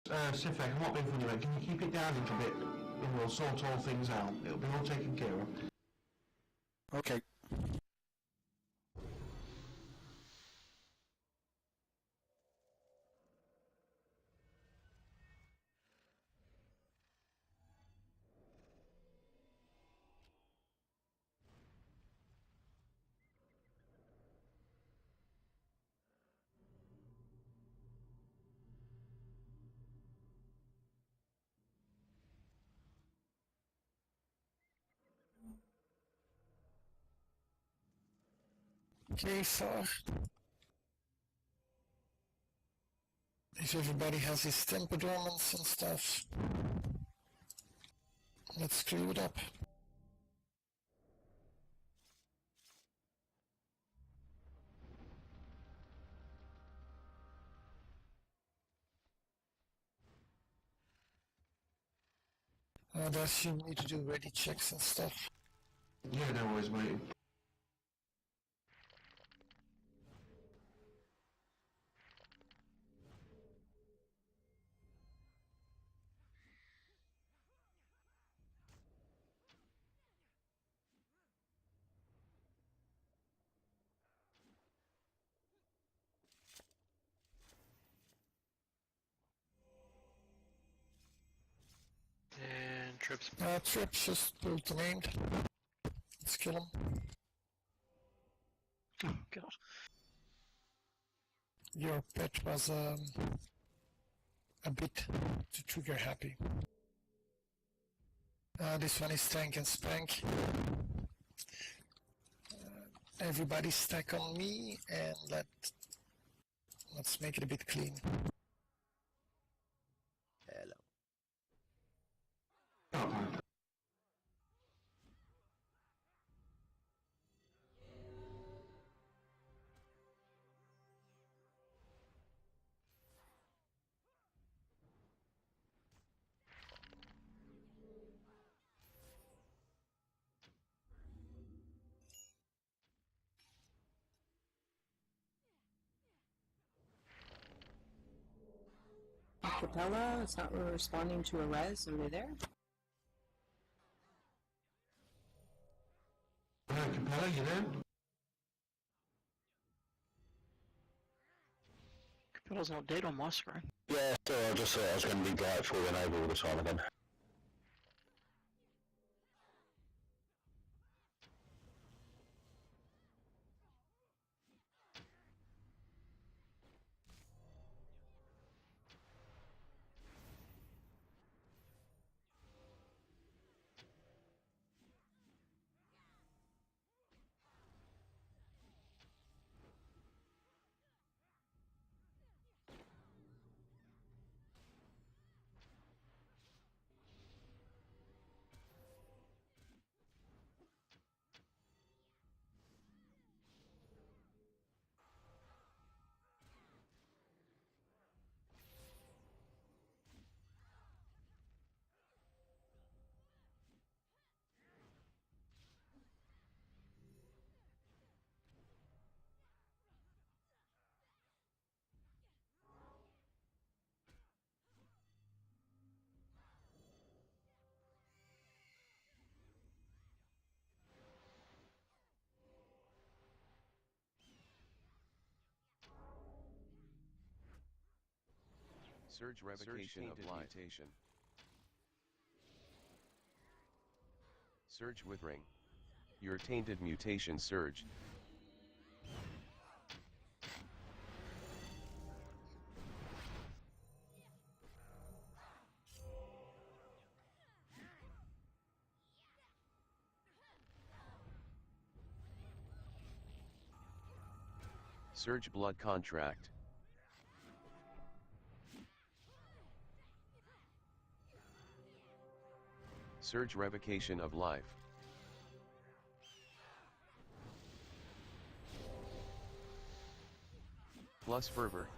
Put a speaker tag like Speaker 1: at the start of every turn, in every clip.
Speaker 1: Sifek, I'm not being funny, mate. Can you keep it down a little bit and we'll sort all things out? It'll be all taken care of.
Speaker 2: Okay. Okay, so if everybody has his temper dormants and stuff, let's screw it up. Does you need to do ready checks and stuff?
Speaker 1: Yeah, no worries, mate.
Speaker 3: And Trips.
Speaker 2: Trips just pulled an aimed. Let's kill him.
Speaker 3: Oh, God.
Speaker 2: Your pet was a bit too trigger happy. This one is tank and spank. Everybody stack on me and let's make it a bit clean.
Speaker 4: Hello.
Speaker 1: Oh,
Speaker 5: Capella, it's not really responding to a res. Are they there?
Speaker 1: Capella, you there?
Speaker 3: Capella's not dead on my screen.
Speaker 6: Yeah, so I just thought I was going to be like full enable all the time again.
Speaker 7: Surge revocation of life. Surge withering. Your tainted mutation surge. Surge blood contract. Surge revocation of life. Plus fervor.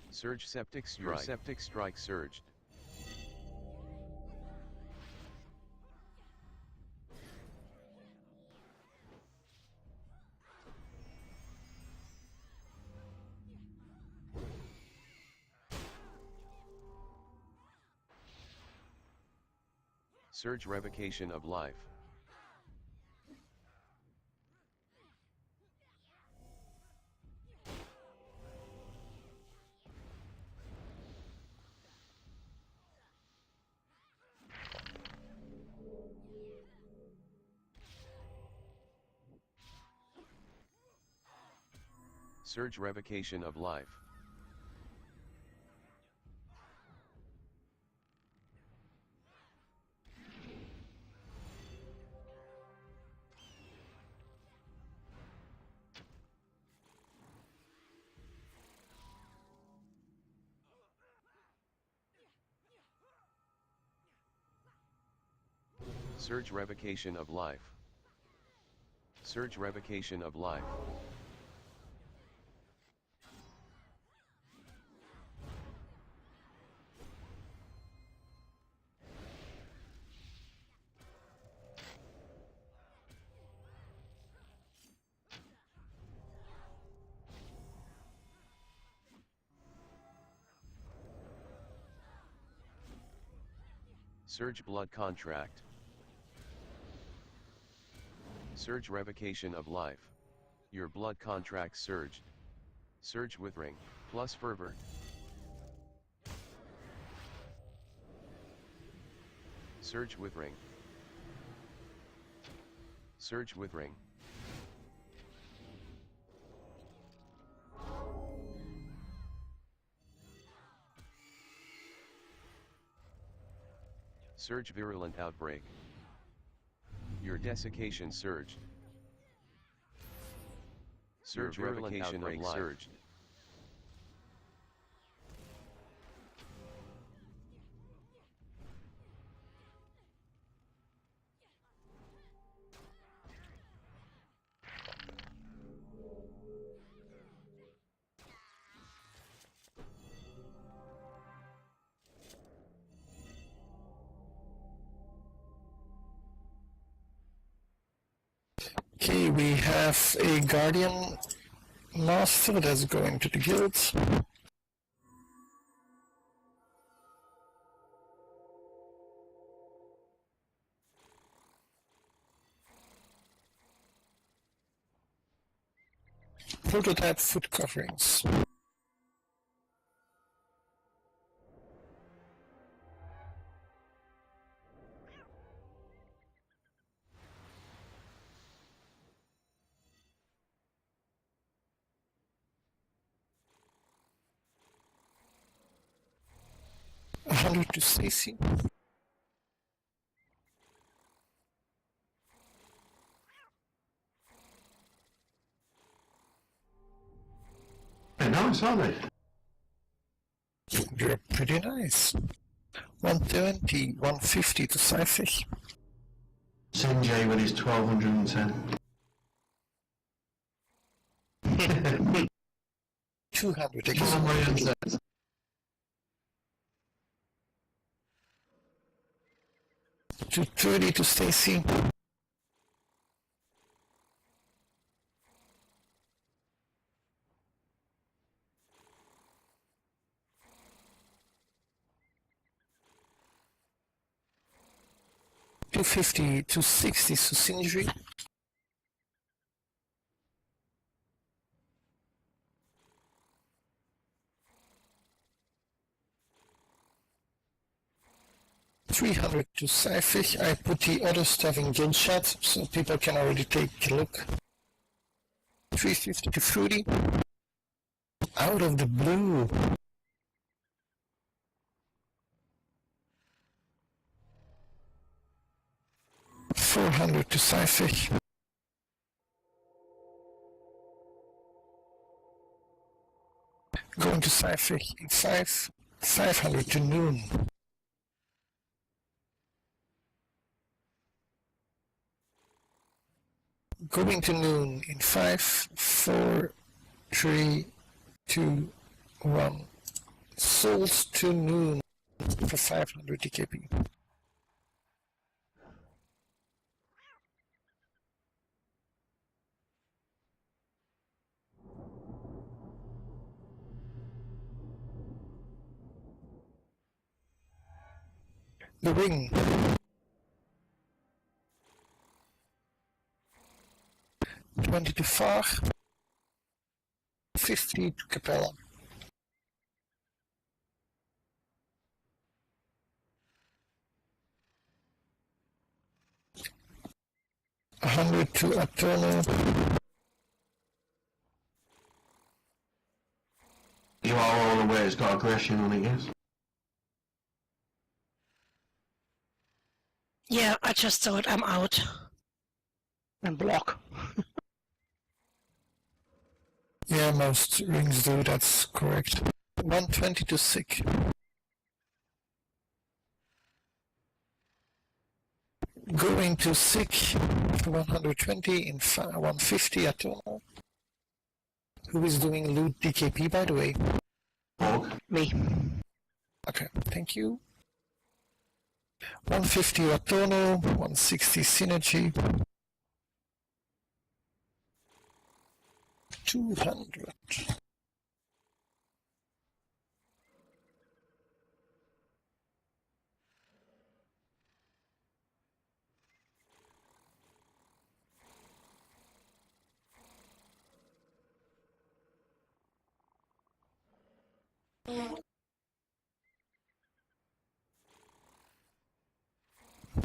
Speaker 7: Surge septic strike. Your septic strike surged. Surge revocation of life. Surge revocation of life. Surge revocation of life. Surge revocation of life. Surge blood contract. Surge revocation of life. Your blood contract surged. Surge withering, plus fervor. Surge withering. Surge withering. Surge virulent outbreak. Your desiccation surged. Surge revocation of life surged.
Speaker 2: Okay, we have a Guardian Master that's going to the guilds. Prototype foot coverings. $100 to Stacy.
Speaker 1: They're nice, aren't they?
Speaker 2: You're pretty nice. 120, 150 to Sci-Fi.
Speaker 1: Sinjay with his 1210.
Speaker 2: 200 230 to Stacy. $250 to $60 to Sindri. $300 to Sci-Fi. I put the other stuff in guild chat so people can already take a look. $350 to Fruity. Out of the blue. $400 to Sci-Fi. Going to Sci-Fi in 500 to Noon. Going to Noon in 5, 4, 3, 2, 1. Sold to Noon for 500 DKP. The ring. 20 to far, 50 to Capella. A 100 to Atono.
Speaker 1: You are all aware it's got aggression on it, yes?
Speaker 4: Yeah, I just saw it. I'm out.
Speaker 3: And block.
Speaker 2: Yeah, most rings do, that's correct. 120 to sick. Going to sick for 120 in 150 Atono. Who is doing loot DKP, by the way?
Speaker 1: Orc.
Speaker 3: Me.
Speaker 2: Okay, thank you. 150 Atono, 160 Synergy. 200.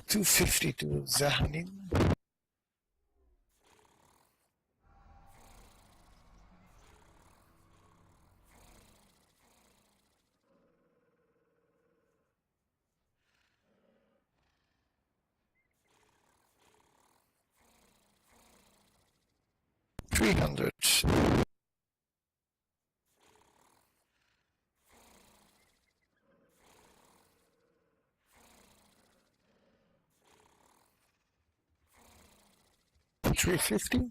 Speaker 2: $250 to Zahanin. $300. $350.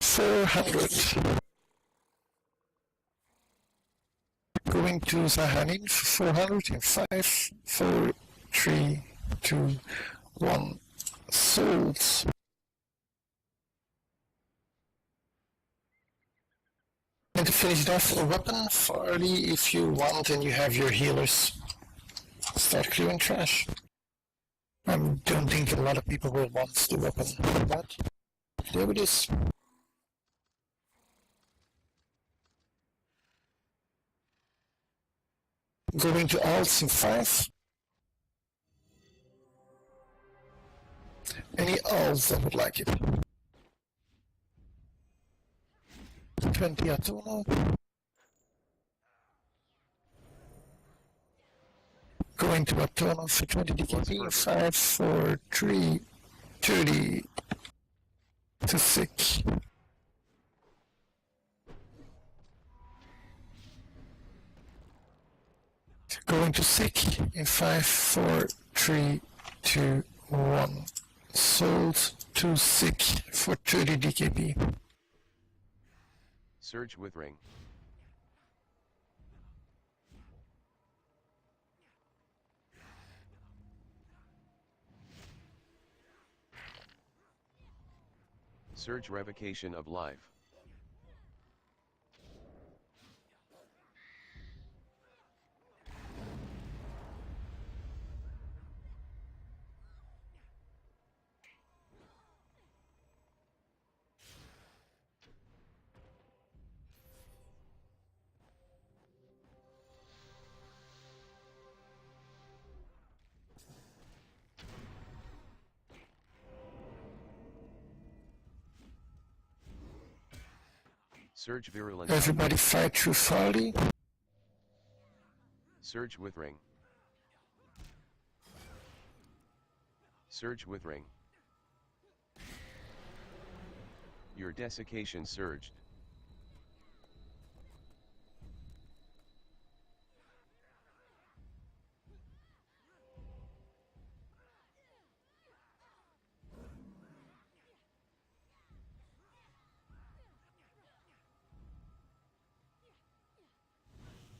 Speaker 2: $400. Going to Zahanin for 400 in 5, 4, 3, 2, 1. Sold. And to finish it off, a weapon, Farley, if you want, and you have your healers. Start clearing trash. I don't think a lot of people will want the weapon, but there it is. Going to alts in 5. Any alts that would like it? 20 Atono. Going to Atono for 20 DKP. 5, 4, 3, 30 to 6. Going to sick in 5, 4, 3, 2, 1. Sold to sick for 30 DKP.
Speaker 7: Surge with ring. Surge revocation of life. Surge virulent.
Speaker 2: Everybody fight through Farley.
Speaker 7: Surge with ring. Surge with ring. Your desiccation surged.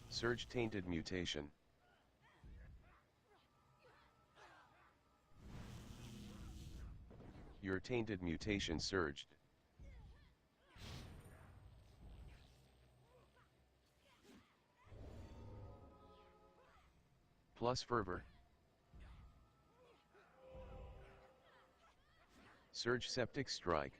Speaker 7: Surge tainted mutation. Your tainted mutation surged. Plus fervor. Surge septic strike.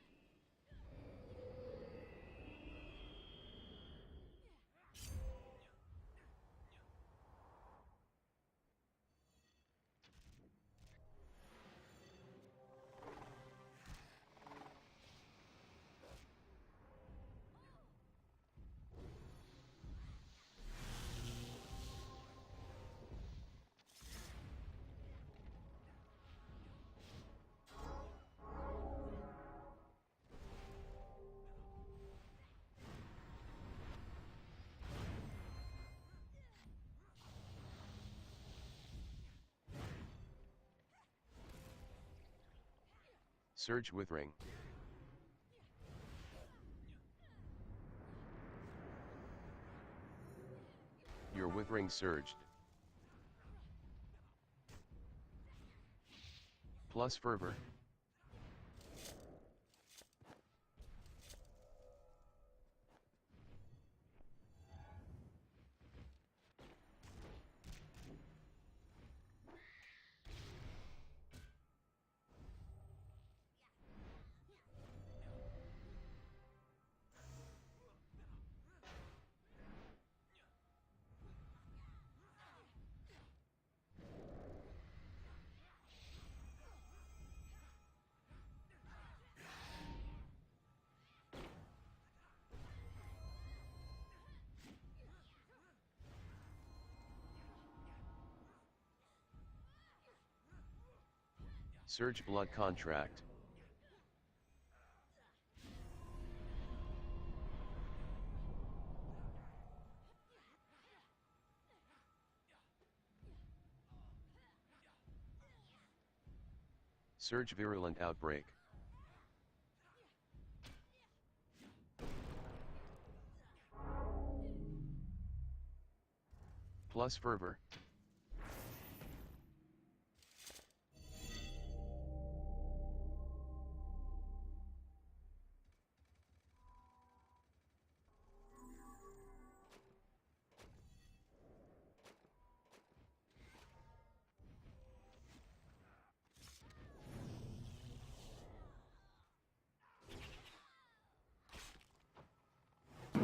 Speaker 7: Surge withering. Your withering surged. Plus fervor. Surge blood contract. Surge virulent outbreak. Plus fervor.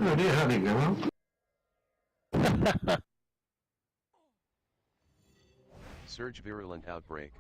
Speaker 1: Oh dear, how did it go well?
Speaker 7: Surge virulent outbreak.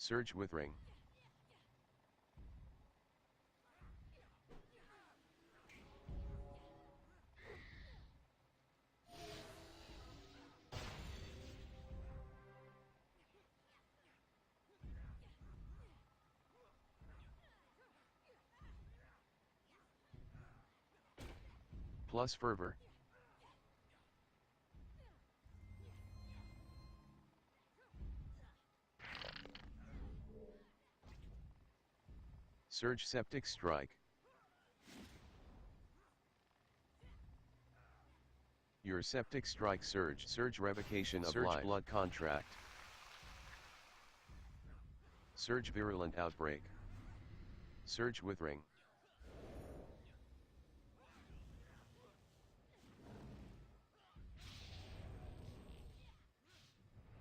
Speaker 7: Surge withering. Plus fervor. Surge septic strike. Your septic strike surge. Surge revocation of surge life. Blood contract. Surge virulent outbreak. Surge withering.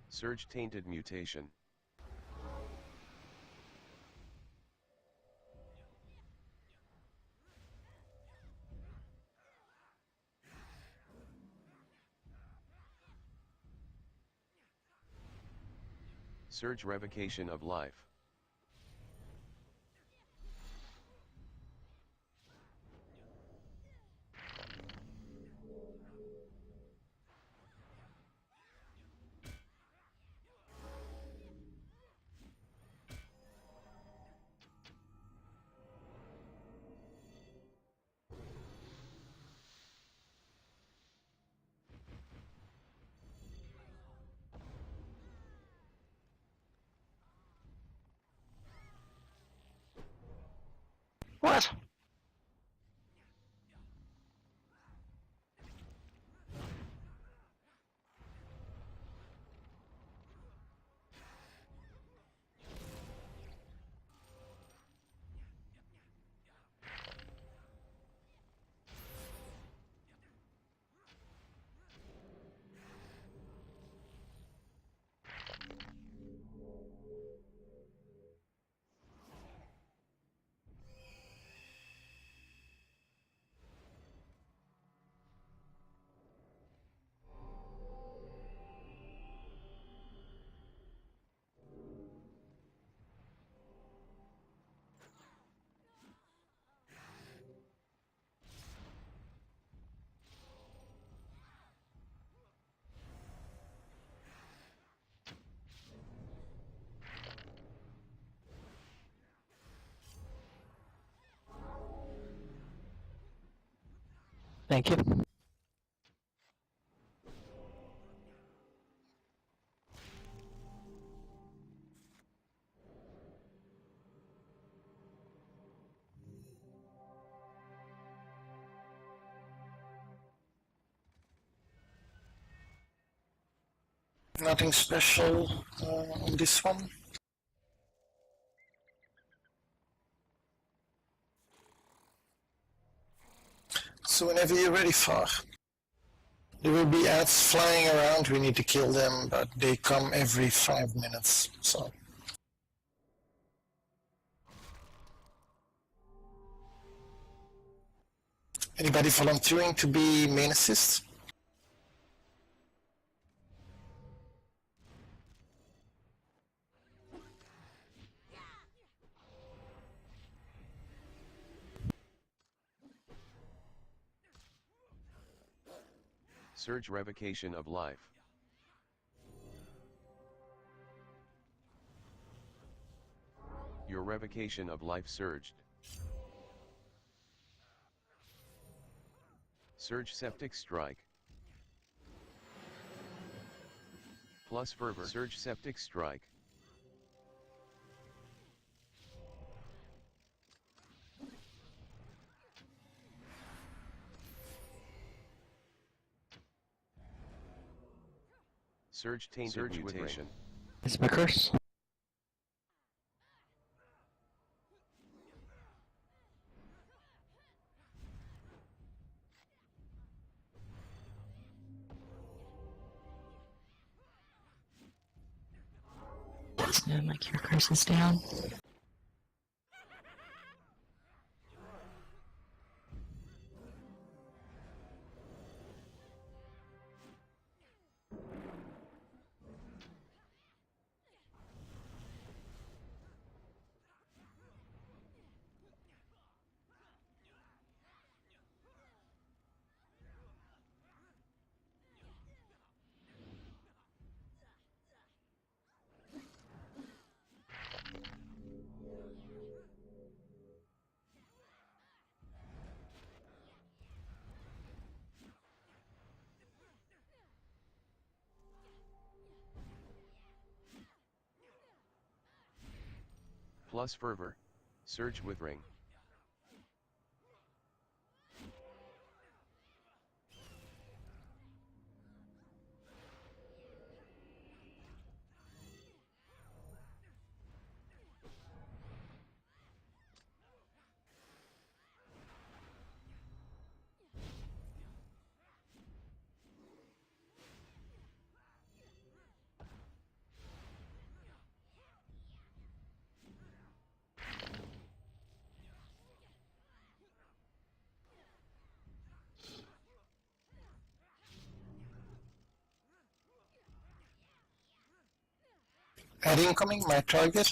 Speaker 7: Surge tainted mutation. Surge revocation of life.
Speaker 3: What? Thank you.
Speaker 2: Nothing special on this one. So whenever you're ready, Far. There will be ads flying around, we need to kill them, but they come every 5 minutes, so. Anybody volunteering to be main assist?
Speaker 7: Surge revocation of life. Your revocation of life surged. Surge septic strike. Plus fervor. Surge septic strike. Surge tainted surge mutation.
Speaker 3: It's my curse.
Speaker 5: My cure curse is down.
Speaker 7: Plus fervor. Surge withering.
Speaker 2: Add incoming, my target.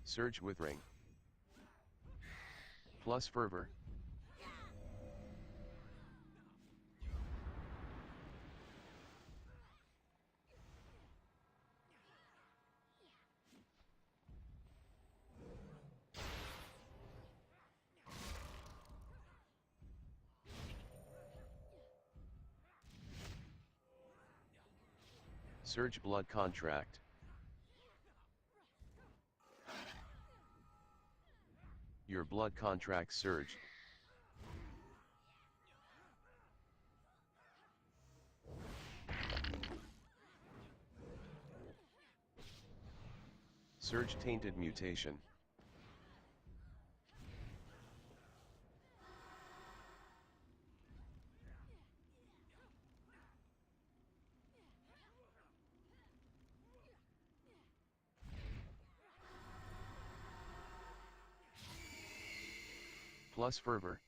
Speaker 7: Surge with ring. Plus fervor. Surge blood contract. Your blood contract surged. Surge tainted mutation. Plus fervor.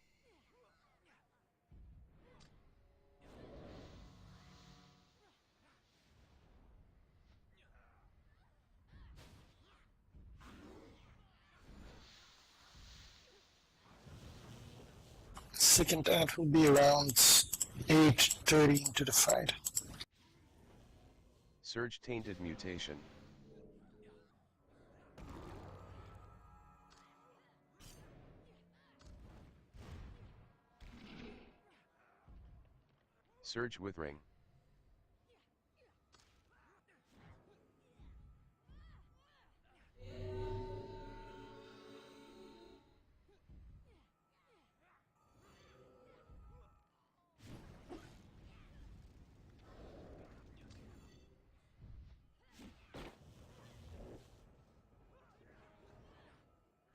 Speaker 2: Second ad will be around 8:30 into the fight.
Speaker 7: Surge tainted mutation. Surge with ring.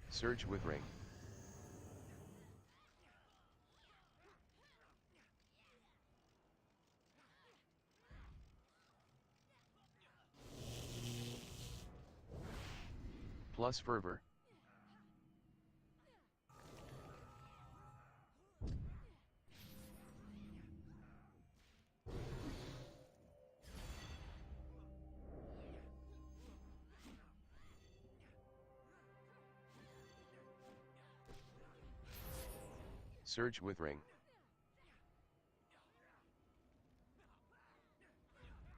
Speaker 7: Surge with ring. Plus fervor. Surge with ring.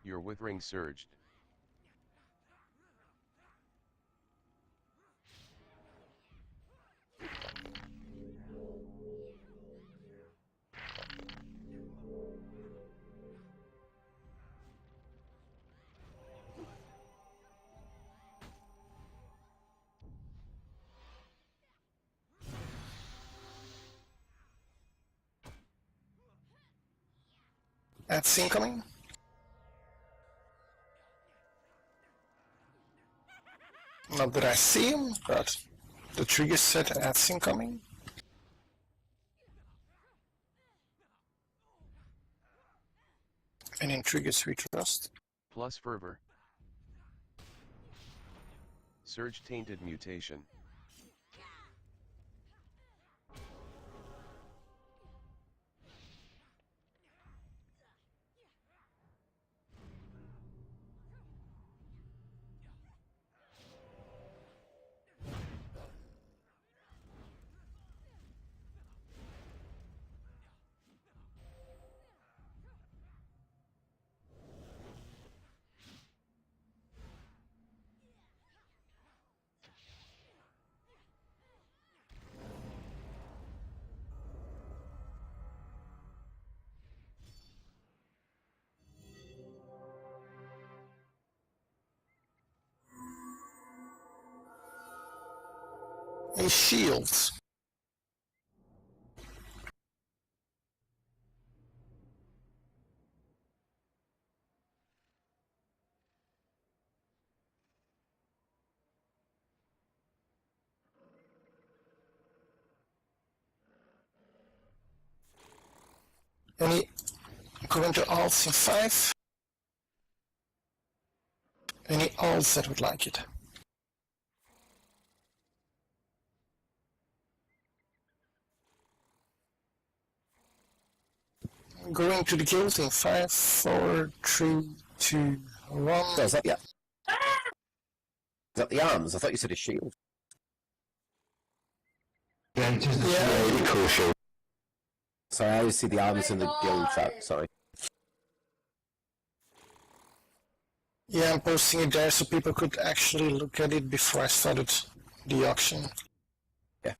Speaker 7: Your with ring surged.
Speaker 2: That's incoming. Not that I see him, but the trigger set ads incoming. And in triggers we trust.
Speaker 7: Plus fervor. Surge tainted mutation.
Speaker 2: A shield. Any going to alts in 5? Any alts that would like it? Going to the guild in 5, 4, 3, 2, 1.
Speaker 8: So is that the arms? I thought you said a shield.
Speaker 1: Yeah, it is the
Speaker 2: Yeah.
Speaker 6: Really cool shield.
Speaker 8: Sorry, I always see the arms in the guild chat, sorry.
Speaker 2: Yeah, I'm posting it there so people could actually look at it before I started the auction.
Speaker 8: Yeah.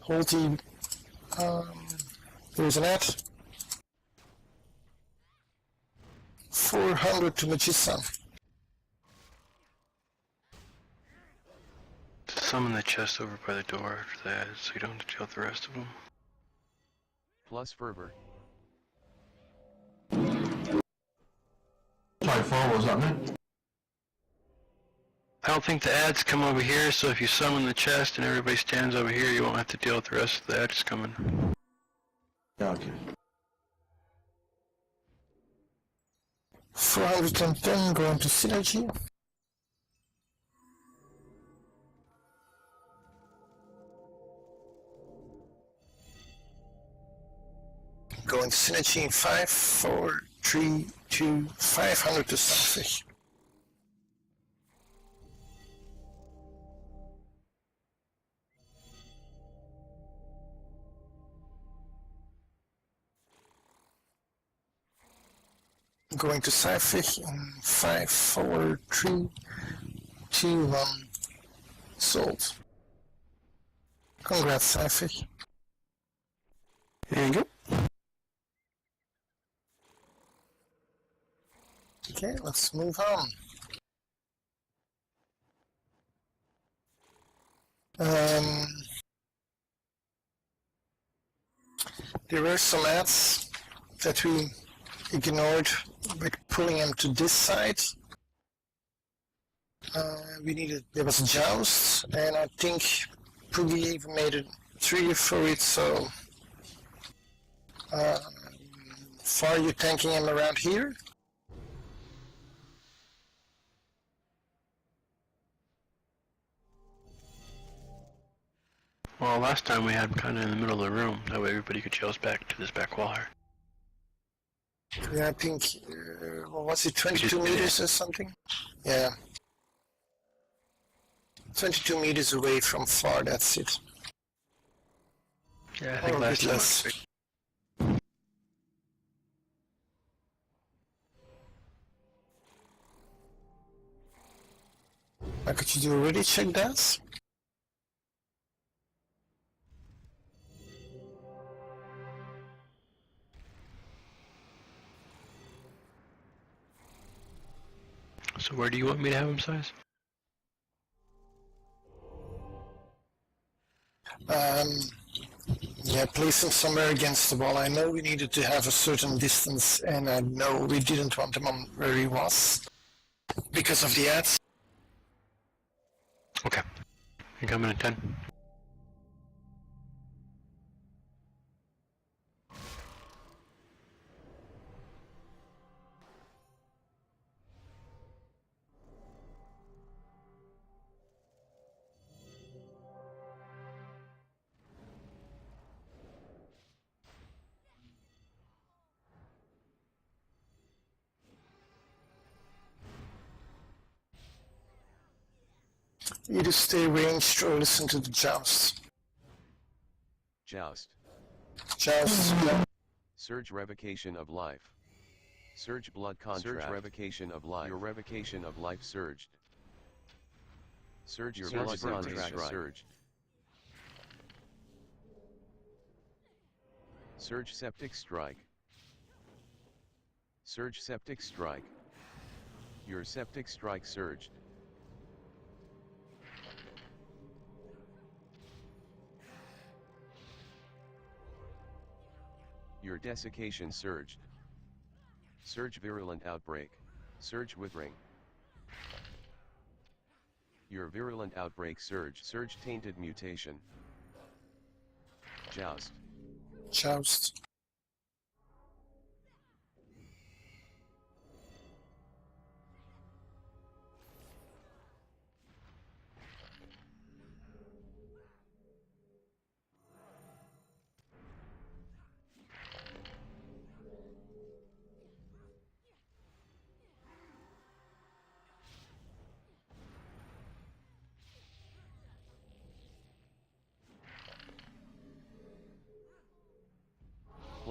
Speaker 2: Hold the... Here's an ad. 400 to Machisan.
Speaker 9: Summon the chest over by the door after that, so you don't have to deal with the rest of them.
Speaker 7: Plus fervor.
Speaker 1: Sorry, 4 was that, mate?
Speaker 9: I don't think the ads come over here, so if you summon the chest and everybody stands over here, you won't have to deal with the rest of the ads coming.
Speaker 1: Yeah, okay.
Speaker 2: 410 going to Synergy. Going to Synergy in 5, 4, 3, 2, 500 to Sunfish. Going to Sunfish in 5, 4, 3, 2, 1. Sold. Congrats, Sunfish.
Speaker 9: There you go.
Speaker 2: Okay, let's move on. There were some ads that we ignored by pulling them to this side. There was a joust, and I think Poogie even made a trigger for it, so far you tanking him around here?
Speaker 9: Well, last time we had him kind of in the middle of the room, that way everybody could chase back to this back wall here.
Speaker 2: Yeah, I think, what was it, 22 meters or something? Yeah. 22 meters away from far, that's it.
Speaker 9: Yeah, I think
Speaker 2: Or a
Speaker 9: last
Speaker 2: bit
Speaker 9: time
Speaker 2: less.
Speaker 9: it was
Speaker 2: Could you already check that?
Speaker 9: So where do you want me to have him size?
Speaker 2: Yeah, place him somewhere against the wall. I know we needed to have a certain distance, and I know we didn't want him on where he was because of the ads.
Speaker 9: Okay. You coming at 10?
Speaker 2: Either stay ranged or listen to the joust.
Speaker 7: Joust.
Speaker 2: Joust.
Speaker 7: Surge revocation of life. Surge blood contract. Surge revocation of life. Your revocation of life surged. Surge your blood contract surged. Surge septic strike. Surge septic strike. Your septic strike surged. Your desiccation surged. Surge virulent outbreak. Surge withering. Your virulent outbreak surge. Surge tainted mutation. Joust.
Speaker 2: Joust.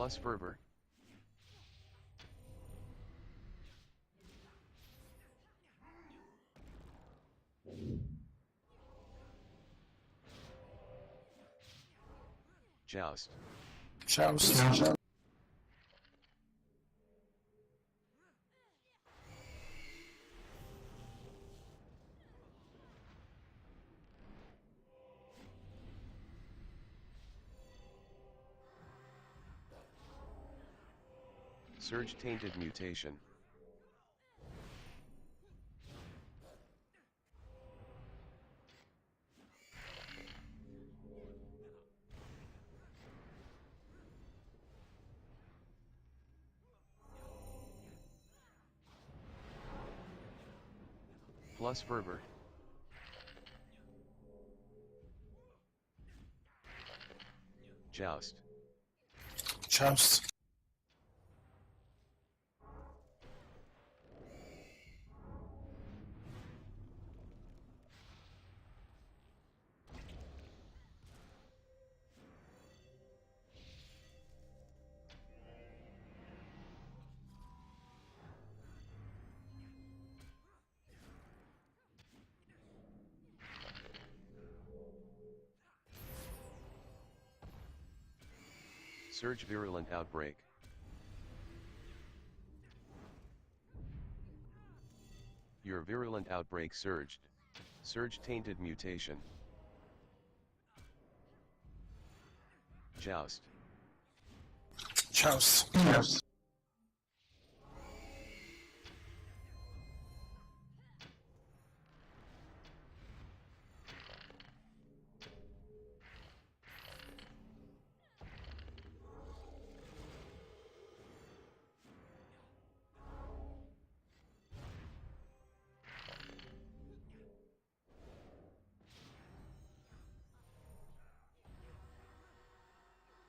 Speaker 7: plus fervor. Joust.
Speaker 2: Joust.
Speaker 7: Surge tainted mutation. Plus fervor. Joust.
Speaker 2: Joust.
Speaker 7: Surge virulent outbreak. Your virulent outbreak surged. Surge tainted mutation. Joust.
Speaker 2: Joust.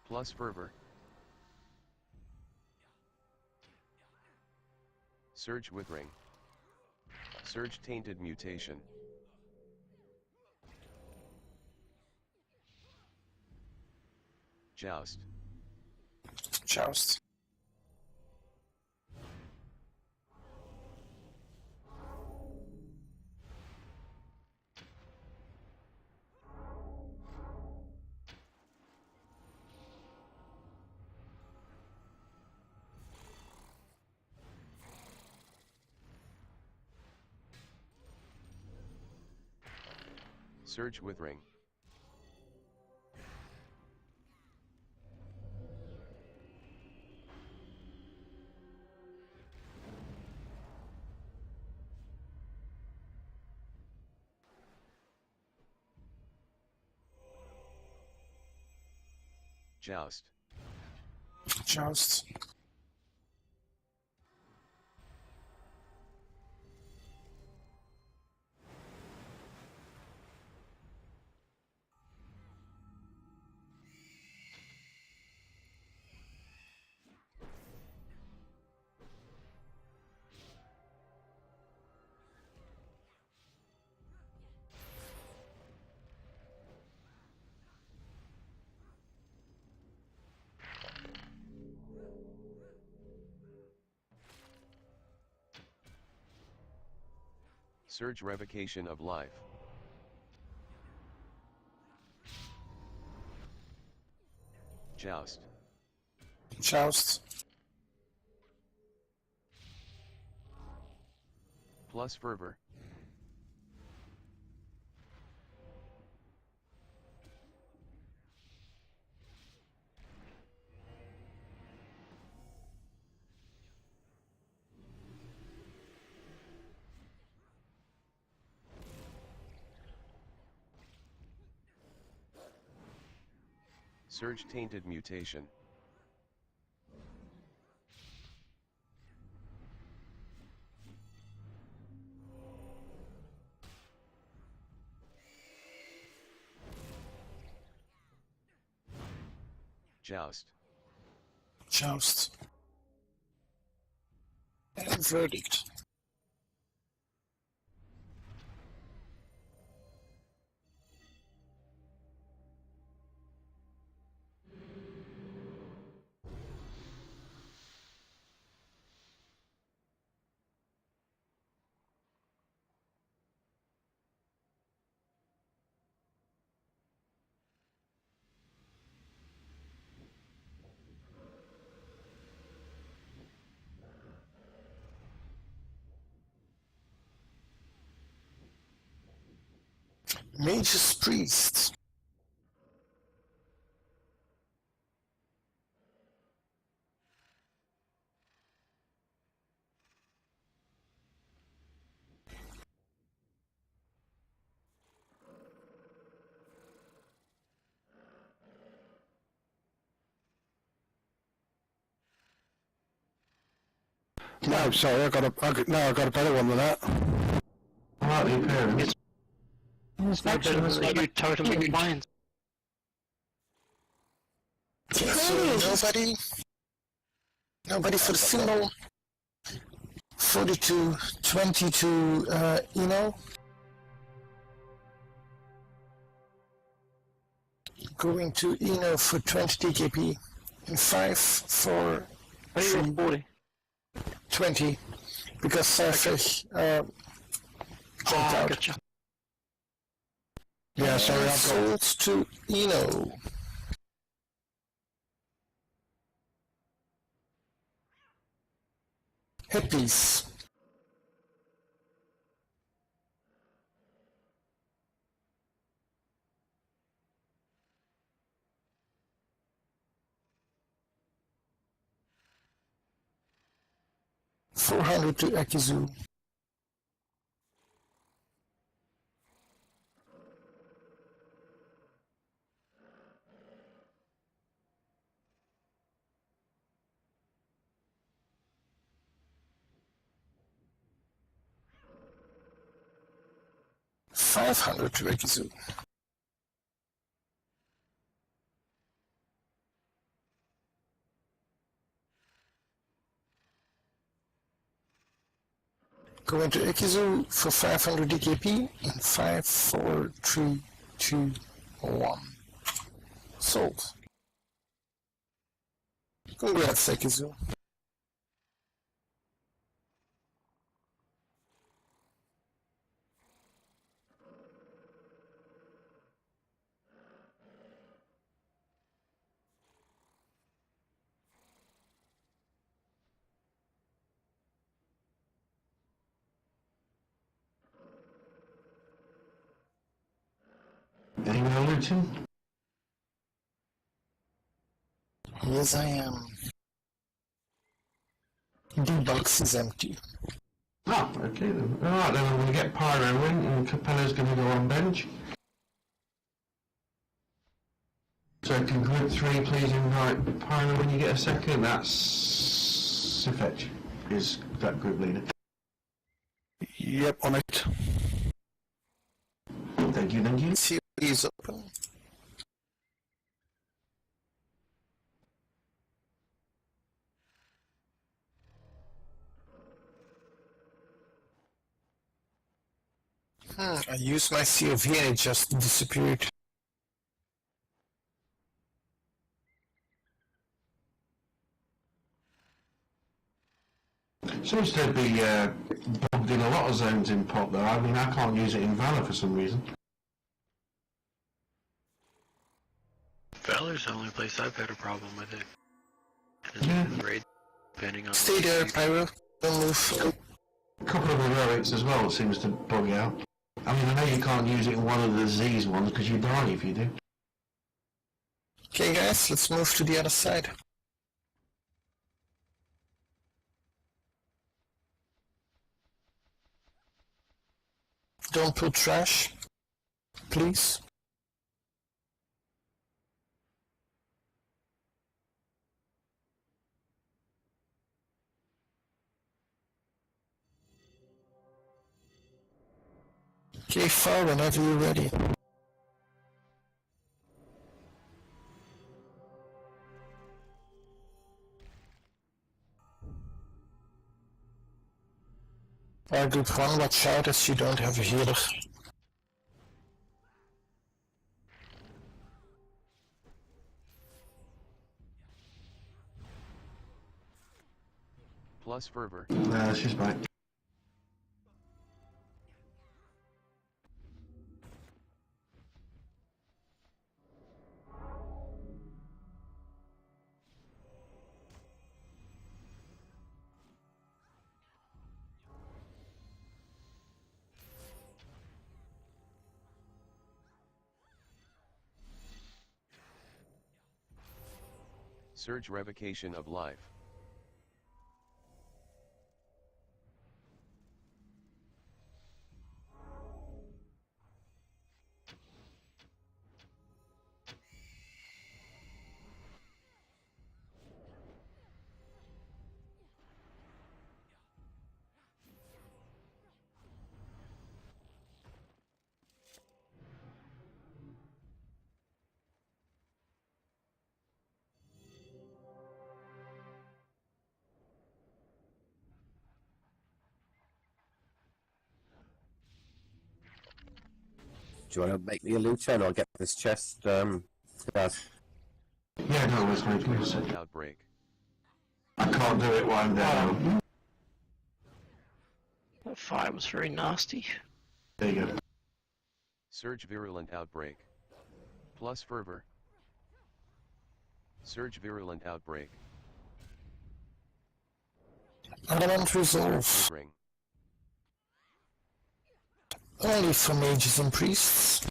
Speaker 7: Plus fervor. Surge withering. Surge tainted mutation. Joust.
Speaker 2: Joust.
Speaker 7: Surge withering. Joust.
Speaker 2: Joust.
Speaker 7: Surge revocation of life. Joust.
Speaker 2: Joust.
Speaker 7: Plus fervor. Surge tainted mutation. Joust.
Speaker 2: Joust. And verdict. Mage's Priest.
Speaker 9: No, sorry, I got a better one than that.
Speaker 1: I like the appearance.
Speaker 3: It's not better than you totem lions.
Speaker 2: Okay, so nobody for the symbol. 42, 22, Going to Eno for 20 DKP. In 5, 4,
Speaker 3: What are you
Speaker 2: 3,
Speaker 3: 40?
Speaker 2: 20. Because Sarfish jumped out.
Speaker 3: Gotcha.
Speaker 9: Yeah, sorry, I've got...
Speaker 2: Sold to Eno. Hippies. $400 to Akizu. $500 to Akizu. Going to Ikizu for 500 DKP in 5, 4, 3, 2, 1. Sold. Congrats, Ikizu.
Speaker 1: Anyone looting?
Speaker 2: Yes, I am. The box is empty.
Speaker 1: Ah, okay then. Alright then, I'm going to get Pyro in and Capella's going to go on bench. So can group 3 please invite Pyro when you get a second? That's Sifetch is that group leader.
Speaker 9: Yep, on it.
Speaker 1: Thank you, thank you.
Speaker 2: COD is open. I used my COV and it just disappeared.
Speaker 1: Seems to be bugged in a lot of zones in PoP though. I mean, I can't use it in Valor for some reason.
Speaker 9: Valor's the only place I've had a problem with it.
Speaker 1: Yeah.
Speaker 9: Raid, depending on...
Speaker 2: Stay there, Pyro. Don't move.
Speaker 1: A couple of heroics as well seems to bug out. I mean, I know you can't use it in one of the Z's ones because you die if you do.
Speaker 2: Okay, guys, let's move to the other side. Don't put trash, please. Okay, far whenever you're ready. Group 1, watch out as you don't have a healer.
Speaker 7: Plus fervor.
Speaker 1: She's back.
Speaker 7: Surge revocation of life.
Speaker 8: Do you want to make me a looter and I'll get this chest, guys?
Speaker 1: Yeah, no, it's going to
Speaker 7: Virulent outbreak.
Speaker 1: I can't do it while I'm down.
Speaker 3: That fire was very nasty.
Speaker 1: There you go.
Speaker 7: Surge virulent outbreak. Plus fervor. Surge virulent outbreak.
Speaker 2: Element resolve.
Speaker 7: Surge ring.
Speaker 2: Only for mages and priests.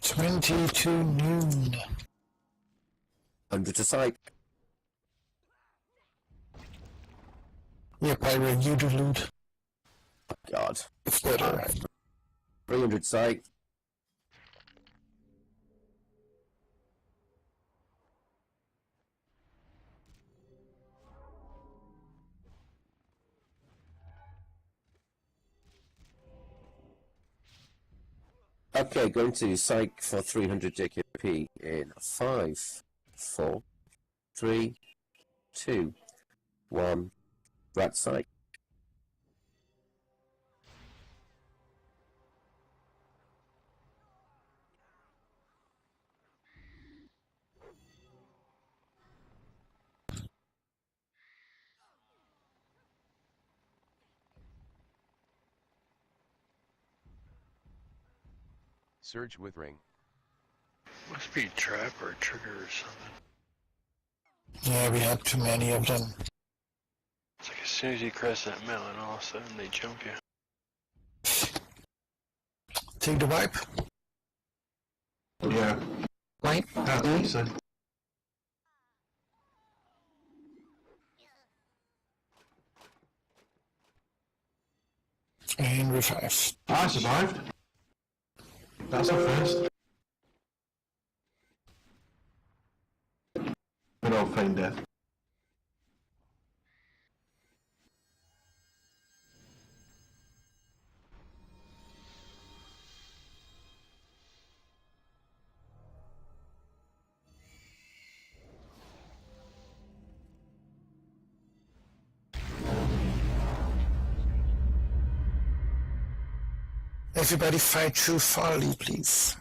Speaker 2: $22 noon.
Speaker 8: 100 to sight.
Speaker 2: Yep, I reviewed the loot.
Speaker 8: God.
Speaker 2: It's better.
Speaker 8: 300 sight. Okay, going to psych for 300 JKP in 5, 4, 3, 2, 1. Rat psych.
Speaker 7: Surge withering.
Speaker 9: Must be a trap or a trigger or something.
Speaker 2: Yeah, we had too many of them.
Speaker 9: It's like as soon as you cross that mountain, all of a sudden they jump you.
Speaker 2: Take the wipe.
Speaker 1: Yeah.
Speaker 5: Wipe.
Speaker 1: I think so.
Speaker 2: And revive.
Speaker 1: I survived. That's a first. Good old feigned death.
Speaker 2: Everybody fight through Farley, please.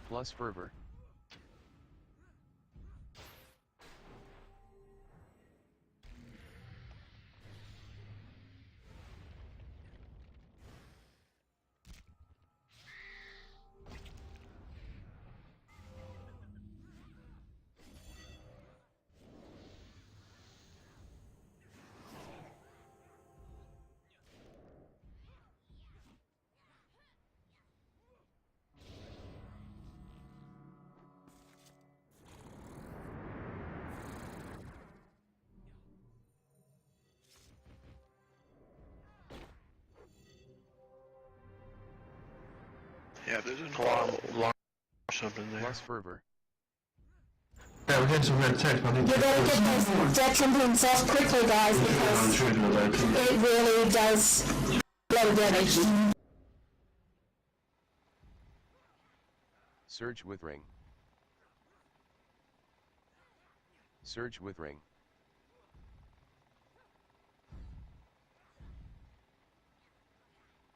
Speaker 7: Plus fervor.
Speaker 9: Yeah, there's an alarm or something there.
Speaker 7: Plus fervor.
Speaker 1: Yeah, we're getting some red text, but I think
Speaker 10: You better get those detriment off quickly, guys, because it really does a lot of damage.
Speaker 7: Surge withering. Surge with ring.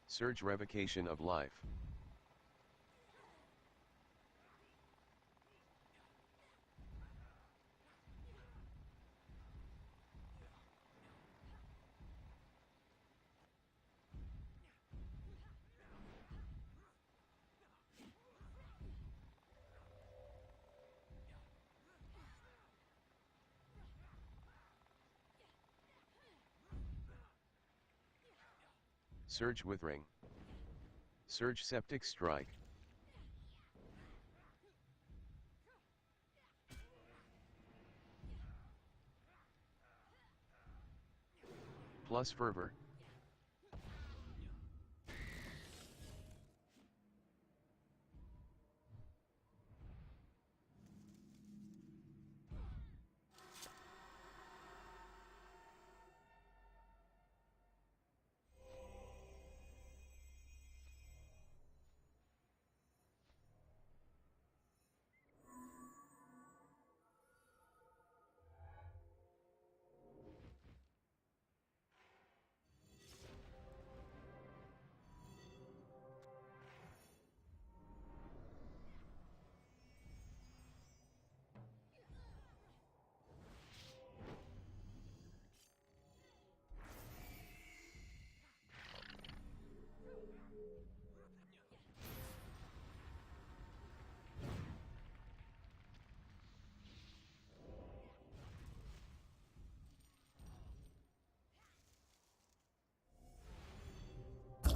Speaker 7: Surge revocation of life. Surge with ring. Surge septic strike. Plus fervor.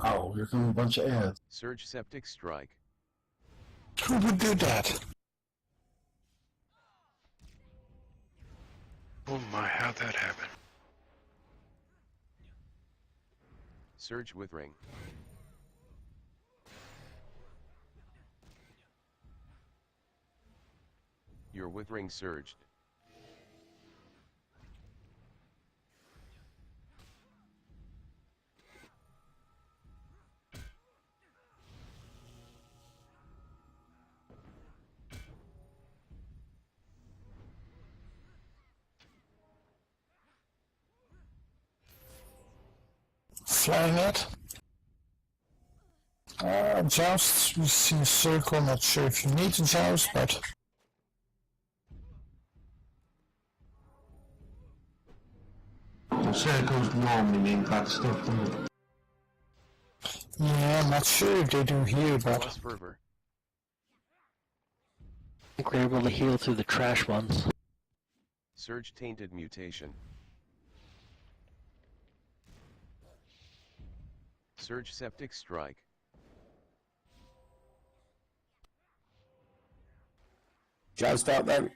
Speaker 2: Oh, here come a bunch of ads.
Speaker 7: Surge septic strike.
Speaker 2: Who would do that?
Speaker 9: Oh my, how'd that happen?
Speaker 7: Surge with ring. Your with ring surged.
Speaker 2: Flying it. Joust, we see circle, not sure if you need to joust, but...
Speaker 1: The circles normally mean bad stuff, doesn't it?
Speaker 2: Yeah, I'm not sure if they do here, but...
Speaker 7: Plus fervor.
Speaker 3: I think we're able to heal through the trash ones.
Speaker 7: Surge tainted mutation. Surge septic strike.
Speaker 8: Joust out then.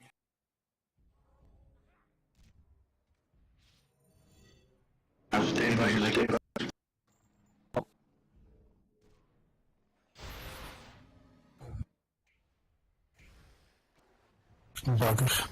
Speaker 2: Bugger.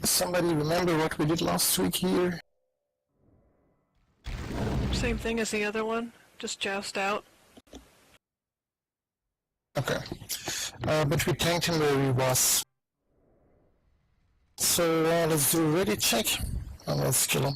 Speaker 2: Somebody remember what we did last week here?
Speaker 11: Same thing as the other one, just joust out.
Speaker 2: Okay. But we tanked him where he was. So let's do a ready check and let's kill him.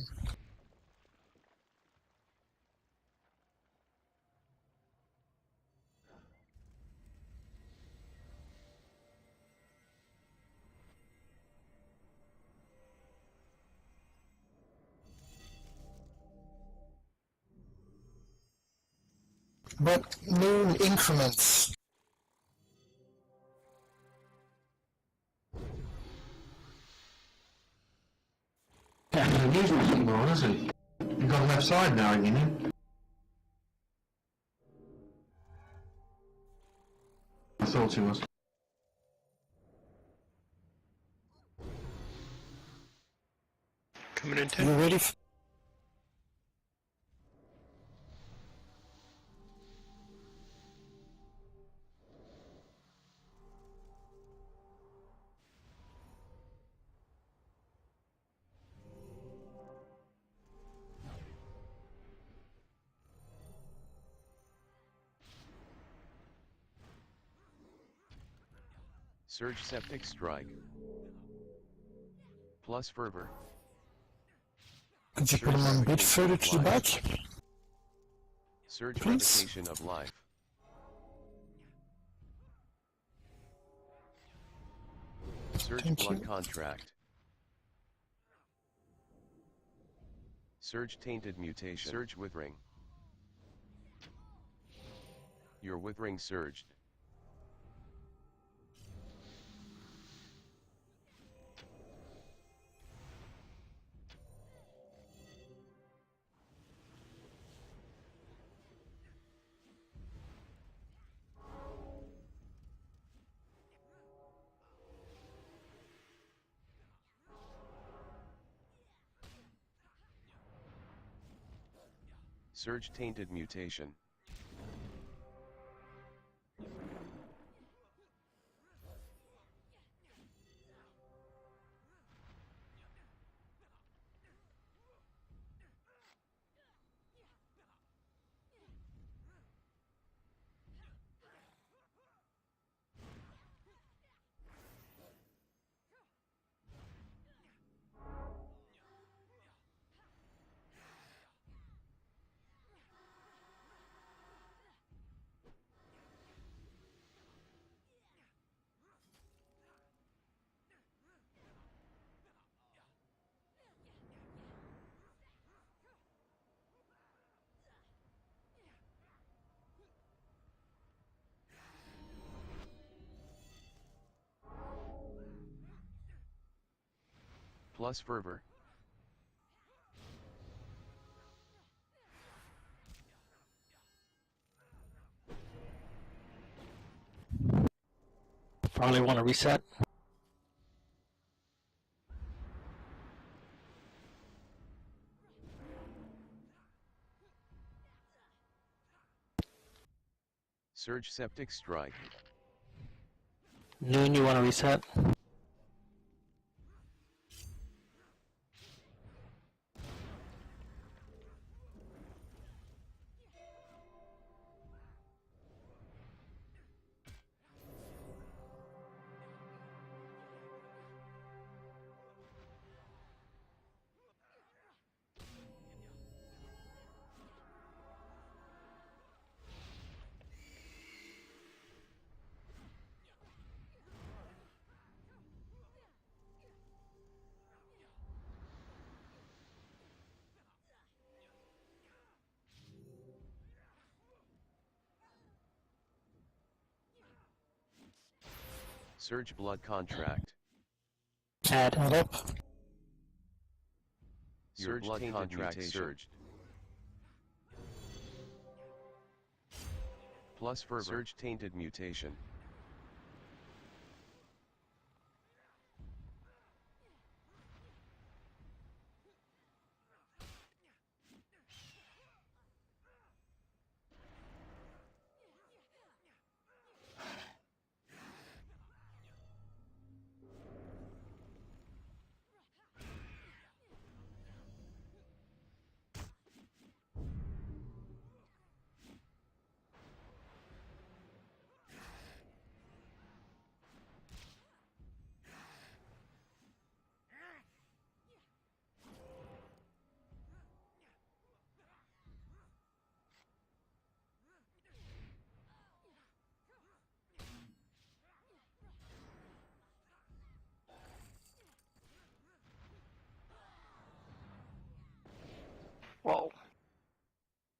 Speaker 2: but noon increments.
Speaker 1: Yeah, he doesn't use much anymore, does he? You've got left side now, haven't you? I thought he was.
Speaker 9: Coming in
Speaker 2: You
Speaker 9: 10.
Speaker 2: ready?
Speaker 7: Surge Septic Strike. Plus Fervor.
Speaker 2: Could you put him on a bit further to the back?
Speaker 7: Surge
Speaker 2: Please?
Speaker 7: Revocation of Life. Surge
Speaker 2: Thank
Speaker 7: Blood
Speaker 2: you.
Speaker 7: Contract. Surge Tainted Mutation. Surge Withering. Your Withering surged. Surge Tainted Mutation. Plus Fervor.
Speaker 3: Probably want to reset.
Speaker 7: Surge Septic Strike.
Speaker 3: Noon, you want to reset?
Speaker 7: Surge Blood Contract.
Speaker 3: Add.
Speaker 2: Up.
Speaker 7: Your
Speaker 6: Surge
Speaker 7: blood
Speaker 6: Tainted
Speaker 7: contract
Speaker 6: Mutation.
Speaker 7: surged. Plus Fervor. Surge Tainted Mutation.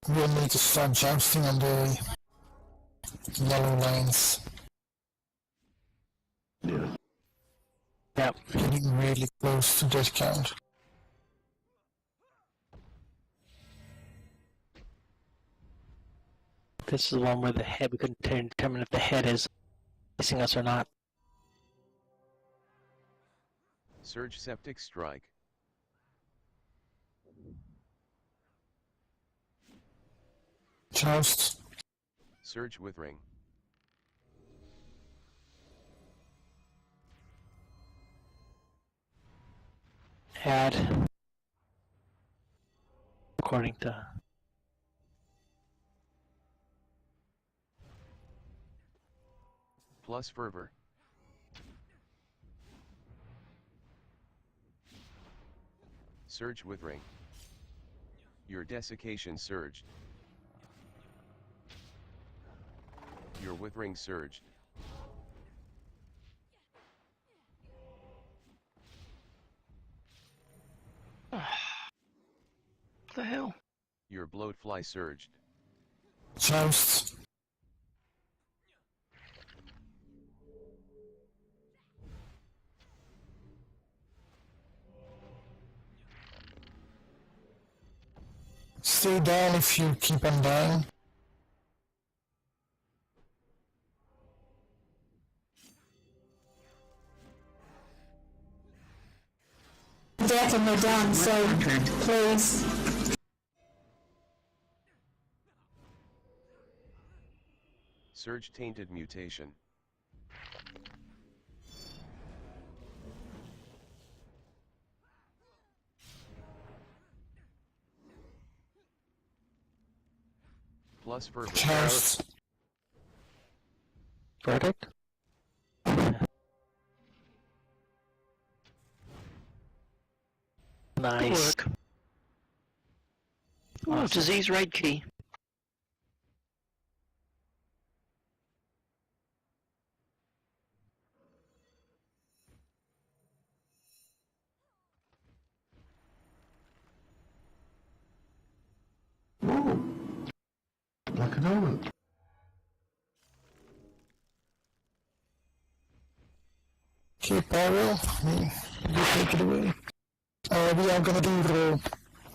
Speaker 2: we'll need to start jousting on the yellow lines.
Speaker 1: Yeah.
Speaker 9: Yep.
Speaker 2: Getting really close to death count.
Speaker 3: This is the one where the head, we couldn't determine if the head is facing us or not.
Speaker 7: Surge septic strike.
Speaker 2: Joust.
Speaker 7: Surge withering.
Speaker 3: Add. According to...
Speaker 7: Plus fervor. Surge withering. Your desiccation surged. Your withering surged.
Speaker 9: What the hell?
Speaker 7: Your bloatfly surged.
Speaker 2: Joust. Stay down if you keep on dying.
Speaker 10: Death and we're done, so please.
Speaker 7: Surge tainted mutation. Plus fervor.
Speaker 2: Joust.
Speaker 3: Verdict? Nice.
Speaker 9: Work. Oh, disease right key.
Speaker 1: Ooh. Like an omen.
Speaker 2: Okay, Pavel, you take it away. We are gonna do roll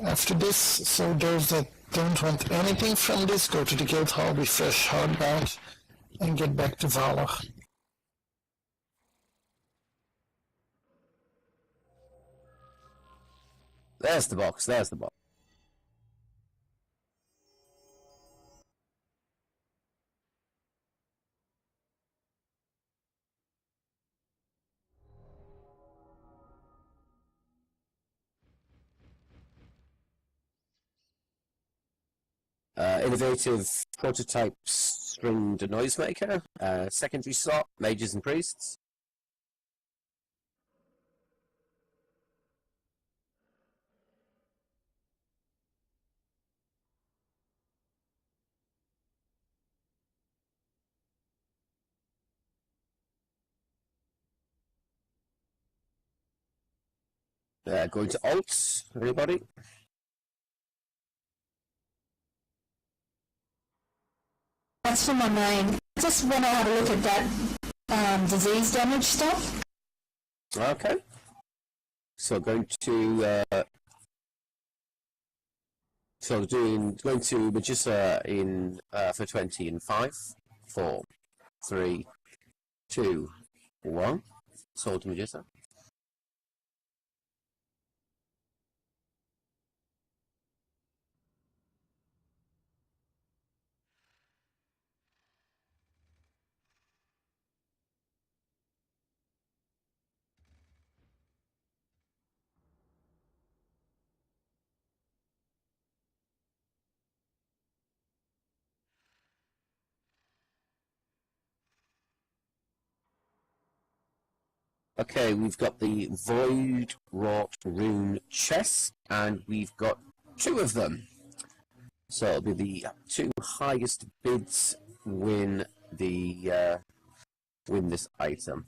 Speaker 2: after this, so those that don't want anything from this, go to the guild hall, refresh hardbound, and get back to Valor.
Speaker 8: There's the box, there's the box. Innovative prototype stringed noisemaker, secondary slot, mages and priests. Going to alt, anybody?
Speaker 10: That's for my main. Just want to have a look at that disease damage stuff.
Speaker 8: Okay. So going to going to Magissa in for 20 in 5, 4, 3, 2, 1. Sword to Magissa. Okay, we've got the Void Wrought Rune chest, and we've got 2 of them. So it'll be the 2 highest bids win the win this item.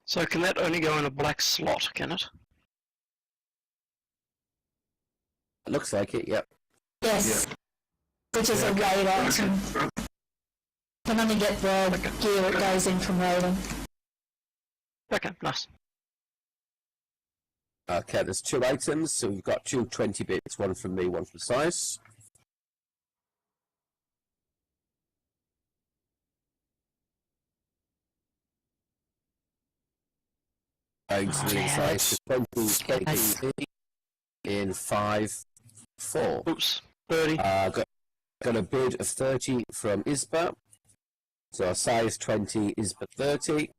Speaker 9: So can that only go in a black slot, can it?
Speaker 8: Looks like it, yep.
Speaker 10: Yes. Which is a raid item. Can only get the gear it goes in from raiding.
Speaker 9: Okay, nice.
Speaker 8: Okay, there's 2 items, so we've got 2 20 bits, one from me, one from Size. Going to the inside to 20 in 5, 4.
Speaker 9: Oops, 30.
Speaker 8: Got a bid of 30 from Isba. So size 20, Isba 30.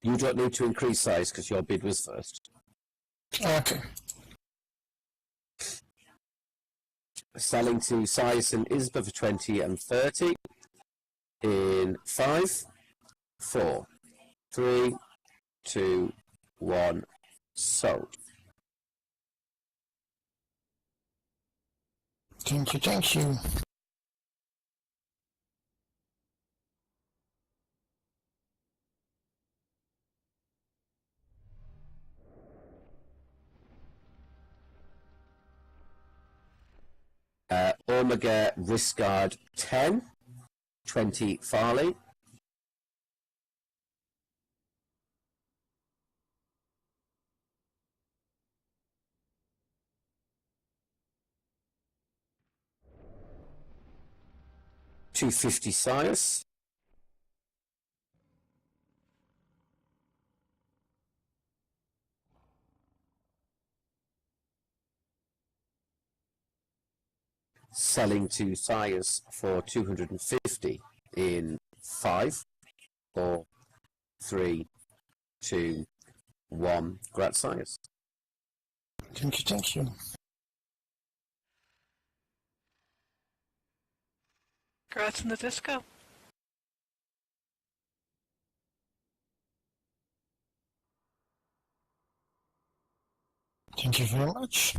Speaker 8: You don't need to increase size because your bid was first.
Speaker 2: Okay.
Speaker 8: Selling to Size and Isba for 20 and 30 in 5, 4, 3, 2, 1, sold.
Speaker 2: Thank you, thank you.
Speaker 8: Omega Riskard 10, 20 Farley. $250 Sias. Selling to Sias for 250 in 5, 4, 3, 2, 1. Grat Sias.
Speaker 2: Thank you, thank you.
Speaker 11: Congrats in the disco.
Speaker 2: Thank you very much.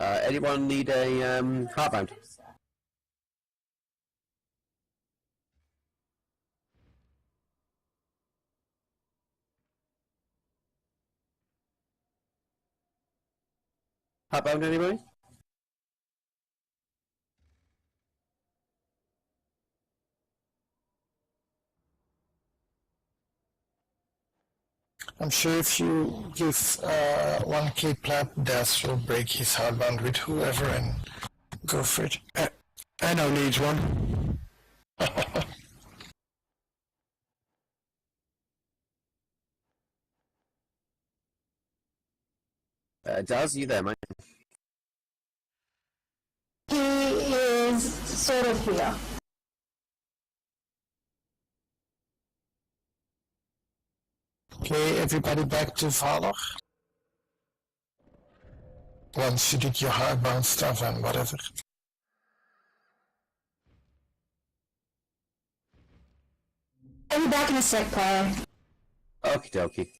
Speaker 8: Anyone need a heartbound? Heartbound, anybody?
Speaker 2: I'm sure if you give 1K plat, Das will break his hardbound with whoever and go for it.
Speaker 1: I know needs one.
Speaker 8: Daz, you there, mate?
Speaker 10: He is sort of here.
Speaker 2: Okay, everybody back to Valor. Once you did your hardbound stuff and whatever.
Speaker 10: I'll be back in a sec, Pyro.
Speaker 8: Okie dokie.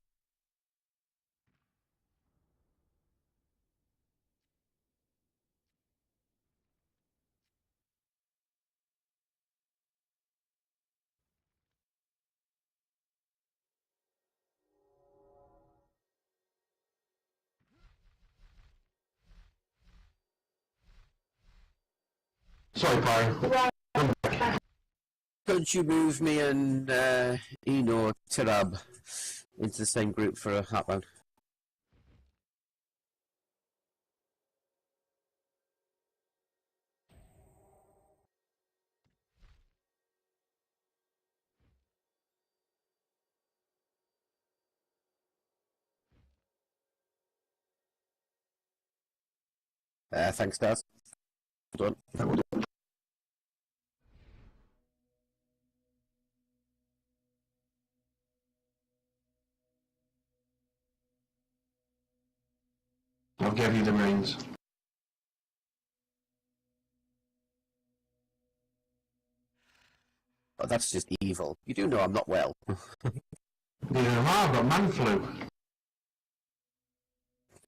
Speaker 1: Sorry, Pyro.
Speaker 8: Could you move me and Eno Tirab into the same group for a heartbound? Thanks, Daz. Well done.
Speaker 1: I'll give you the reins.
Speaker 8: Oh, that's just evil. You do know I'm not well.
Speaker 1: Neither have I, I've got man flu.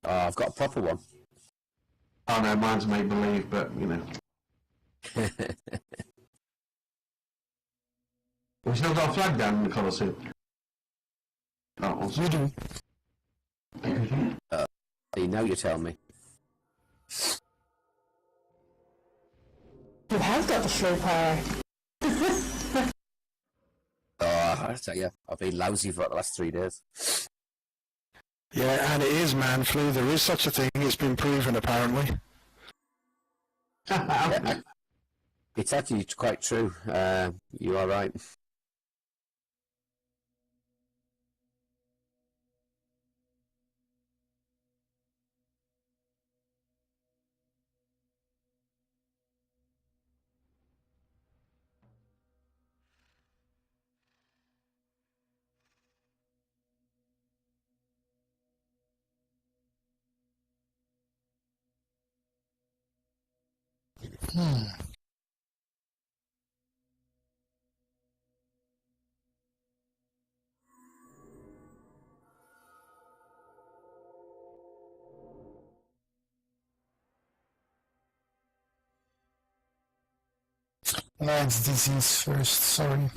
Speaker 8: Oh, I've got a proper one.
Speaker 1: Oh no, mine's make believe, but you know. We still got a flag down in the Colosseum. Oh,
Speaker 2: You do.
Speaker 8: Now you tell me.
Speaker 10: You have got the flu power.
Speaker 8: Oh, I tell you, I've been lousy for the last 3 days.
Speaker 2: Yeah, and it is man flu. There is such a thing. It's been proven, apparently.
Speaker 8: It's actually quite true. You are right.
Speaker 2: No, it's disease first, sorry.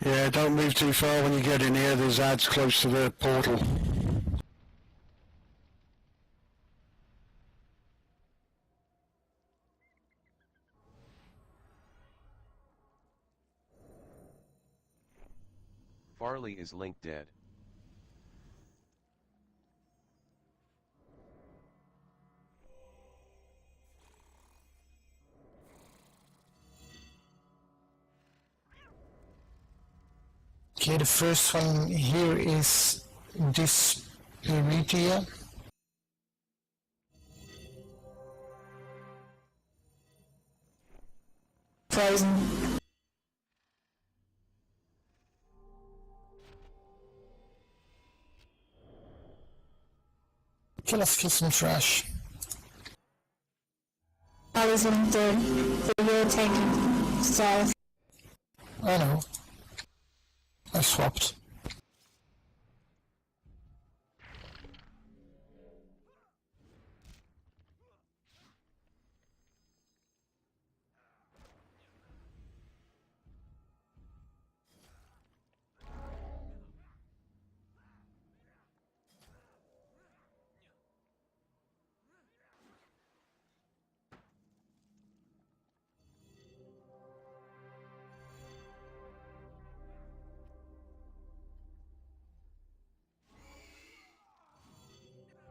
Speaker 2: Yeah, don't move too far when you get in here. There's ads close to the portal.
Speaker 7: Farley is linked dead.
Speaker 2: Okay, the first one here is Dispiritia.
Speaker 10: Frozen.
Speaker 2: Okay, let's kill some trash.
Speaker 10: I was in the real taking south.
Speaker 2: I know. I swapped.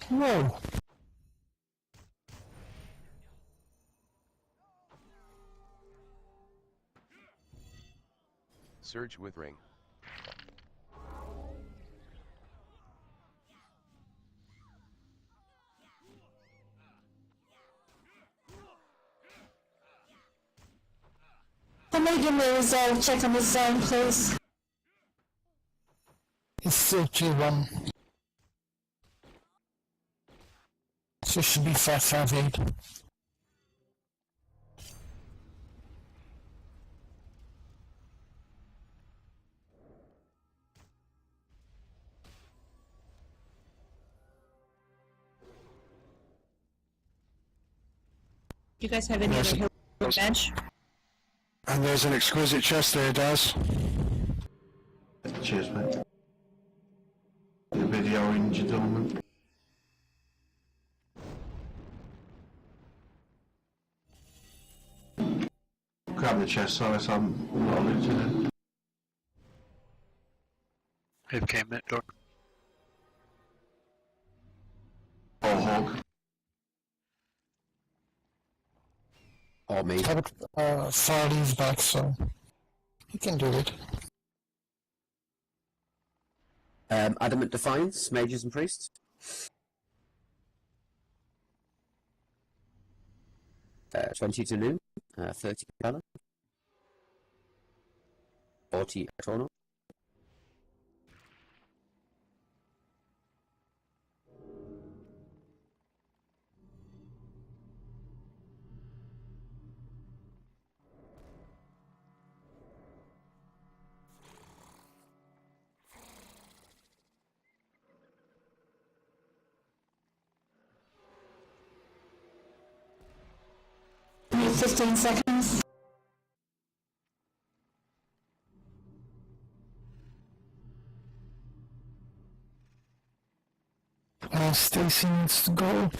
Speaker 2: Whoa!
Speaker 7: Surge with ring.
Speaker 10: Can they give me a resolve check on the zone, please?
Speaker 2: It's still 2-1. So it should be 5-5-8.
Speaker 4: You guys have any other healer bench?
Speaker 2: And there's an exquisite chest there, Daz.
Speaker 1: Cheers, mate. The video orange adornment. Grab the chest, sorry, so I'm not looting it.
Speaker 9: Who came that door?
Speaker 1: Or hog.
Speaker 8: Or me.
Speaker 2: Farley's back, so he can do it.
Speaker 8: Adamant Defiance, Mages and Priests. 20 to noon, 30 Capella. 40 Eternal.
Speaker 10: Need 15 seconds.
Speaker 2: Stacy needs to go.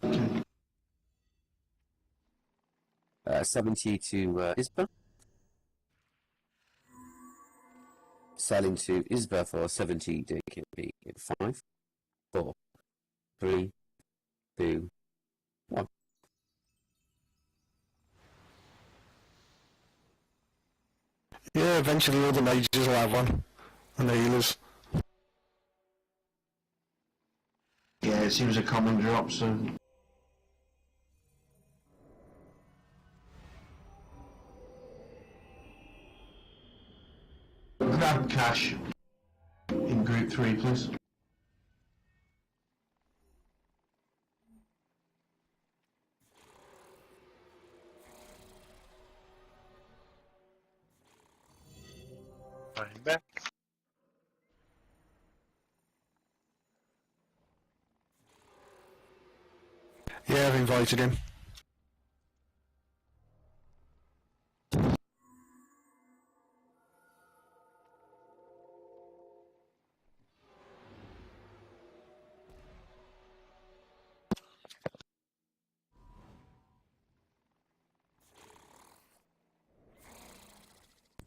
Speaker 1: Okay.
Speaker 8: 70 to Isba. Selling to Isba for 70 DKB in 5, 4, 3, 2, 1.
Speaker 2: Yeah, eventually all the mages will have one. And the healers.
Speaker 1: Yeah, it seems a common drop, so... Grab cash in group 3, please.
Speaker 9: Running back.
Speaker 2: Yeah, I've invited him.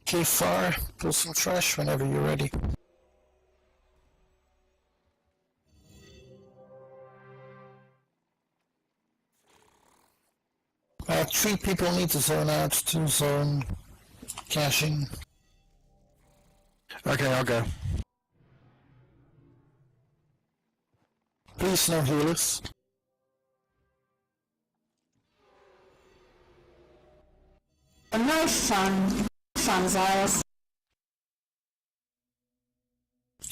Speaker 2: Okay, Far, pull some trash whenever you're ready. Three people need to zone out, 2 zone caching. Okay, I'll go. Please, no healers.
Speaker 10: No fun. Fun's ours.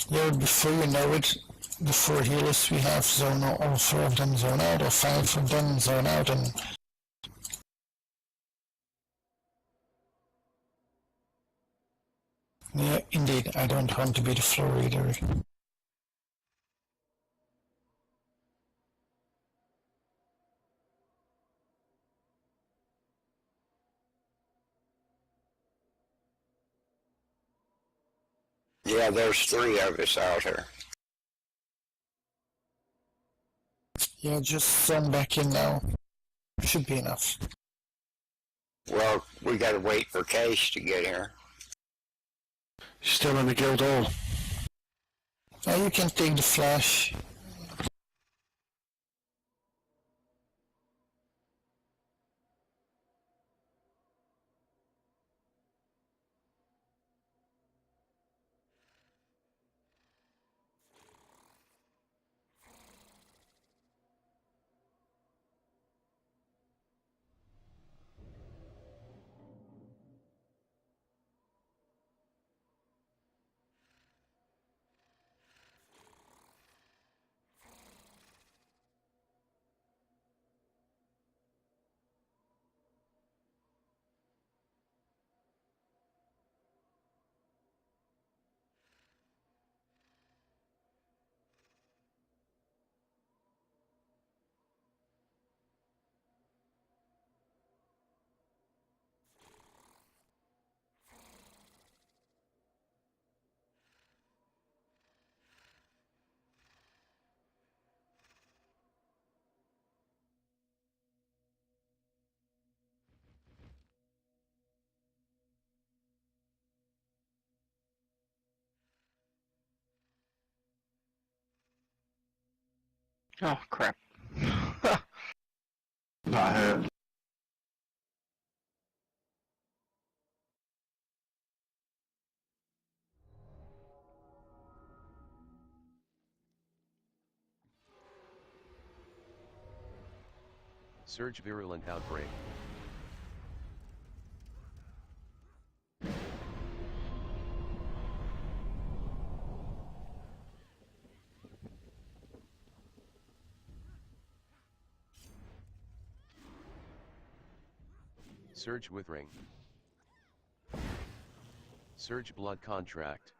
Speaker 2: Yeah, before you know it, the 4 healers we have zone, all 4 of them zone out, or 5 of them zone out, and yeah, indeed, I don't want to be the floor reader.
Speaker 6: Yeah, there's 3 of us out here.
Speaker 2: Yeah, just zone back in now. Should be enough.
Speaker 6: Well, we gotta wait for Case to get here.
Speaker 2: Still in the guild hall. You can take the flash.
Speaker 9: Oh, crap.
Speaker 1: That hurt.
Speaker 7: Surge virulent outbreak. Surge with ring. Surge blood contract.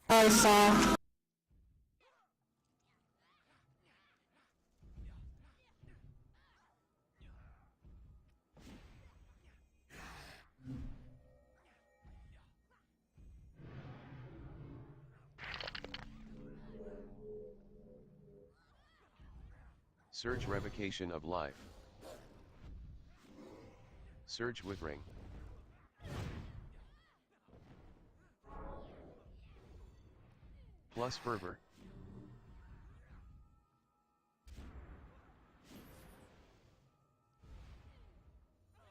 Speaker 10: Alpha.
Speaker 7: Surge revocation of life. Surge with ring. Plus fervor.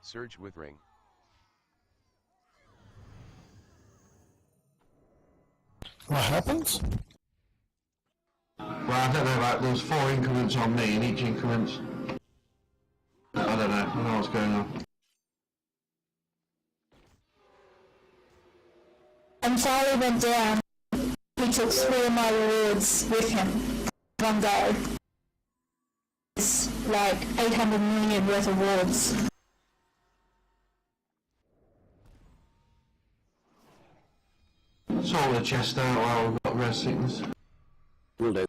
Speaker 7: Surge with ring.
Speaker 2: What happens?
Speaker 1: Well, I don't know, like, there was 4 increments on me, and each increment's... I don't know what's going on.
Speaker 10: And Farley went down. He took 3 of my rewards with him. One go. It's like 800 million worth of rewards.
Speaker 1: Sort the chest out while we've got rest sickness.
Speaker 8: Will do.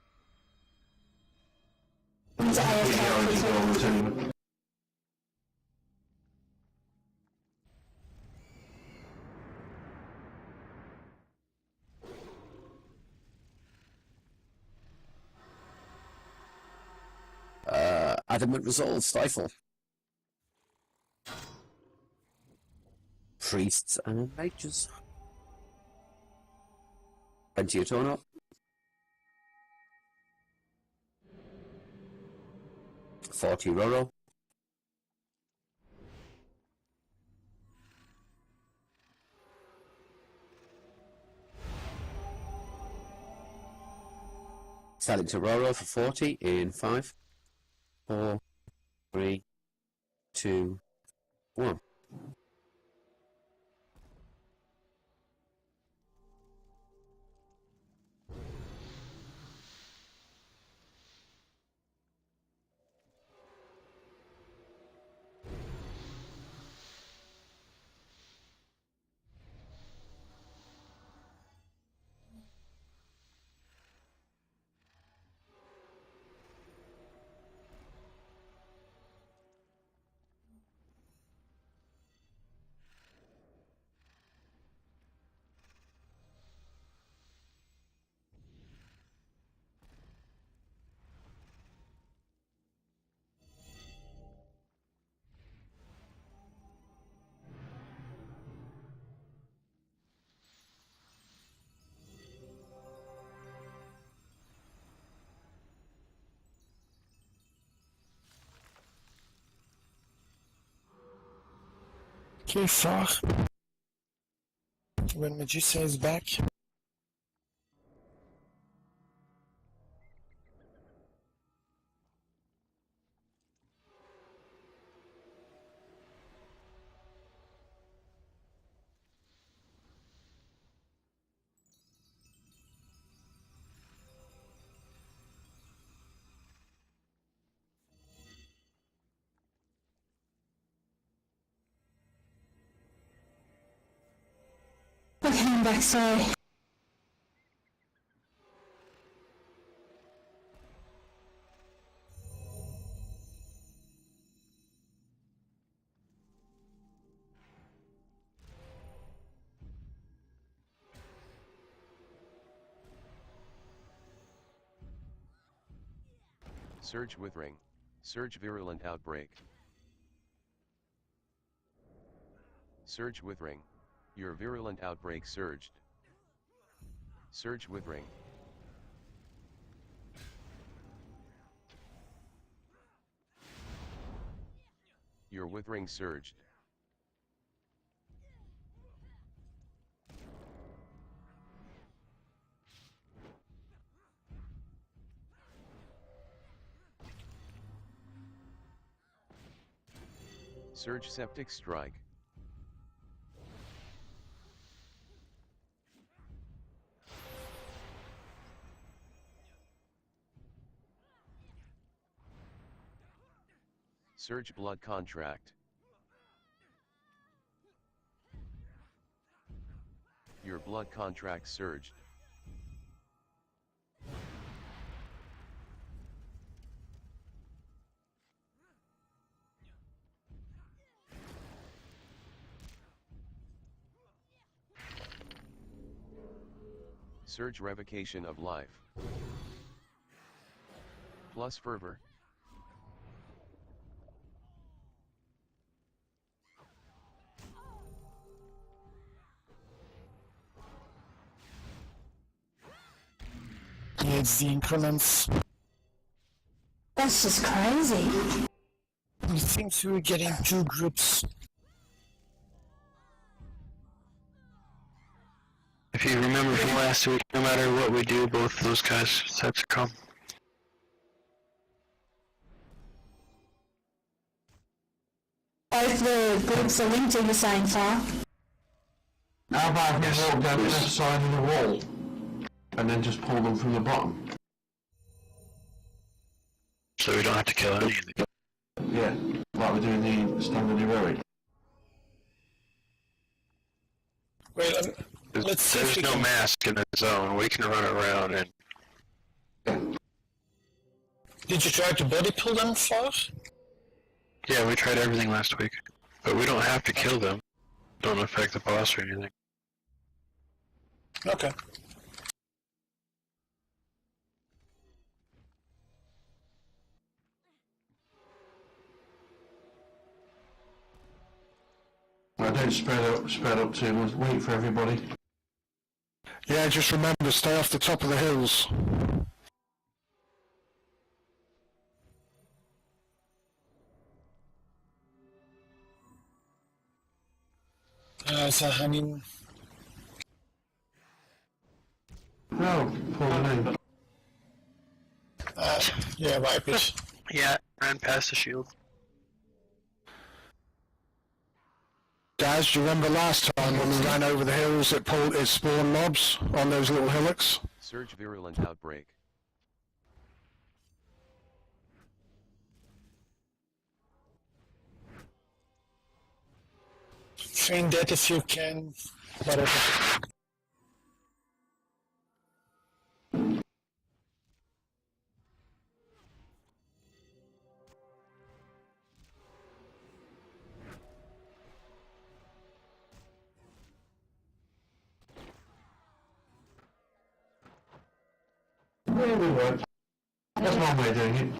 Speaker 10: He's AFK.
Speaker 8: Adamant resolve, stifle. Priests and mages. Plenty of turn up. $40 Roro. Selling to Roro for 40 in 5, 4, 3, 2, 1.
Speaker 2: Okay, Far. When Medusa is back.
Speaker 10: Okay, I'm back, sorry.
Speaker 7: Surge with ring. Surge virulent outbreak. Surge with ring. Your virulent outbreak surged. Surge with ring. Your withering surged. Surge septic strike. Surge blood contract. Your blood contract surged. Surge revocation of life. Plus fervor.
Speaker 2: Yeah, it's the increments.
Speaker 10: That's just crazy.
Speaker 2: It seems we were getting two groups.
Speaker 9: If you remember from last week, no matter what we do, both of those guys have to come.
Speaker 10: Both the groups are linked to the same file.
Speaker 1: How about if we walk down the left side of the wall and then just pull them from the bottom?
Speaker 9: So we don't have to kill any of them.
Speaker 1: Yeah, like we're doing the standard heroic.
Speaker 2: Wait, let's see if
Speaker 9: There's
Speaker 2: we
Speaker 9: no
Speaker 2: can...
Speaker 9: mask in the zone. We can run around and...
Speaker 2: Did you try to body pull them far?
Speaker 9: Yeah, we tried everything last week. But we don't have to kill them. Don't affect the boss or anything.
Speaker 2: Okay.
Speaker 1: I don't spread up too much, wait for everybody.
Speaker 2: Yeah, just remember, stay off the top of the hills. So, I mean...
Speaker 1: No, pull them in.
Speaker 2: yeah, wipe it.
Speaker 9: Yeah, ran past the shield.
Speaker 2: Guys, do you remember last time when we ran over the hills, it spawned mobs on those little hillocks?
Speaker 7: Surge virulent outbreak.
Speaker 2: Train that if you can, whatever.
Speaker 1: Yeah, we work. That's one way of doing it.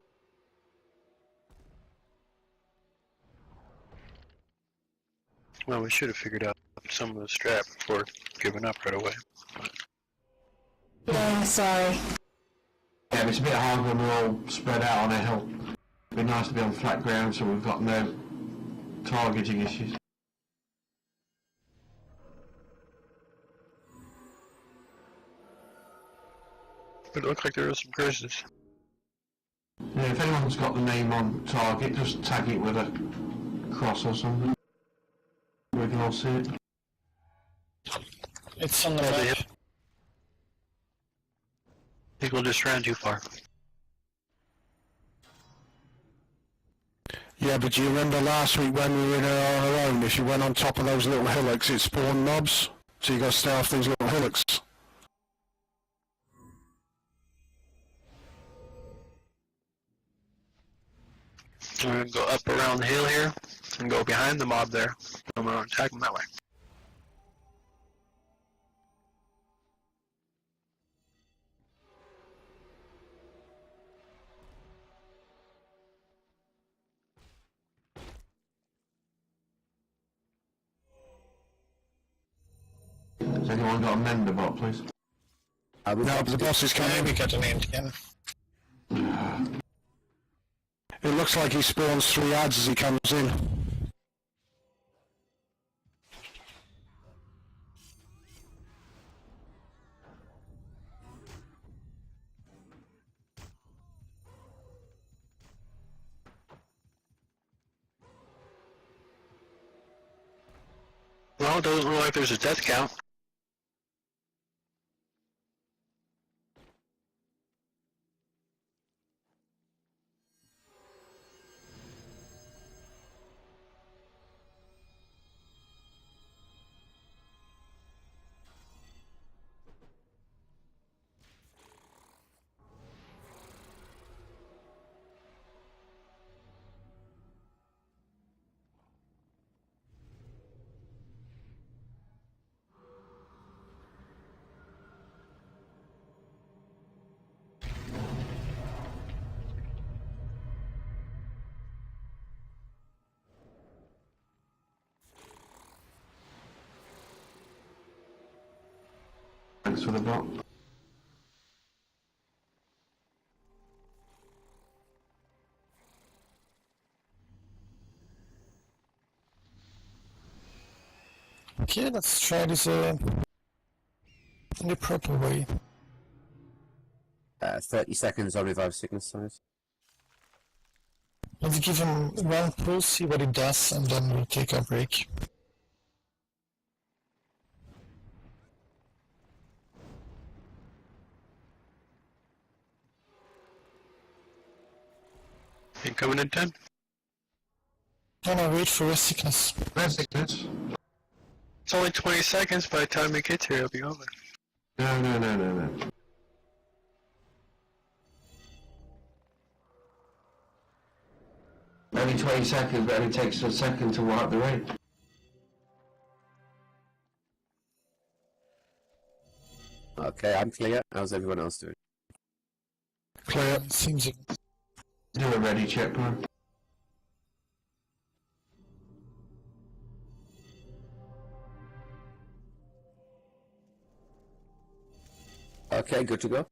Speaker 9: Well, we should have figured out some of the strat before giving up right away.
Speaker 10: Yeah, sorry.
Speaker 1: Yeah, it's a bit hard when we're all spread out on a hill. It'd be nice to be on flat ground so we've got no targeting issues.
Speaker 9: But it looked like there were some curses.
Speaker 1: Yeah, if anyone's got the name on target, just tag it with a cross or something. We can all see it.
Speaker 2: It's on the
Speaker 9: Yeah,
Speaker 2: map.
Speaker 9: I think we'll just ran too far.
Speaker 2: Yeah, but do you remember last week when we were in on our own, if you went on top of those little hillocks, it spawned mobs? So you got to stay off these little hillocks.
Speaker 9: We're going to go up around the hill here and go behind the mob there. I'm going to attack them that way.
Speaker 1: Has anyone got a mender bot, please?
Speaker 2: No, but the boss is coming. We got an end again.
Speaker 12: It looks like he spawns 3 ads as he comes in.
Speaker 9: Well, it doesn't look like there's a death count.
Speaker 1: Thanks for the bot.
Speaker 2: Okay, let's try this in the proper way.
Speaker 8: 30 seconds on revive sickness size.
Speaker 2: Let's give him one pull, see what it does, and then we'll take our break.
Speaker 9: Incoming in 10.
Speaker 2: No, no, wait for rest sickness.
Speaker 1: Rest sickness?
Speaker 9: It's only 20 seconds. By the time it gets here, it'll be over.
Speaker 1: No. Only 20 seconds, but it only takes a second to wipe the raid.
Speaker 8: Okay, I'm clear. How's everyone else doing?
Speaker 2: Clear, seems it.
Speaker 1: Do a ready check, man.
Speaker 8: Okay, good to go.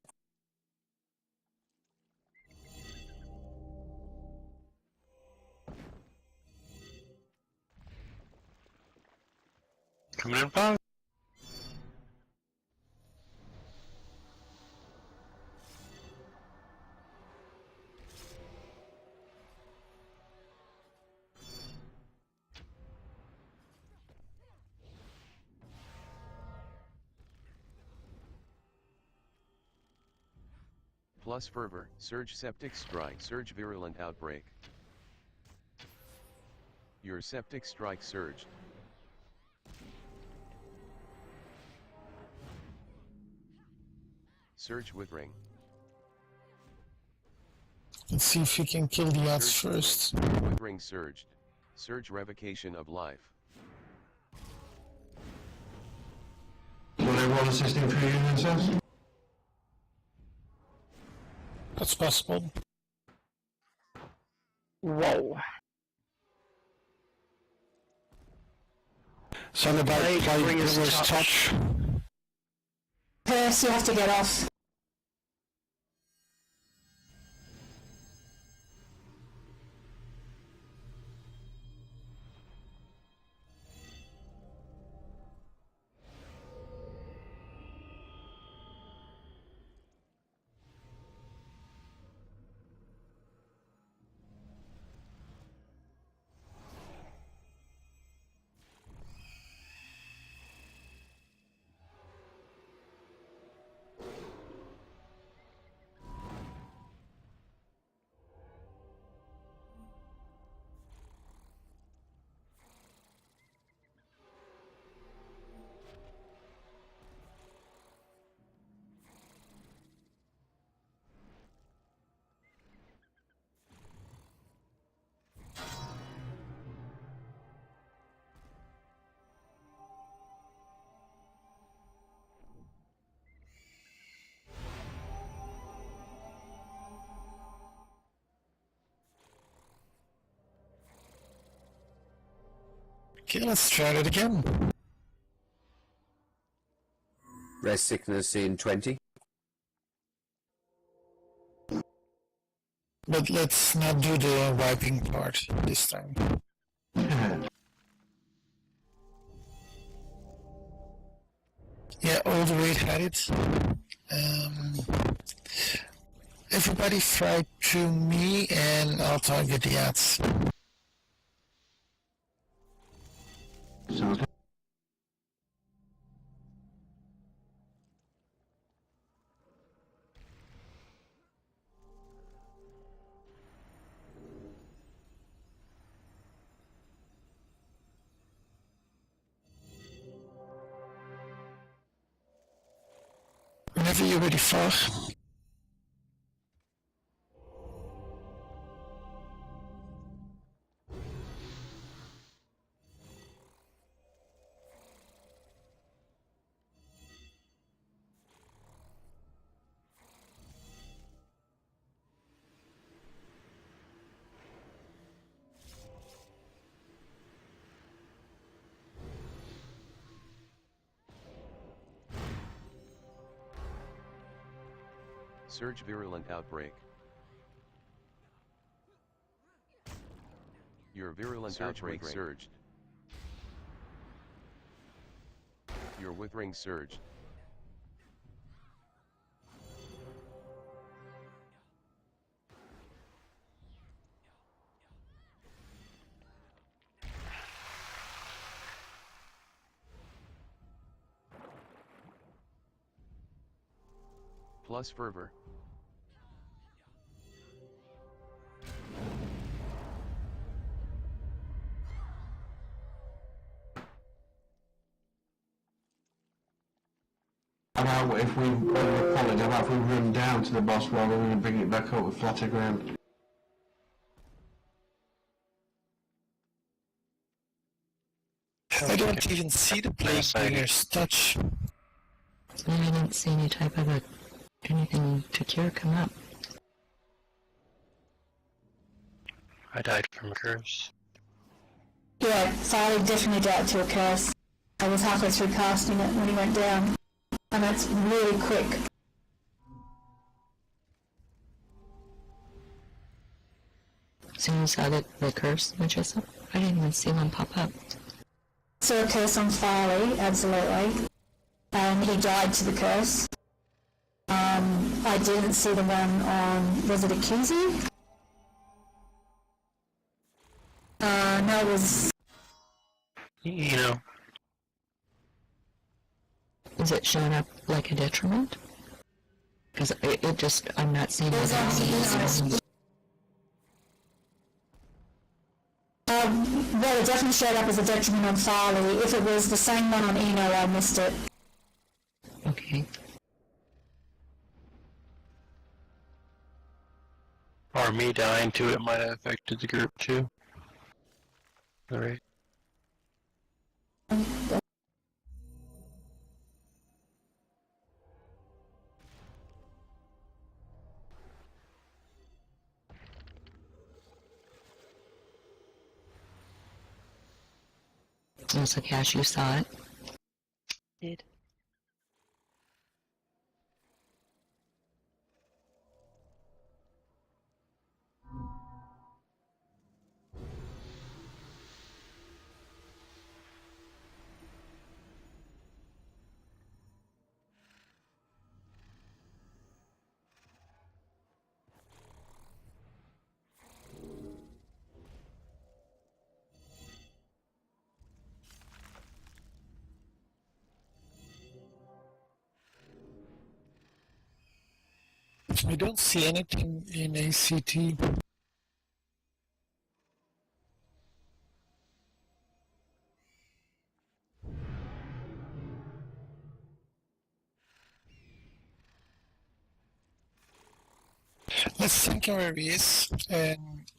Speaker 9: Coming in 5.
Speaker 7: Plus fervor, surge septic strike, surge virulent outbreak. Your septic strike surged. Surge with ring.
Speaker 2: Let's see if we can kill the ads
Speaker 7: Surge
Speaker 2: first.
Speaker 7: with ring surged. Surge revocation of life.
Speaker 1: Will everyone assisting for union cells?
Speaker 2: That's possible.
Speaker 3: Whoa.
Speaker 12: Something about play Bringer's touch.
Speaker 10: Percy, you have to get off.
Speaker 2: Okay, let's try it again.
Speaker 8: Rest sickness in 20.
Speaker 2: But let's not do the wiping part this time. Yeah, all the raid had it. Everybody fry to me and I'll target the ads.
Speaker 1: Sounds good.
Speaker 2: Whenever you're ready for.
Speaker 7: Surge virulent outbreak. Your virulent outbreak surged. Your withering surged. Plus fervor.
Speaker 1: How about if we how about if we run down to the boss wall and then bring it back up with flatter ground?
Speaker 2: I don't even see the plague bringers touch.
Speaker 5: I didn't see any type of anything to cure come up.
Speaker 9: I died from a curse.
Speaker 10: Yeah, Farley definitely died to a curse. I was halfway through casting it when he went down. And it's really quick.
Speaker 5: So you saw the curse, Manchester? I didn't even see one pop up.
Speaker 10: Saw a curse on Farley, absolutely. And he died to the curse. I didn't see the one on, was it Akizi? No, it was...
Speaker 9: You know.
Speaker 5: Is it showing up like a detriment? Because it just, I'm not seeing it.
Speaker 10: Well, it definitely showed up as a detriment on Farley. If it was the same one on Eno, I missed it.
Speaker 5: Okay.
Speaker 9: Or me dying to it might have affected the group too. Alright.
Speaker 5: So Cash, you saw it?
Speaker 4: Did.
Speaker 2: I don't see anything in ACT. Let's think where he is, and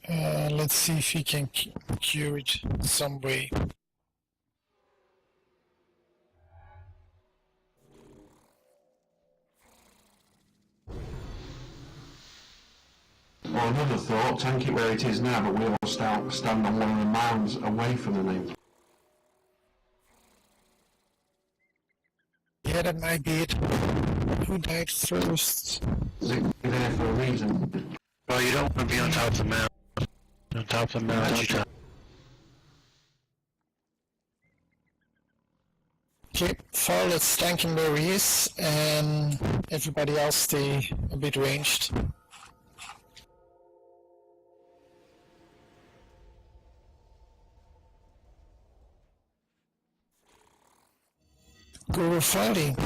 Speaker 2: let's see if he can cure it some way.
Speaker 1: Or another thought, tank it where it is now, but we all stand on one of the mounds away from the name.
Speaker 2: Yeah, Yeah, that might be it. Who died first?
Speaker 1: Is it there for a reason?
Speaker 9: Well, you don't want to be on top of the mountain. On top of the mountain, you don't.
Speaker 2: Okay, far, let's tank him where he is, and everybody else stay a bit ranged. Go fighting.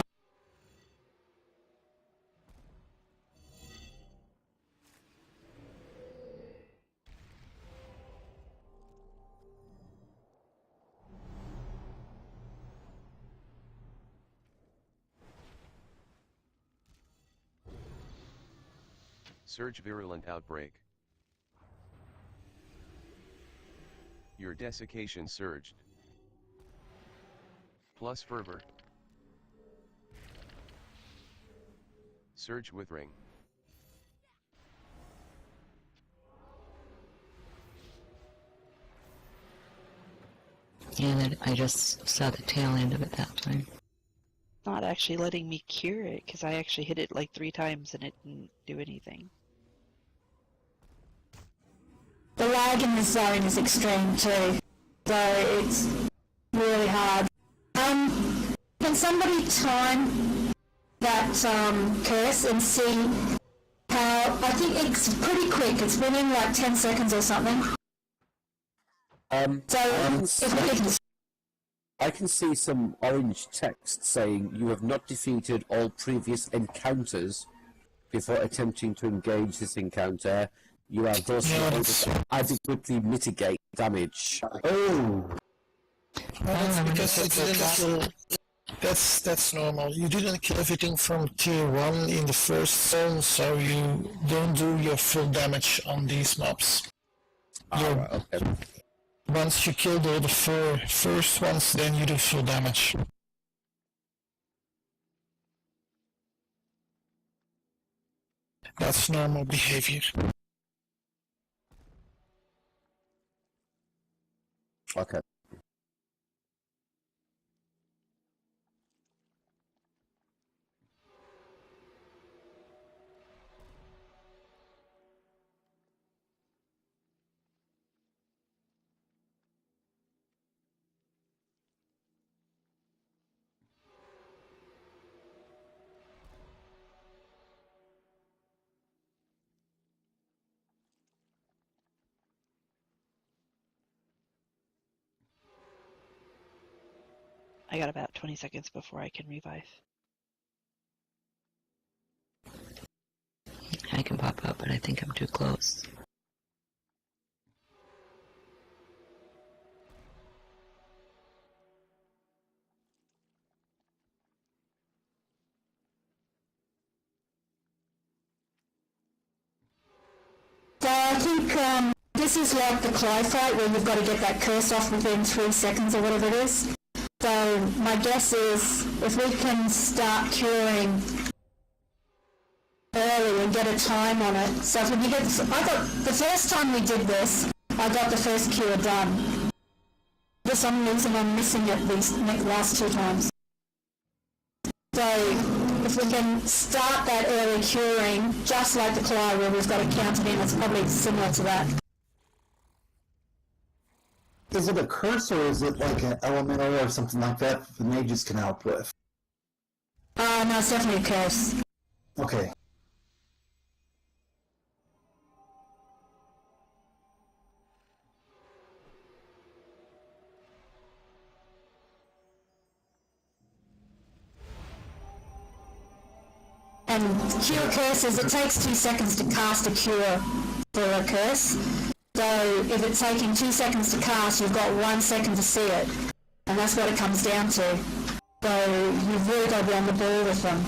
Speaker 7: Surge virulent outbreak. Your desiccation surged. Plus fervor. Surge withering.
Speaker 5: Yeah, that I just saw the tail end of it that time.
Speaker 4: Not actually letting me cure it, because I actually hit it like 3 times and it didn't do anything.
Speaker 10: The lag in this zone is extreme too, so it's really hard. Can somebody time that curse and see how? I think it's pretty quick. It's within like 10 seconds or something.
Speaker 8: I can see some orange text saying you have not defeated all previous encounters before attempting to engage this encounter. You are thus not able to adequately mitigate damage.
Speaker 1: Oh!
Speaker 2: That's normal. You didn't kill everything from tier 1 in the first zone, so you don't do your full damage on these mobs.
Speaker 8: Okay.
Speaker 2: Once you kill all the 4 first ones, then you do full damage. That's normal behavior.
Speaker 8: Okay.
Speaker 4: I got about 20 seconds before I can revive.
Speaker 5: I can pop up, but I think I'm too close.
Speaker 10: So I think this is like the Clyde fight where you've got to get that curse off within 3 seconds or whatever it is. So my guess is if we can start curing early and get a time on it. So if we get, I got the first time we did this, I got the first cure done. For some reason I'm missing it these last 2 times. So if we can start that early curing, just like the Clyde where we've got to count it in, it's probably similar to that.
Speaker 13: Is it a curse or is it like an elemental or something like that the mages can help with?
Speaker 10: No, it's definitely a curse.
Speaker 13: Okay.
Speaker 10: And cure curses, it takes 2 seconds to cast a cure for a curse. So if it's taking 2 seconds to cast, you've got 1 second to see it. And that's what it comes down to. So you've really got to be on the ball with them.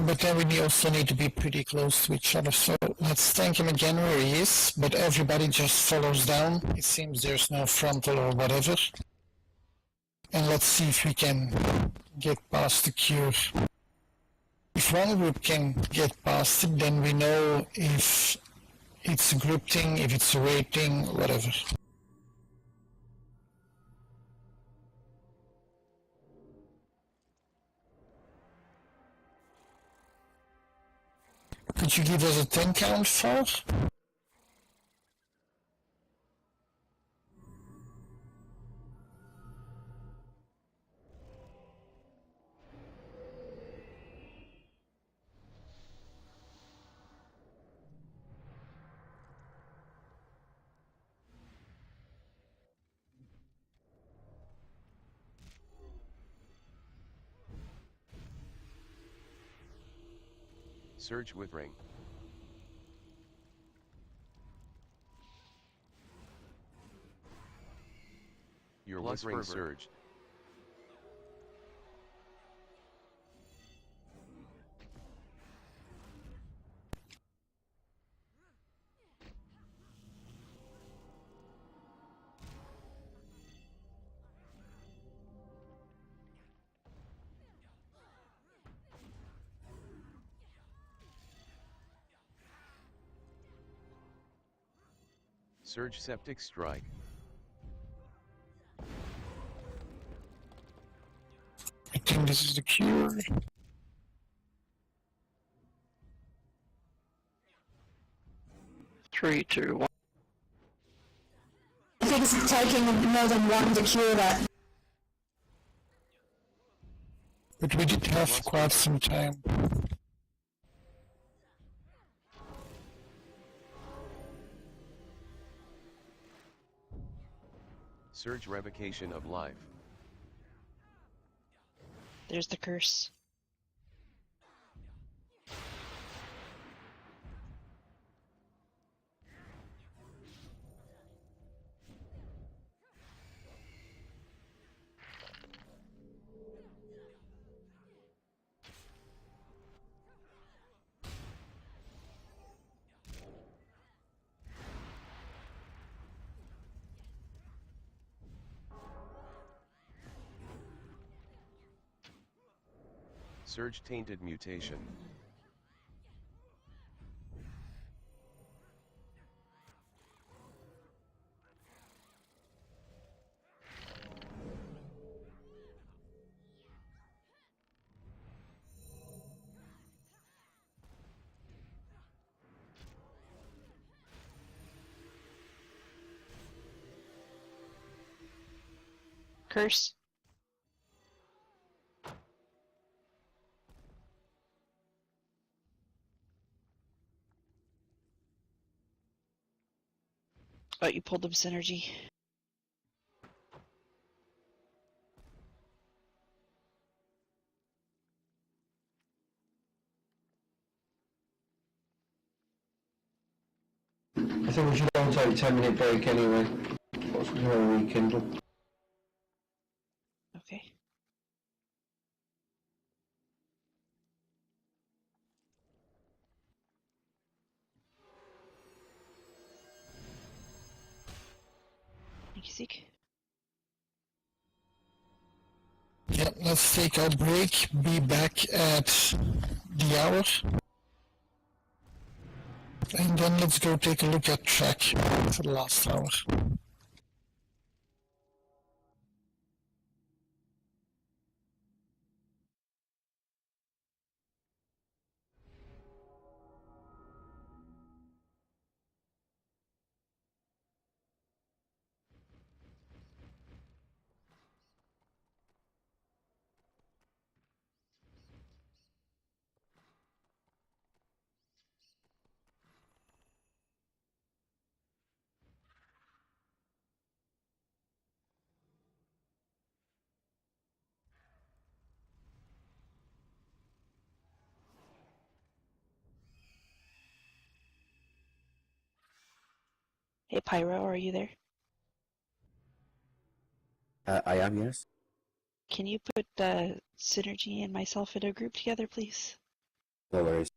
Speaker 2: But then we also need to be pretty close to each other. So let's thank him again where he is, but everybody just follows down. It seems there's no frontal or whatever. And let's see if we can get past the cure. If one group can get past it, then we know if it's a group thing, if it's a raid thing, whatever. would you give us a 10 count for?
Speaker 7: Surge with ring. Your blood ring surged. Surge septic strike.
Speaker 2: I think this is the cure.
Speaker 11: Three, two, one.
Speaker 10: I think it's taking more than one to cure that.
Speaker 2: But we did have quite some time.
Speaker 7: Surge revocation of life.
Speaker 4: There's the curse.
Speaker 7: Surge tainted mutation.
Speaker 4: Curse. Oh, you pulled them synergy.
Speaker 1: I think we should all take a 10-minute break anyway. What's we going to rekindle?
Speaker 4: Okay. Thank you, Zeke.
Speaker 2: Yeah, let's take our break, be back at the hour. And then let's go take a look at Trak for the last hour.
Speaker 4: Hey, Pyro, are you there?
Speaker 8: I am, yes.
Speaker 4: Can you put Synergy and myself in a group together, please?
Speaker 8: No worries.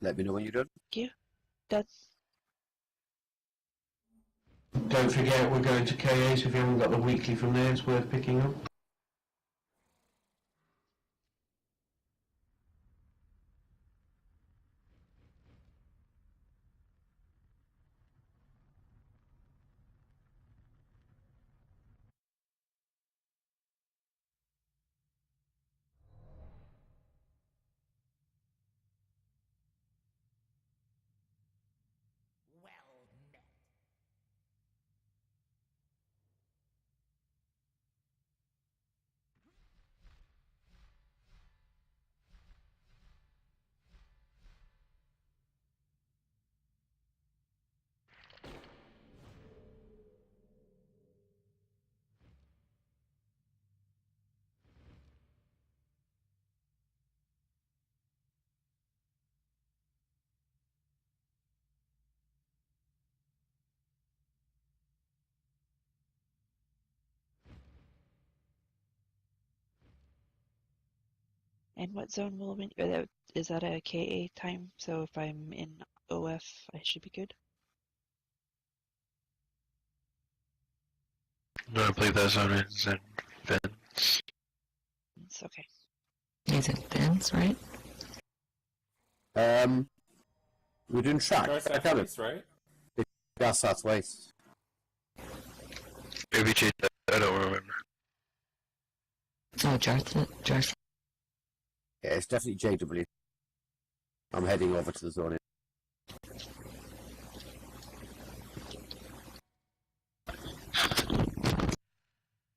Speaker 8: Let me know when you're done.
Speaker 4: Thank you. That's...
Speaker 1: Don't forget we're going to KA, so if you haven't got the weekly from there, it's worth picking up.
Speaker 4: And what zone will it be? Is that a KA time? So if I'm in OF, I should be good?
Speaker 9: No, I believe that zone is in Vince.
Speaker 4: It's okay.
Speaker 5: Is it Vince, right?
Speaker 8: We're doing track.
Speaker 14: North southwest, right?
Speaker 8: Gas southwest.
Speaker 9: Maybe change that. I don't remember.
Speaker 5: Oh, Jarth.
Speaker 8: Yeah, it's definitely JW. I'm heading over to the zone.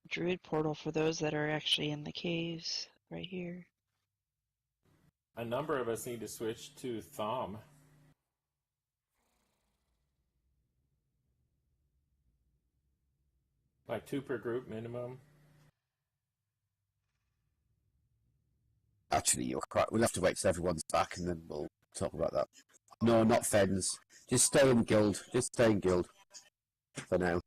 Speaker 4: Druid portal for those that are actually in the caves right here.
Speaker 14: A number of us need to switch to Thom. Like 2 per group minimum.
Speaker 8: Actually, you're correct. We'll have to wait till everyone's back and then we'll talk about that. No, not Fens. Just stay in guild. Just stay in guild. For now.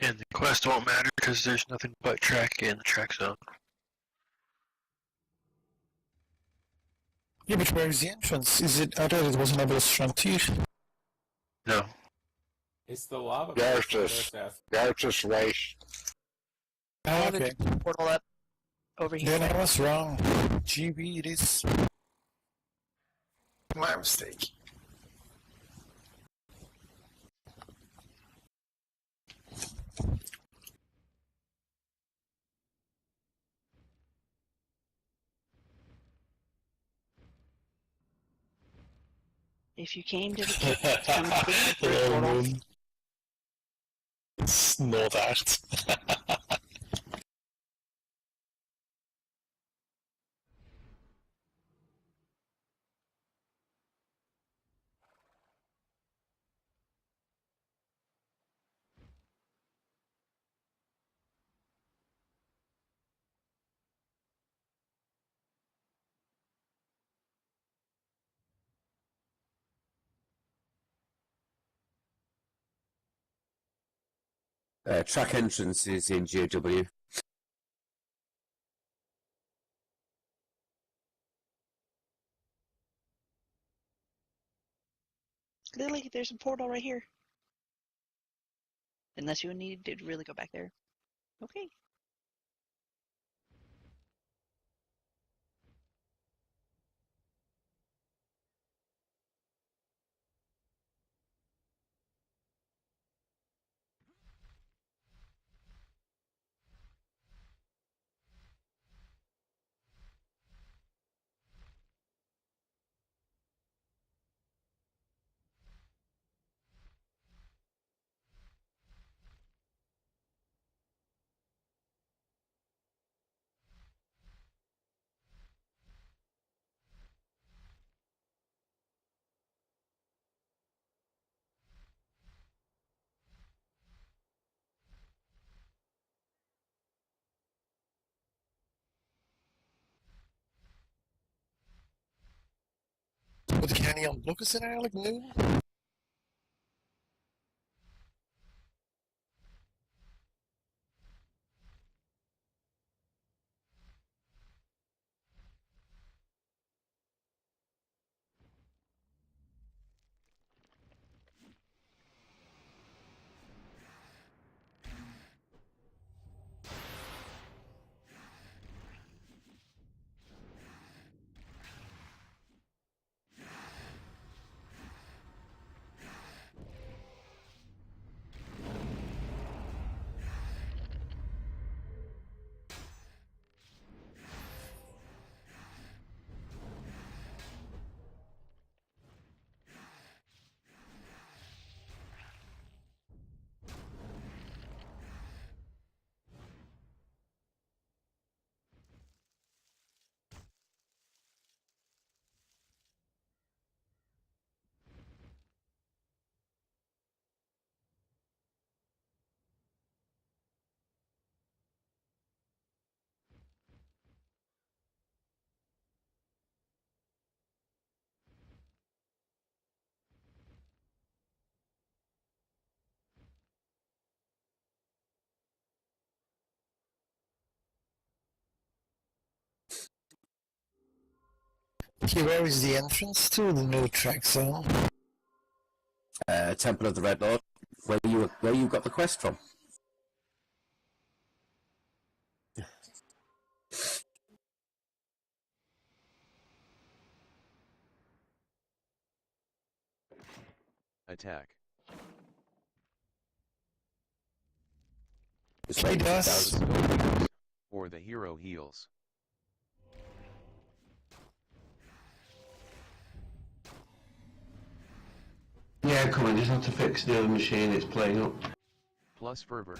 Speaker 9: And the quest won't matter because there's nothing but track in the track zone.
Speaker 2: Yeah, but where is the entrance? Is it? I thought it was an obelisk frontier.
Speaker 9: No.
Speaker 14: It's the lava.
Speaker 12: Gartus right.
Speaker 2: Oh, okay.
Speaker 4: Portal up over here.
Speaker 2: Then I was wrong. GB, it is. My mistake.
Speaker 4: If you came to the cave, come to the portal.
Speaker 2: Snådart.
Speaker 8: Track entrance is in GW.
Speaker 4: Lily, there's a portal right here. Unless you need to really go back there. Okay.
Speaker 2: Wat kan je niet aan het blokken zijn eigenlijk nu? Okay, where is the entrance to the new track zone?
Speaker 8: Temple of the Red Lord. Where you got the quest from?
Speaker 7: Attack.
Speaker 2: Play us.
Speaker 7: Or the hero heals.
Speaker 1: Yeah, come on, just have to fix the other machine, it's playing up.
Speaker 7: Plus fervor.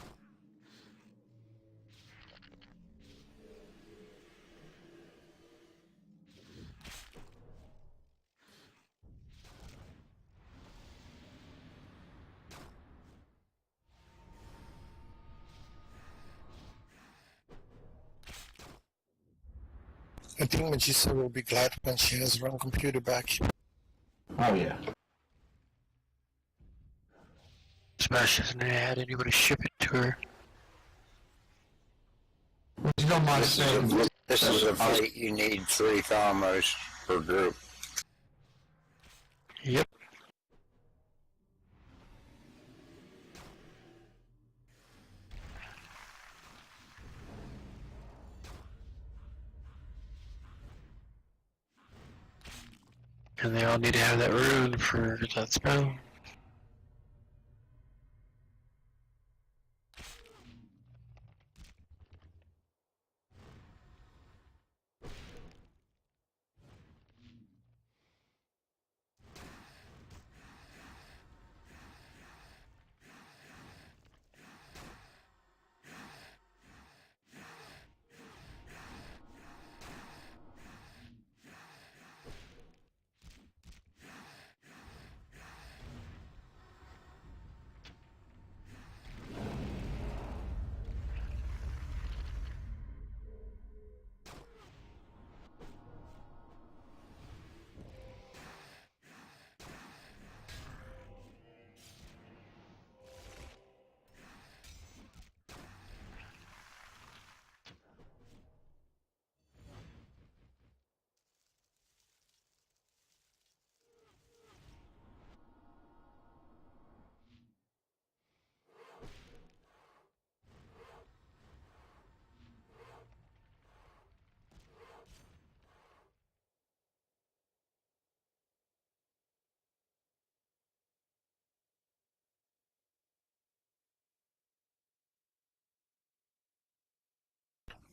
Speaker 2: I think Magissa will be glad when she has her own computer back.
Speaker 1: Oh yeah.
Speaker 9: Smash hasn't had anybody ship it. to her.
Speaker 1: Which is on my save.
Speaker 15: This is a fight you need 3 farmers per group.
Speaker 9: Yep. And they all need to have that rune for that spell.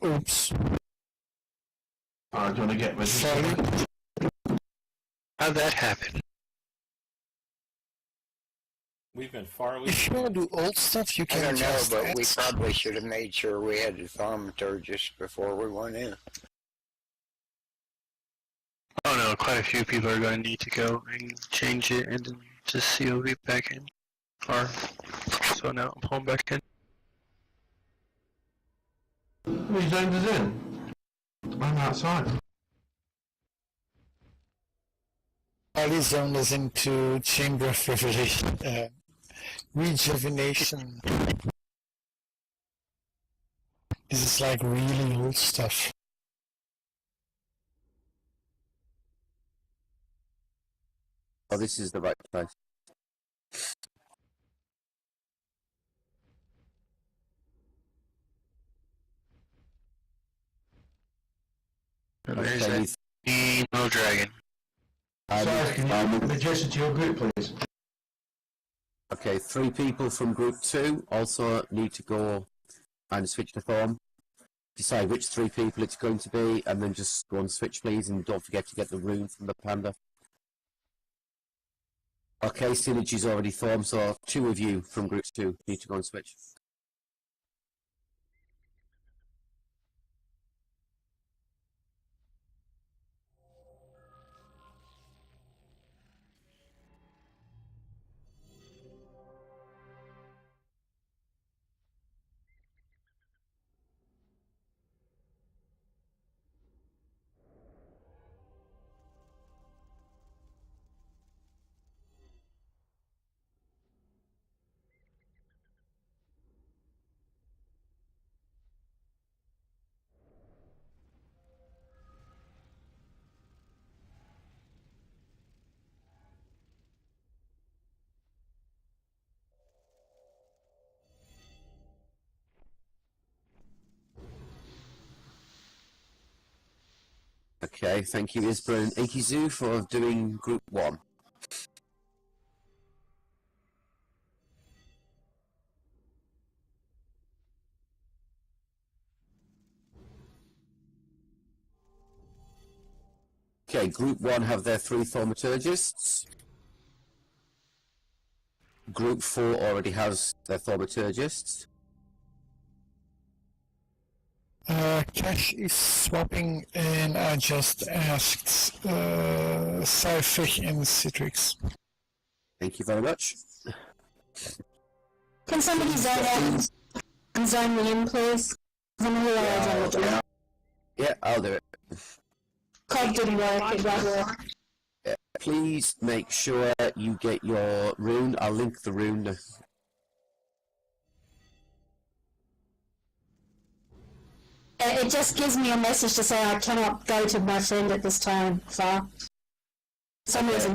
Speaker 2: Oops.
Speaker 1: Alright, do you want to get with
Speaker 2: Sorry.
Speaker 9: How'd that happen?
Speaker 14: We've been far away.
Speaker 2: If you want to do old stuff, you
Speaker 15: I
Speaker 2: can
Speaker 15: don't know,
Speaker 2: just
Speaker 15: but
Speaker 2: add
Speaker 15: we probably should have made sure we had the thaumaturgist before we went in.
Speaker 9: Oh no, quite a few people are going to need to go and change it and then just COV back in. Or, so now I'm home back in.
Speaker 1: Which zone is in? I'm outside.
Speaker 2: Early zone is into Chamber of Rejuvenation. This is like really old stuff.
Speaker 8: Oh, this is the right place.
Speaker 9: And there's that emo dragon.
Speaker 1: Sorry, can you adjust it to your group, please?
Speaker 8: Okay, 3 people from group 2 also need to go and switch to form. Decide which 3 people it's going to be, and then just go and switch, please, and don't forget to get the rune from the panda. Okay, Synergy's already formed, so 2 of you from group 2 need to go and switch. Okay, thank you Isbra and Ikizu for doing group 1. Okay, group 1 have their 3 thaumaturgists. Group 4 already has their thaumaturgists.
Speaker 2: Cash is swapping, and I just asked Cyphic and Citrix.
Speaker 8: Thank you very much.
Speaker 10: Can somebody zone out and zone me in, please? I'm who I zone.
Speaker 8: Yeah, I'll do it.
Speaker 10: Cog didn't work, it won't work.
Speaker 8: Yeah, please make sure you get your rune. I'll link the rune.
Speaker 10: It just gives me a message to say I cannot go to my friend at this time, so... Some reason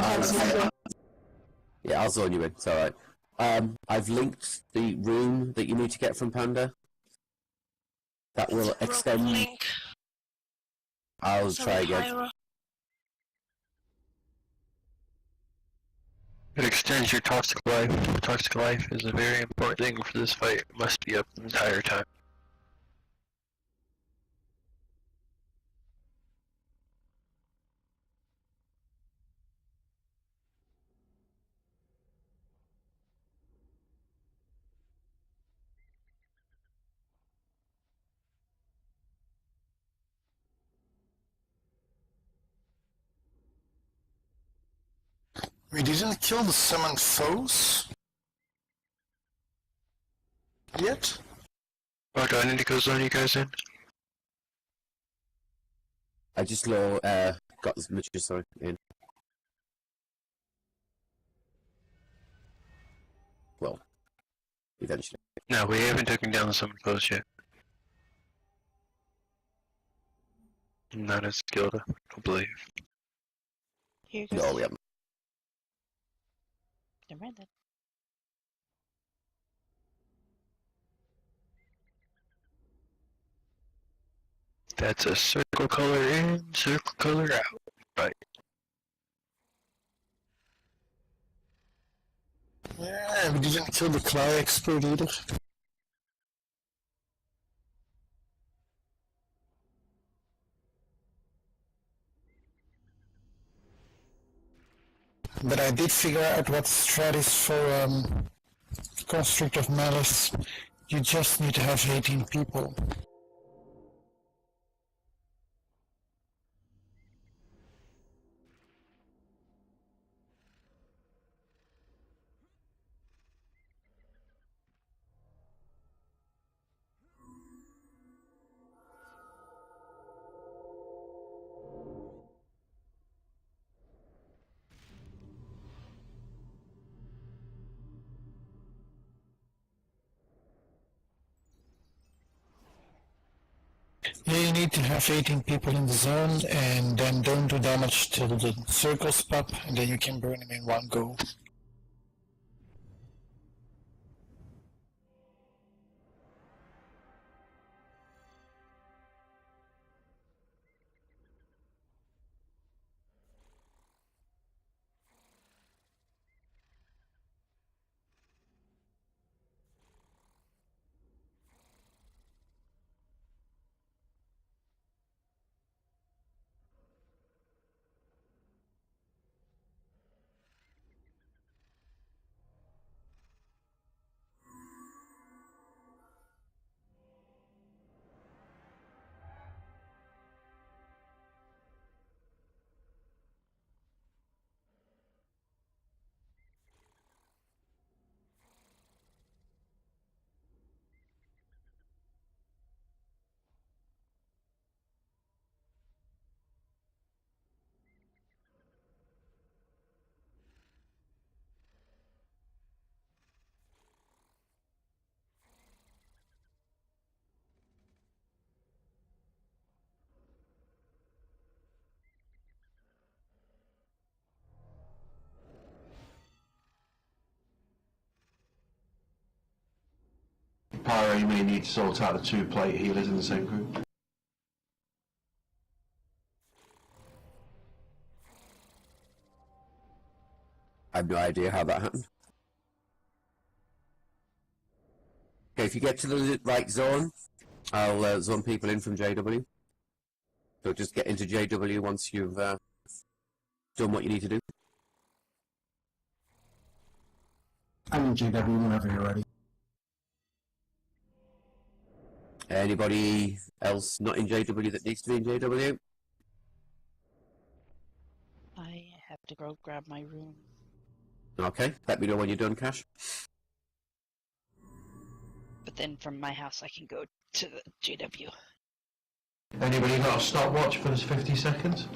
Speaker 8: yeah, I'll zone you in, it's alright. I've linked the room that you need to get from Panda. That will extend...
Speaker 11: Link.
Speaker 8: I'll
Speaker 11: Sorry,
Speaker 8: try again.
Speaker 11: Hyra.
Speaker 9: It extends your toxic life. Toxic life is a very important thing for this fight. It must be up the entire time.
Speaker 2: We didn't kill the summoned foes yet?
Speaker 9: Oh, do I need to go zone you guys in?
Speaker 8: I just got as much as in. Well, eventually.
Speaker 9: No, we haven't taken down the summoned foes yet. Not as skilled, I believe.
Speaker 4: Here goes.
Speaker 8: No, we haven't.
Speaker 4: Never mind then.
Speaker 9: That's a circle color in, circle color out. Right.
Speaker 2: Yeah, we didn't kill the Claw expert either. But I did figure out what the strat is for Construct of Malice. You just need to have 18 people. Yeah, you need to have 18 people in the zone, and then don't do damage till the circles pop, and then you can burn them in one go.
Speaker 1: Pyro, you may need to sort out the 2 plate healers in the same group.
Speaker 8: I have no idea how that happened. Okay, if you get to the right zone, I'll zone people in from JW. So just get into JW once you've done what you need to do.
Speaker 13: I'm in JW whenever you're ready.
Speaker 8: Anybody else not in JW that needs to be in JW?
Speaker 4: I have to go grab my room.
Speaker 8: Okay, let me know when you're done, Cash.
Speaker 4: But then from my house I can go to the JW.
Speaker 1: Anybody got a stopwatch for this 50 seconds?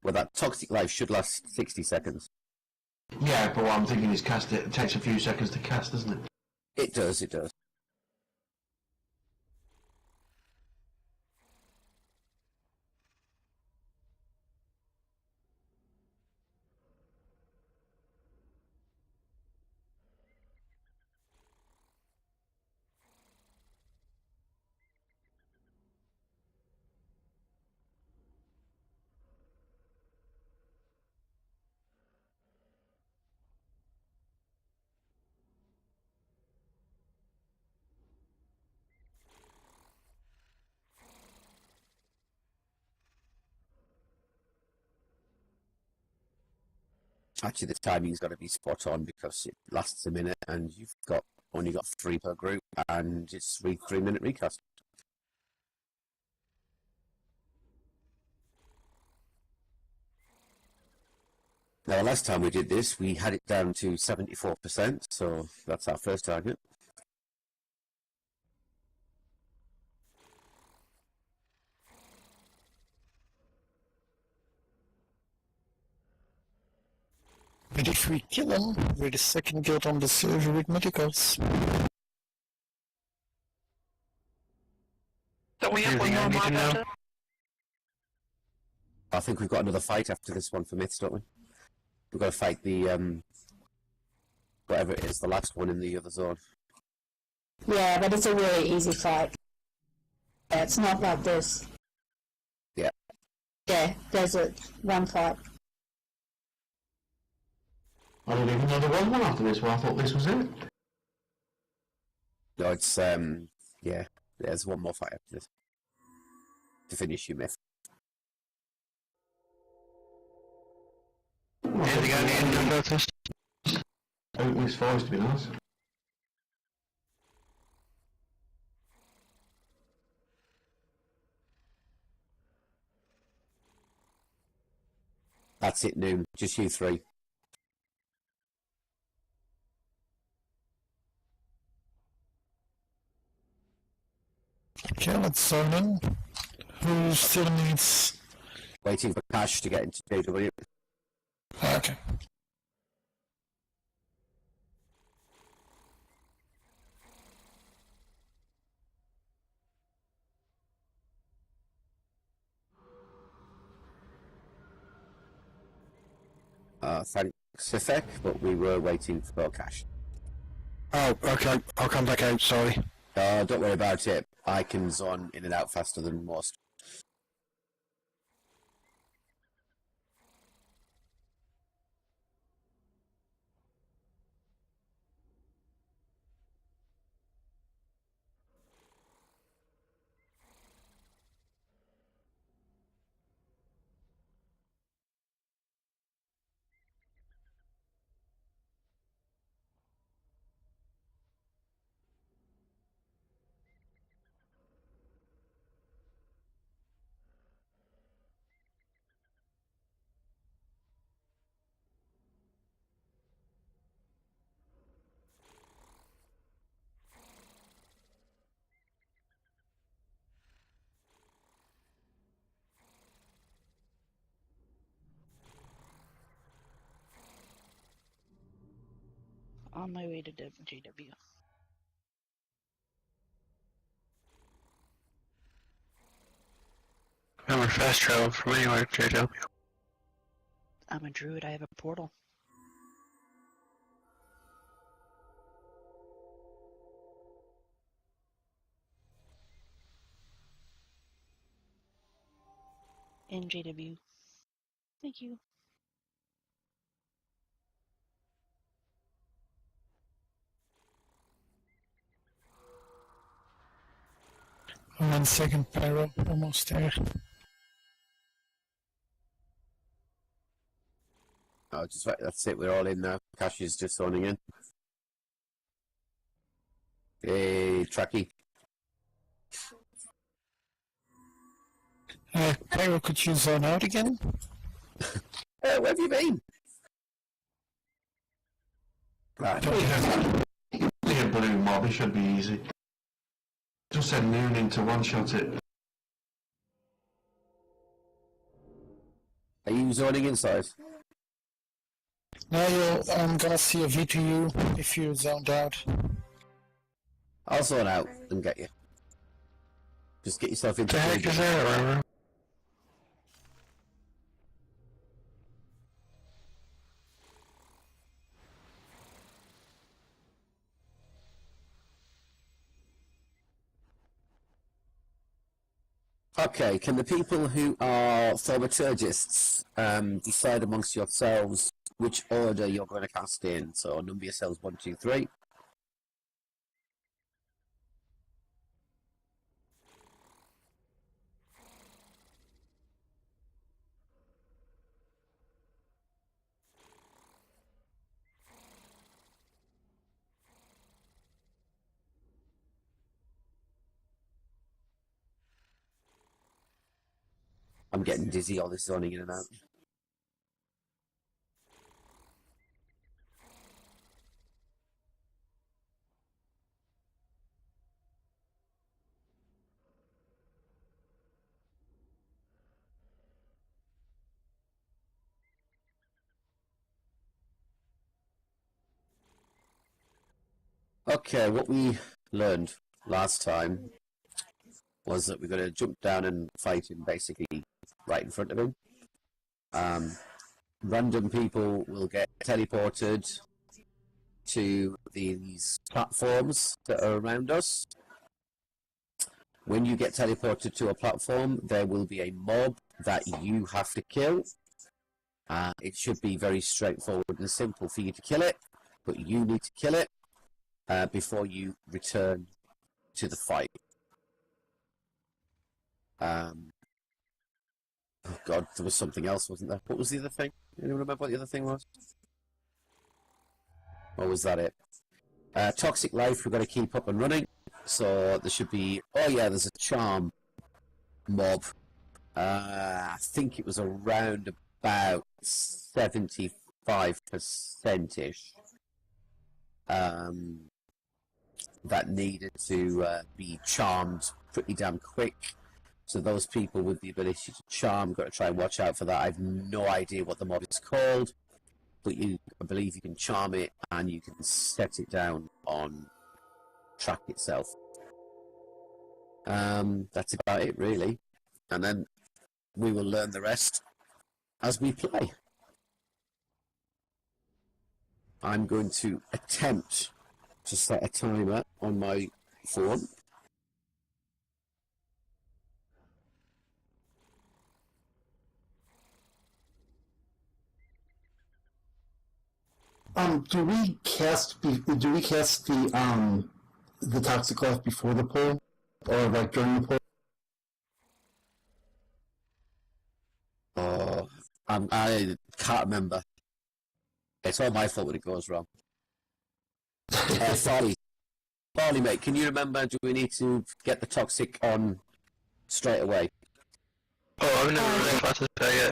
Speaker 8: Well, that toxic life should last 60 seconds.
Speaker 1: Yeah, but what I'm thinking is cast it. It takes a few seconds to cast, doesn't it?
Speaker 8: It does, it does. Actually, the timing's got to be spot on because it lasts a minute, and you've only got 3 per group, and it's 3-minute recast. Now, the last time we did this, we had it down to 74%, so that's our first target.
Speaker 2: But if we kill him, we're the second guild on the server with medicals.
Speaker 11: Don't we have one more mob after?
Speaker 8: I think we've got another fight after this one for myths, don't we? We've got to fight the, whatever it is, the last one in the other zone.
Speaker 10: Yeah, but it's a really easy fight. Yeah, it's not like this.
Speaker 8: Yeah.
Speaker 10: Yeah, there's one fight.
Speaker 1: I don't even know there was one after this one. I thought this was it.
Speaker 8: No, it's, yeah, there's one more fight after this. To finish your myth.
Speaker 9: Anything got any info about this?
Speaker 1: Oakley's Forest to be nice.
Speaker 8: That's it, Noom. Just you 3.
Speaker 2: Okay, let's zone in. Who still needs...
Speaker 8: Waiting for Cash to get into JW.
Speaker 2: Okay.
Speaker 8: Thanks, Sifek, but we were waiting for Cash.
Speaker 12: Oh, okay. I'll come back out, sorry.
Speaker 8: Don't worry about it. I can zone in and out faster than most.
Speaker 4: On my way to JW.
Speaker 9: Remember, fast travel from anywhere to JW.
Speaker 4: I'm a druid, I have a portal. In JW. Thank you.
Speaker 2: I'm on second pyro, almost there.
Speaker 8: Oh, just right, that's it. We're all in now. Cash is just zoning in. Hey, Tracky.
Speaker 2: Pyro, could you zone out again?
Speaker 8: Where have you been? Right.
Speaker 1: Yeah, blue mob, it should be easy. Just send Noon in to one-shot it.
Speaker 8: Are you zoning inside?
Speaker 2: Now I'm gonna see a V2U if you zoned out.
Speaker 8: I'll zone out and get you. Just get yourself into
Speaker 9: the heck is that, Robert?
Speaker 8: Okay, can the people who are thaumaturgists decide amongst yourselves which order you're going to cast in? So number yourselves 1, 2, 3. I'm getting dizzy all this zoning in and out. Okay, what we learned last time was that we're going to jump down and fight him basically right in front of him. Random people will get teleported to these platforms that are around us. When you get teleported to a platform, there will be a mob that you have to kill. It should be very straightforward and simple for you to kill it, but you need to kill it before you return to the fight. Oh God, there was something else, wasn't there? What was the other thing? Anyone remember what the other thing was? Or was that it? Toxic life, we've got to keep up and running. So there should be... Oh yeah, there's a charm mob. I think it was around about 75%-ish. That needed to be charmed pretty damn quick. So those people with the ability to charm got to try and watch out for that. I have no idea what the mob is called, but I believe you can charm it and you can set it down on Trak itself. That's about it, really. And then we will learn the rest as we play. I'm going to attempt to set a timer on my phone.
Speaker 13: Do we cast the toxic life before the pull, or like during the pull?
Speaker 8: Oh, I can't remember. It's all my fault when it goes wrong. Farley, mate, can you remember? Do we need to get the toxic on straight away?
Speaker 9: Oh, I've never really thought of that yet.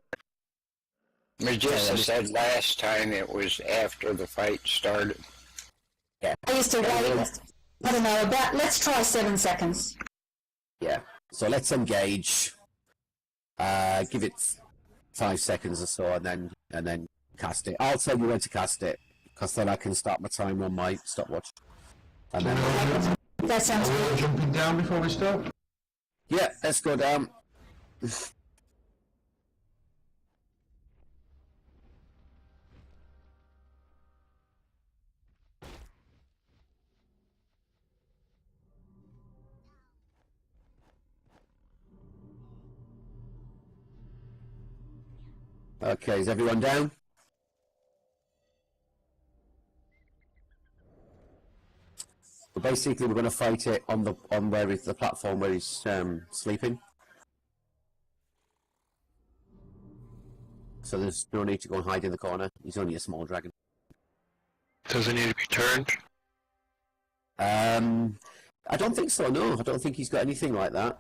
Speaker 15: Magista said last time it was after the fight started.
Speaker 8: Yeah.
Speaker 10: I used to wait, I don't know, let's try 7 seconds.
Speaker 8: Yeah. So let's engage. Give it 5 seconds or so, and then cast it. I'll tell you when to cast it, because then I can start my time on my stopwatch. And then
Speaker 10: that sounds good.
Speaker 1: Jumping down before we start?
Speaker 8: Yeah, let's go down. Okay, is everyone down? But basically, we're going to fight it on the platform where he's sleeping. So there's no need to go and hide in the corner. He's only a small dragon.
Speaker 9: Does it need to be turned?
Speaker 8: I don't think so. No, I don't think he's got anything like that.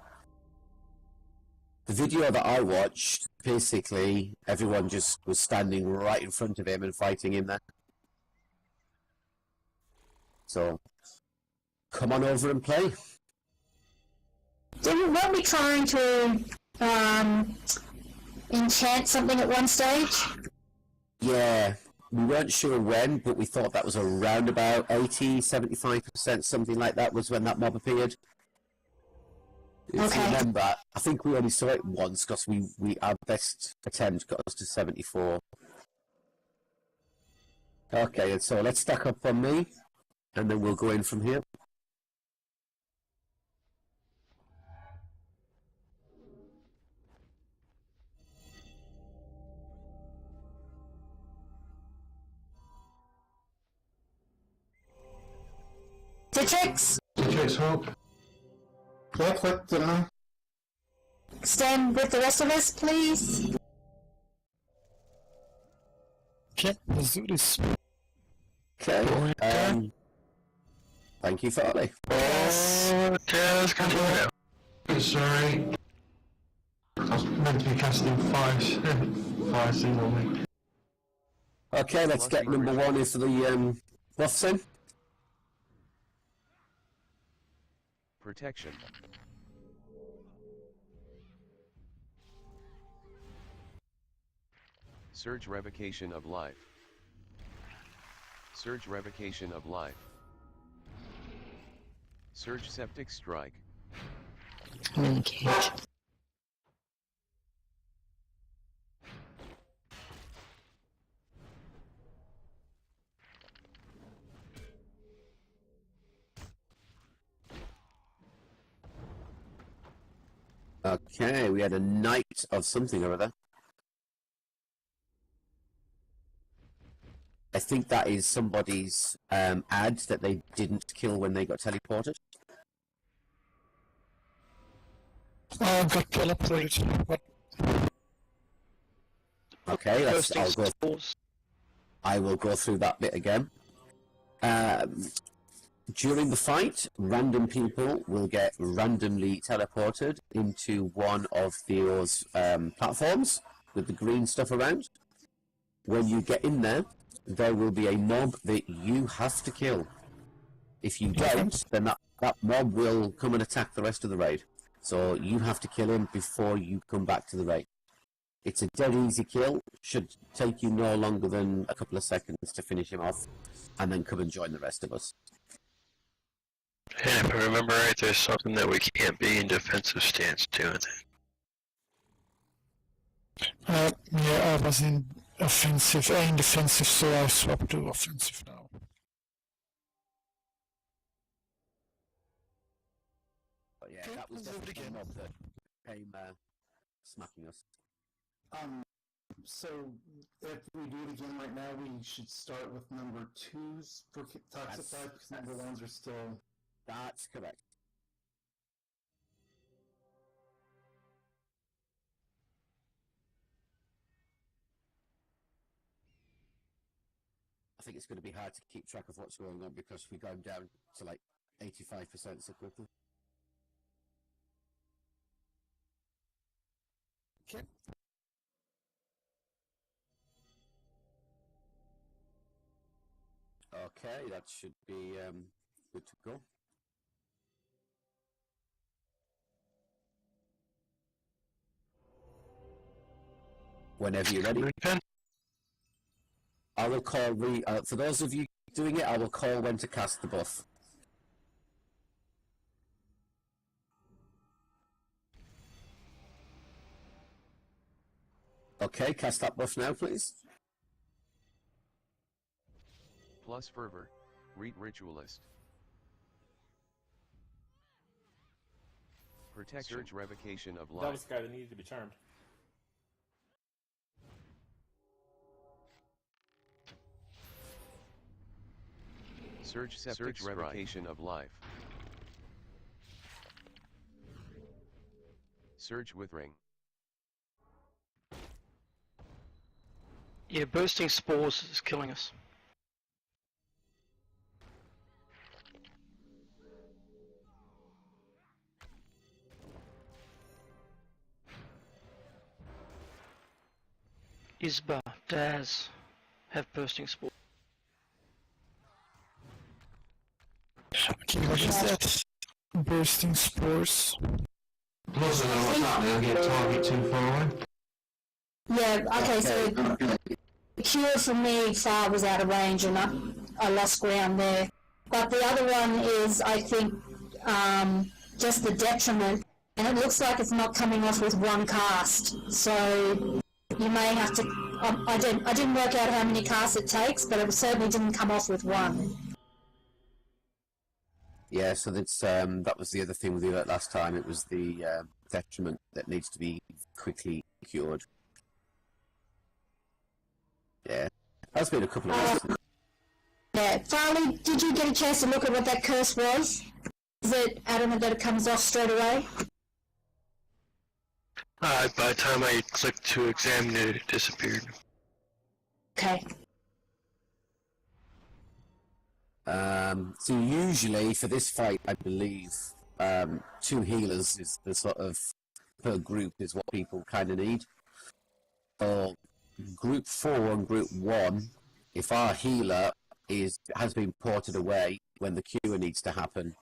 Speaker 8: The video that I watched, basically, everyone just was standing right in front of him and fighting him there. So, come on over and play.
Speaker 10: Weren't we trying to enchant something at one stage?
Speaker 8: Yeah, we weren't sure when, but we thought that was around about 80, 75%, something like that was when that mob appeared. If you remember, I think we only saw it once because our best attempt got us to 74. Okay, and so let's stack up on me, and then we'll go in from here.
Speaker 10: Citrix!
Speaker 1: Citrix, Hope.
Speaker 13: Yeah, click, didn't I?
Speaker 10: Stand with the rest of us, please.
Speaker 2: Okay, let's do this.
Speaker 8: Okay, thank you, Farley.
Speaker 9: Let's continue.
Speaker 1: Sorry. I was meant to be casting 5 single me.
Speaker 8: Okay, let's get number 1 into the buffs in.
Speaker 7: Protection. Surge revocation of life. Surge revocation of life. Surge septic strike.
Speaker 5: I'm in the cage.
Speaker 8: Okay, we had a night of something or other. I think that is somebody's ad that they didn't kill when they got teleported.
Speaker 2: Got teleported. What?
Speaker 8: Okay, I will go through that bit again. During the fight, random people will get randomly teleported into one of those platforms with the green stuff around. When you get in there, there will be a mob that you have to kill. If you don't, then that mob will come and attack the rest of the raid. So you have to kill him before you come back to the raid. It's a dead easy kill, should take you no longer than a couple of seconds to finish him off, and then come and join the rest of us.
Speaker 9: And if I remember right, there's something that we can't be in defensive stance doing.
Speaker 2: Yeah, I was in offensive, in defensive, so I swapped to offensive now.
Speaker 8: But yeah, that was definitely a mob that came smacking us.
Speaker 13: So if we do it again right now, we should start with number 2s for Toxified, because number 1s are still...
Speaker 8: That's correct. I think it's going to be hard to keep track of what's going on because we're going down to like 85% so quickly.
Speaker 2: Okay.
Speaker 8: Okay, that should be good to go. Whenever you're ready. I will call for those of you doing it, I will call when to cast the buff. Okay, cast that buff now, please.
Speaker 7: Plus fervor. Read ritualist. Protection. Surge revocation of life.
Speaker 14: That was the guy that needed to be charmed.
Speaker 7: Surge septic revocation of life. Surge withering.
Speaker 3: Yeah, bursting spores is killing us. Isba, Daz have bursting spores.
Speaker 2: Okay, what is that? Bursting spores.
Speaker 1: Plus, I know what's happening. I'll get target too far away.
Speaker 10: Yeah, okay, so cure for me far was out of range, and I lost ground there. But the other one is, I think, just the detriment, and it looks like it's not coming off with one cast. So you may have to. I didn't work out how many casts it takes, but it certainly didn't come off with one.
Speaker 8: Yeah, so that's that was the other thing with the alert last time. It was the detriment that needs to be quickly cured. Yeah, that's been a couple of weeks.
Speaker 10: Yeah, Farley, did you get a chance to look at what that curse was? Is it adamant that it comes off straight away?
Speaker 9: By the time I clicked to examine it, it disappeared.
Speaker 10: Okay.
Speaker 8: So usually for this fight, I believe 2 healers is the sort of per group is what people kind of need. For group 4 and group 1, if our healer has been ported away when the cure needs to happen,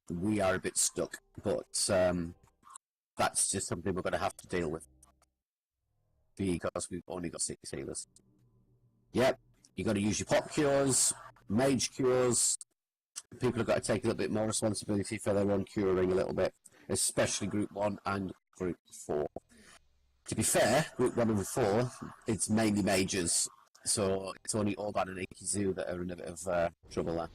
Speaker 8: we are a bit stuck. But that's just something we're going to have to deal with because we've only got 6 healers. Yep, you got to use your pop cures, mage cures. People have got to take a little bit more responsibility for their own curing a little bit, especially group 1 and group 4. To be fair, group 1 and 4, it's mainly mages, so it's only Orban and Ikizu that are in a bit of trouble there.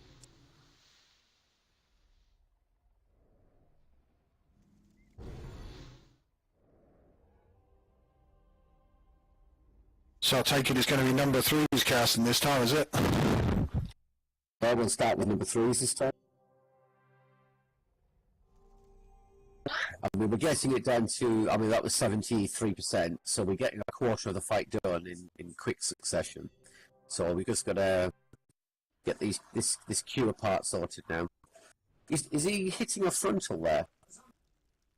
Speaker 12: So I take it it's going to be number 3's casting this time, is it?
Speaker 8: I will start with number 3s this time. I mean, we're getting it down to, I mean, that was 73%, so we're getting a quarter of the fight done in quick succession. So we just got to get this cure part sorted now. Is he hitting a frontal there?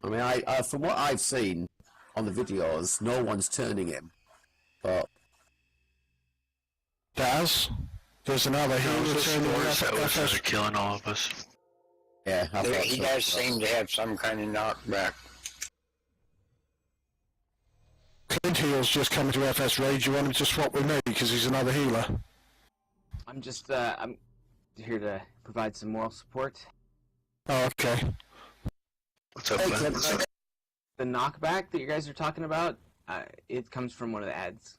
Speaker 8: I mean, I from what I've seen on the videos, no one's turning him, but
Speaker 12: Daz, there's another healer turning
Speaker 9: that was killing all of us.
Speaker 8: Yeah,
Speaker 15: He does seem to have some kind of knockback.
Speaker 12: Clint Heal's just coming to FS Rage. You want him to swap with me because he's another healer?
Speaker 16: I'm just, I'm here to provide some moral support.
Speaker 12: Oh, okay.
Speaker 9: What's up, man?
Speaker 16: The knockback that you guys are talking about, it comes from one of the ads.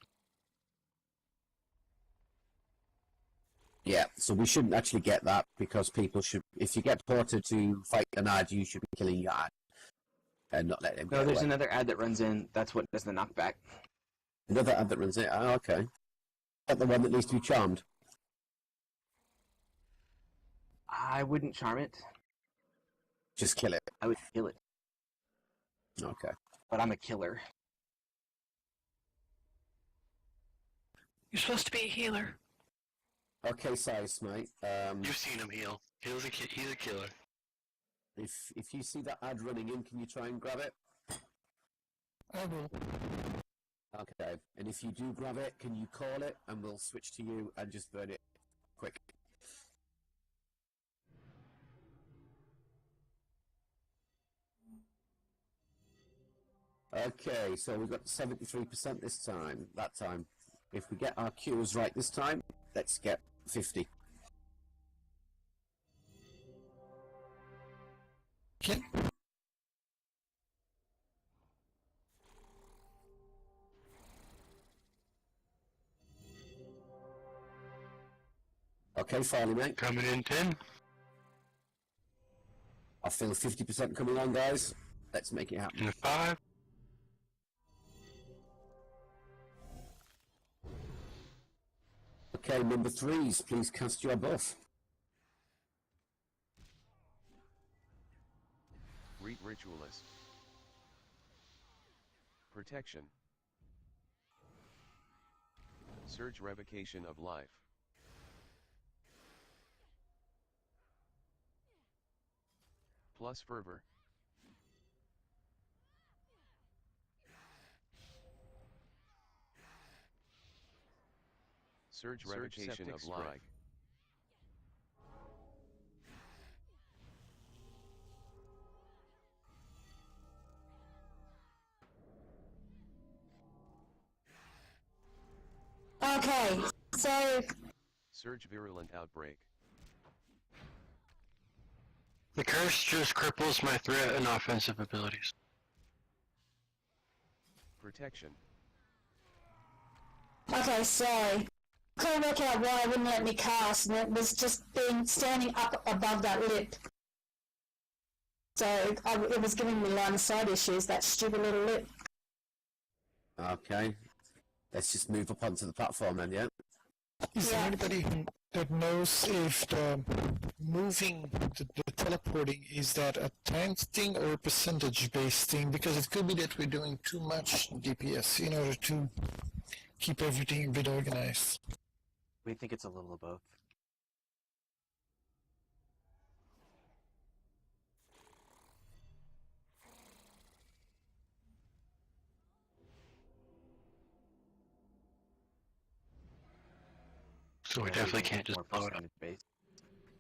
Speaker 8: yeah, so we shouldn't actually get that because people should, if you get ported to fight an ad, you should be killing your ad and not letting him
Speaker 16: No,
Speaker 8: get
Speaker 16: there's
Speaker 8: away.
Speaker 16: another ad that runs in, that's what does the knockback.
Speaker 8: Another ad that runs it? Oh, okay. Is that the one that needs to be charmed?
Speaker 16: I wouldn't charm it.
Speaker 8: Just kill it.
Speaker 16: I would kill it.
Speaker 8: Okay.
Speaker 16: But I'm a killer.
Speaker 11: You're supposed to be a healer.
Speaker 8: Okay, Size, mate.
Speaker 9: You've seen him heal. He's a killer.
Speaker 8: If you see that ad running in, can you try and grab it?
Speaker 2: I will.
Speaker 8: Okay. And if you do grab it, can you call it, and we'll switch to you and just burn it quick. Okay, so we've got 73% this time. That time. If we get our cures right this time, let's get 50.
Speaker 2: Okay.
Speaker 8: Okay, Farley, mate.
Speaker 9: Coming in 10.
Speaker 8: I feel 50% coming on, guys. Let's make it happen.
Speaker 9: In 5.
Speaker 8: Okay, number 3s, please cast your buff.
Speaker 7: Read Ritualist. Protection. Surge Revocation of Life. Plus Fervor. Surge Revocation of Life.
Speaker 10: save.
Speaker 7: Surge virulent outbreak.
Speaker 9: The curse just cripples my threat and offensive abilities.
Speaker 7: Protection.
Speaker 10: Okay, so couldn't work out why it wouldn't let me cast, and it was just standing up above that lip. So it was giving me line of sight issues, that stupid little lip.
Speaker 8: Okay. Let's just move up onto the platform then, yeah?
Speaker 2: Is there anybody that knows if the moving, the teleporting, is that a timed thing or a percentage-based thing? Because it could be that we're doing too much DPS in order to keep everything a bit organized.
Speaker 16: We think it's a little of both.
Speaker 9: So we definitely can't just blow it up.
Speaker 16: Base.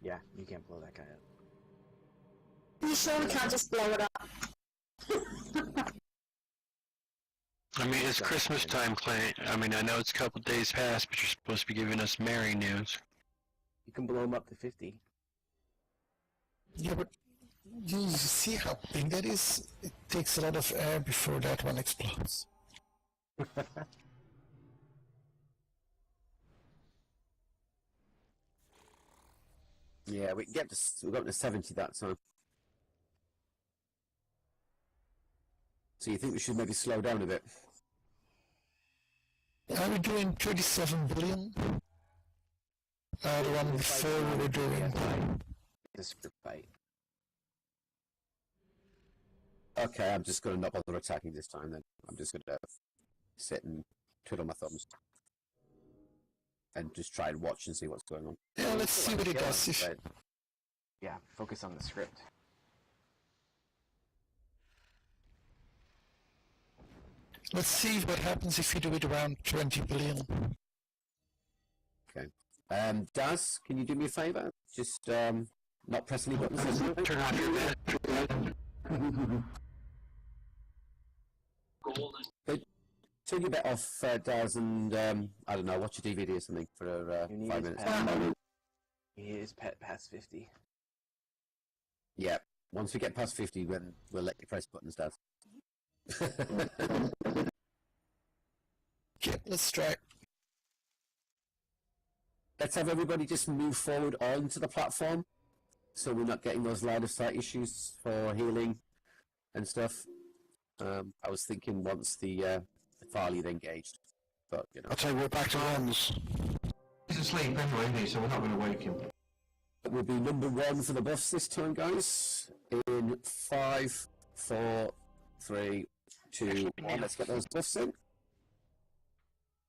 Speaker 16: Yeah, you can't blow that guy up.
Speaker 10: You sure we can't just blow it up?
Speaker 9: I mean, it's Christmas time, Clint. I mean, I know it's a couple days past, but you're supposed to be giving us merry news.
Speaker 16: You can blow him up to 50.
Speaker 2: Yeah, but you see how big that is? It takes a lot of air before that one explodes.
Speaker 8: Yeah, we got to 70 that time. So you think we should maybe slow down a bit?
Speaker 2: Are we doing 37 billion? The one before we were doing...
Speaker 16: The script fight.
Speaker 8: Okay, I'm just going to not bother attacking this time then. I'm just going to sit and twiddle my thumbs. And just try and watch and see what's going on.
Speaker 2: Yeah, let's see what it does.
Speaker 16: Yeah, focus on the script.
Speaker 2: Let's see what happens if you do it around 20 billion.
Speaker 8: Okay. Daz, can you do me a favour? Just not press any buttons.
Speaker 9: Turn off your bed.
Speaker 8: Take your bet off, Daz, and I don't know, watch a DVD or something for 5 minutes.
Speaker 16: He is past 50.
Speaker 8: Yeah, once we get past 50, then we'll let you press buttons, Daz.
Speaker 2: Okay, let's try.
Speaker 8: Let's have everybody just move forward onto the platform, so we're not getting those line of sight issues for healing and stuff. I was thinking once the Farley'd engaged, but you know.
Speaker 12: I'll tell you, we're back to ones.
Speaker 1: He's asleep anyway, isn't he? So we're not going to wake him.
Speaker 8: It will be number 1 for the buffs this time, guys. In 5, 4, 3, 2, 1. Let's get those buffs in.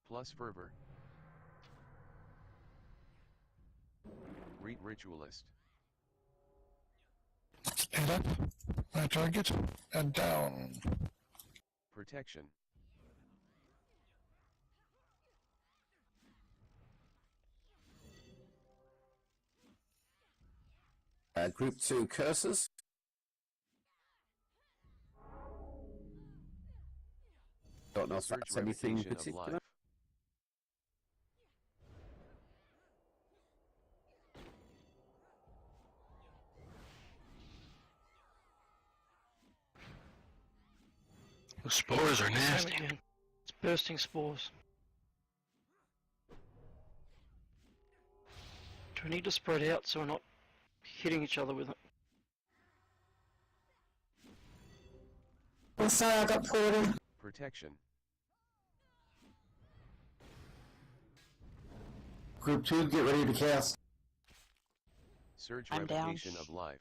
Speaker 7: Plus fervor. Read ritualist.
Speaker 2: And up, my target, and down.
Speaker 7: Protection.
Speaker 8: Group 2 curses. Don't know if that's anything particular.
Speaker 9: The spores are nasty.
Speaker 3: It's bursting spores. Do we need to spread out so we're not hitting each other with it?
Speaker 10: I'm sorry, I got ported.
Speaker 7: Protection.
Speaker 13: Group 2, get ready to cast.
Speaker 7: Surge
Speaker 4: I'm down.
Speaker 7: revocation of life.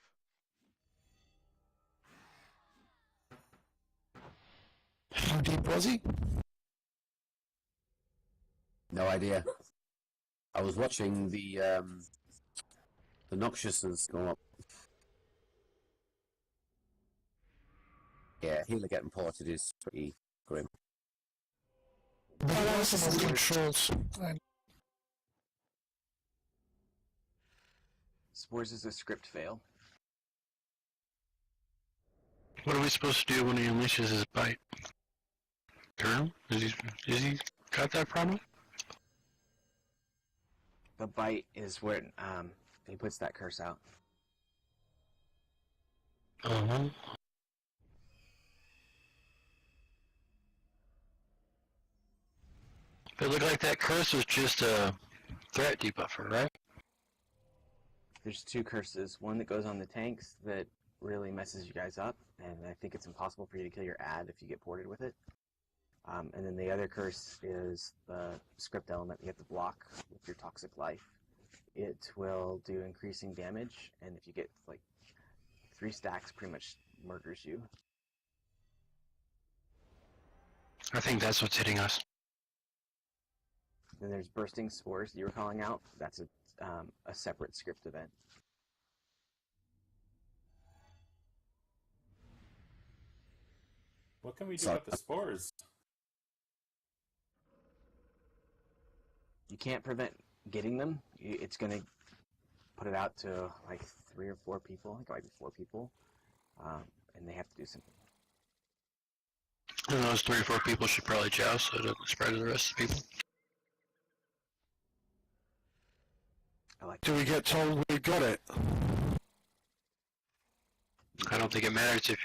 Speaker 2: How deep was he?
Speaker 8: No idea. I was watching the noxiousness go up. Yeah, healer getting ported is pretty grim.
Speaker 2: But that was some controls.
Speaker 16: Spores is a script fail.
Speaker 9: What are we supposed to do when he unleashes his bite? Turn him? Is he got that problem?
Speaker 16: the bite is where he puts that curse out.
Speaker 9: Uh-huh. It looked like that curse was just a threat debuffer, right?
Speaker 16: There's two curses. One that goes on the tanks that really messes you guys up, and I think it's impossible for you to kill your ad if you get ported with it. And then the other curse is the script element you have to block with your toxic life. It will do increasing damage, and if you get like 3 stacks, pretty much murders you.
Speaker 9: I think that's what's hitting us.
Speaker 16: Then there's bursting spores that you were calling out. That's a separate script event.
Speaker 14: What can we do about the spores?
Speaker 16: You can't prevent getting them. It's going to put it out to like 3 or 4 people. I think it might be 4 people. And they have to do something.
Speaker 9: And those 3 or 4 people should probably joust so it doesn't spread to the rest of the people.
Speaker 12: Do we get told we got it?
Speaker 9: I don't think it matters if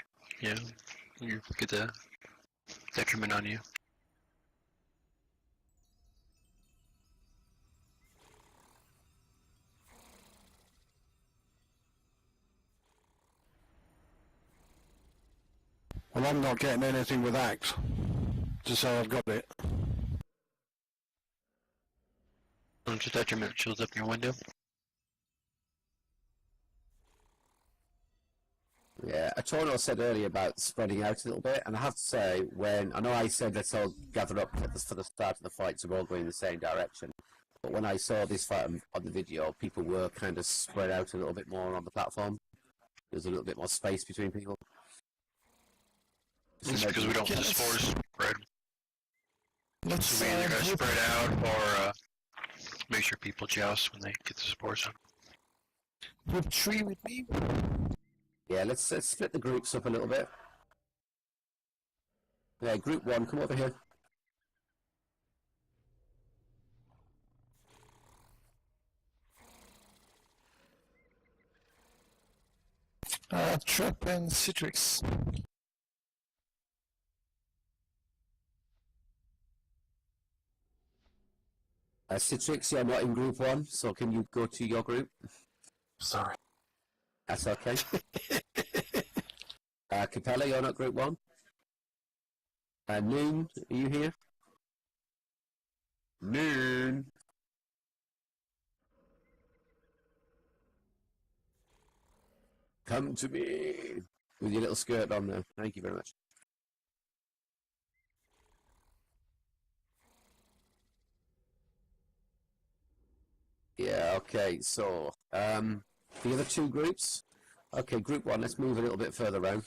Speaker 9: you get the detriment on you.
Speaker 12: Well, I'm not getting anything with Axe to say I've got it.
Speaker 9: Just detriment shows up in your window.
Speaker 8: Yeah, Atorno said earlier about spreading out a little bit, and I have to say, I know I said let's all gather up for the start of the fight, so we're all going in the same direction. But when I saw this fight on the video, people were kind of spread out a little bit more on the platform. There's a little bit more space between people.
Speaker 9: It's because we don't want the spores spread.
Speaker 2: Let's
Speaker 9: So we either gotta spread out or make sure people joust when they get the spores on.
Speaker 2: Group 3 with me.
Speaker 8: Yeah, let's split the groups up a little bit. Yeah, group 1, come over here.
Speaker 2: Trap and Citrix.
Speaker 8: Citrix, you're not in group 1, so can you go to your group?
Speaker 12: Sorry.
Speaker 8: That's okay. Capella, you're not group 1. Noon, are you here? Noon. Come to me with your little skirt on there. Thank you very much. Yeah, okay, so the other 2 groups. Okay, group 1, let's move a little bit further around.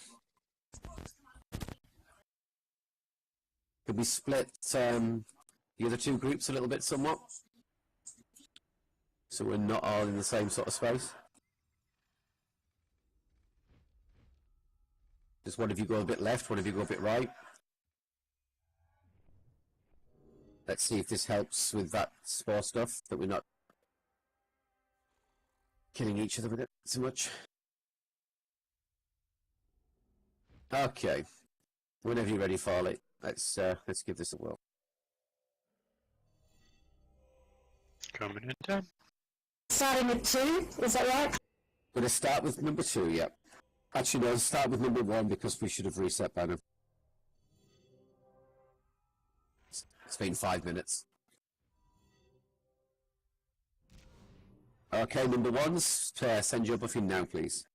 Speaker 8: Could we split the other 2 groups a little bit somewhat? So we're not all in the same sort of space? Just one of you go a bit left, one of you go a bit right. Let's see if this helps with that spore stuff, that we're not killing each other with it too much. Okay. Whenever you're ready, Farley, let's give this a whirl.
Speaker 9: Coming in time.
Speaker 10: Starting with 2, is that right?
Speaker 8: We're going to start with number 2, yeah. Actually, no, start with number 1 because we should have reset by now. It's been 5 minutes. Okay, number 1's send your buff in now, please.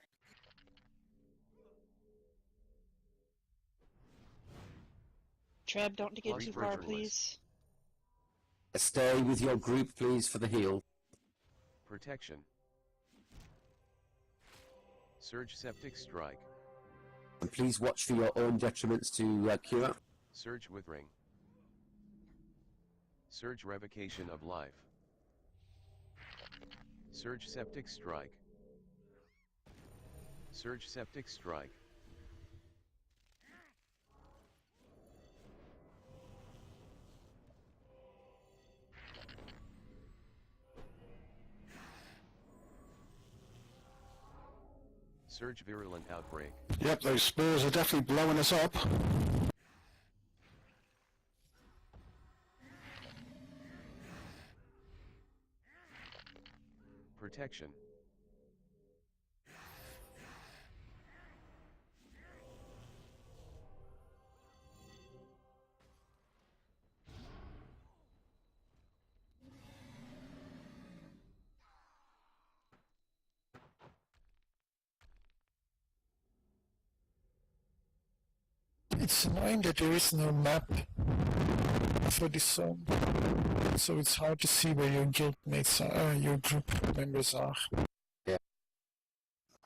Speaker 4: Treb, don't get too far, please.
Speaker 8: Stay with your group, please, for the heal.
Speaker 7: Protection. Surge Septic Strike.
Speaker 8: And please watch for your own detriments to cure.
Speaker 7: Surge Withering. Surge Revocation of Life. Surge Septic Strike. Surge Septic Strike. Surge virulent outbreak.
Speaker 12: Yep, those spores are definitely blowing us up.
Speaker 7: Protection.
Speaker 2: It's annoying that there is no map for this zone, so it's hard to see where your guild mates are, your group members are.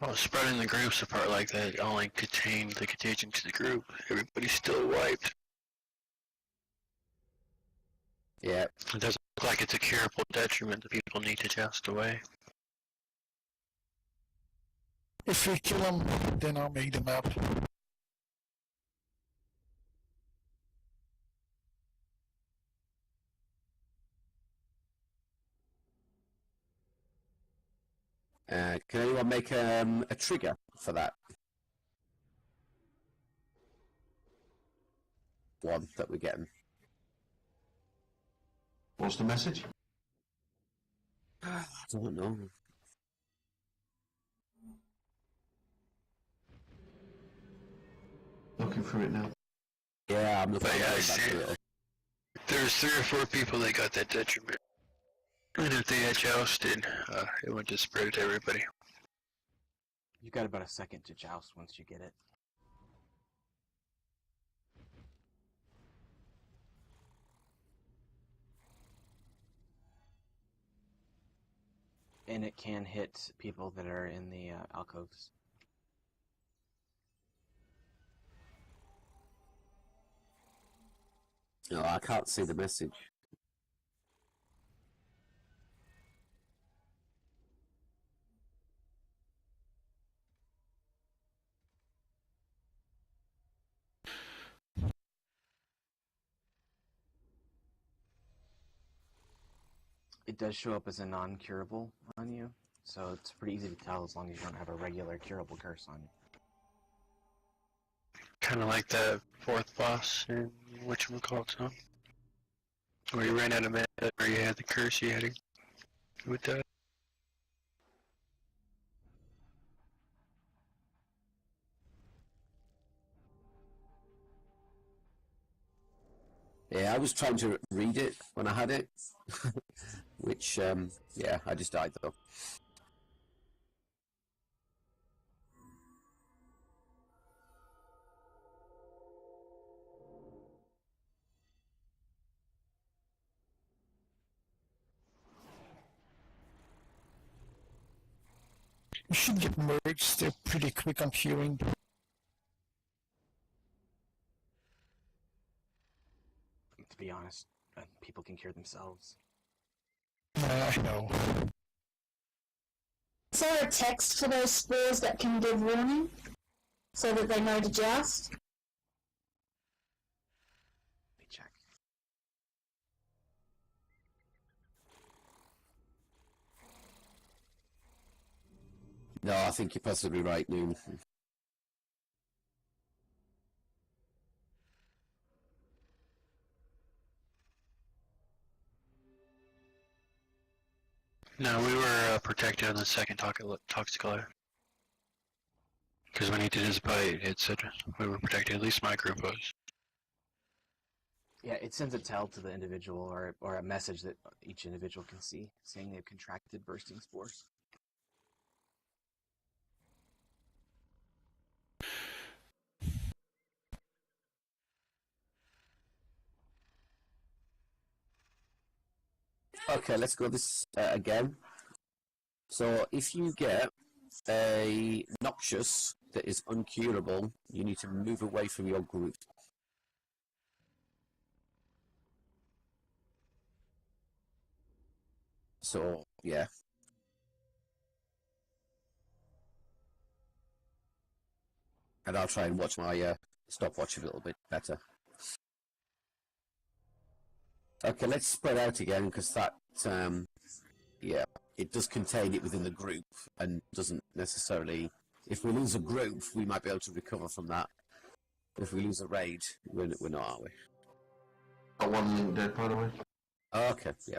Speaker 9: Well, spreading the groups apart like that only contained the contagion to the group. Everybody's still wiped.
Speaker 8: Yeah.
Speaker 9: It doesn't look like it's a curable detriment that people need to joust away.
Speaker 2: If we kill them, then I'll make the map.
Speaker 8: Can anyone make a trigger for that? One that we're getting.
Speaker 1: What's the message?
Speaker 8: I don't know.
Speaker 1: Looking through it now.
Speaker 8: Yeah, I'm looking
Speaker 9: through it. There's 3 or 4 people that got that detriment. And if they had jousted, it would just spread it to everybody.
Speaker 16: You got about a second to joust once you get it. And it can hit people that are in the alcoves.
Speaker 8: No, I can't see the message.
Speaker 16: It does show up as a non-curable on you, so it's pretty easy to tell as long as you don't have a regular curable curse on you.
Speaker 9: Kind of like the 4th boss in whatchamacallit, huh? Where you ran out of mana, or you had the curse you had to with that.
Speaker 8: Yeah, I was trying to read it when I had it, which, yeah, I just died though.
Speaker 2: You should get merged, they're pretty quick on curing.
Speaker 16: To be honest, people can cure themselves.
Speaker 2: I know.
Speaker 10: Is there a text for those spores that can give warning? So that they know to joust?
Speaker 16: Let me check.
Speaker 8: No, I think you're possibly right, Noon.
Speaker 9: No, we were protected on the second toxic layer. Because when he did his bite, it said we were protected, at least my group was.
Speaker 16: Yeah, it sends a tell to the individual or a message that each individual can see, saying they've contracted bursting spores.
Speaker 8: Okay, let's go this again. So if you get a noxious that is uncurable, you need to move away from your group. So, yeah. And I'll try and watch my stopwatch a little bit better. Okay, let's spread out again, because that, yeah, it does contain it within the group, and doesn't necessarily if we lose a group, we might be able to recover from that. If we lose a raid, we're not, are we?
Speaker 1: Got one link dead, by the way.
Speaker 8: Okay, yeah.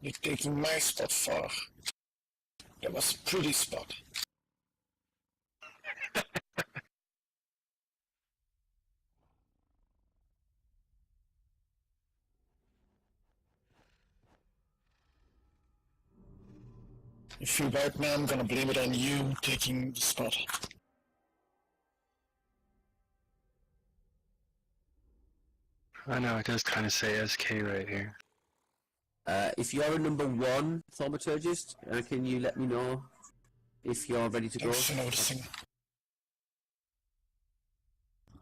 Speaker 2: You're taking my spot far. That was a pretty spot. If you wipe me, I'm gonna blame it on you taking the spot.
Speaker 9: I know, it does kind of say SK right here.
Speaker 8: If you're a number 1 thaumaturgist, can you let me know if you're ready to go?
Speaker 2: Thanks for noticing.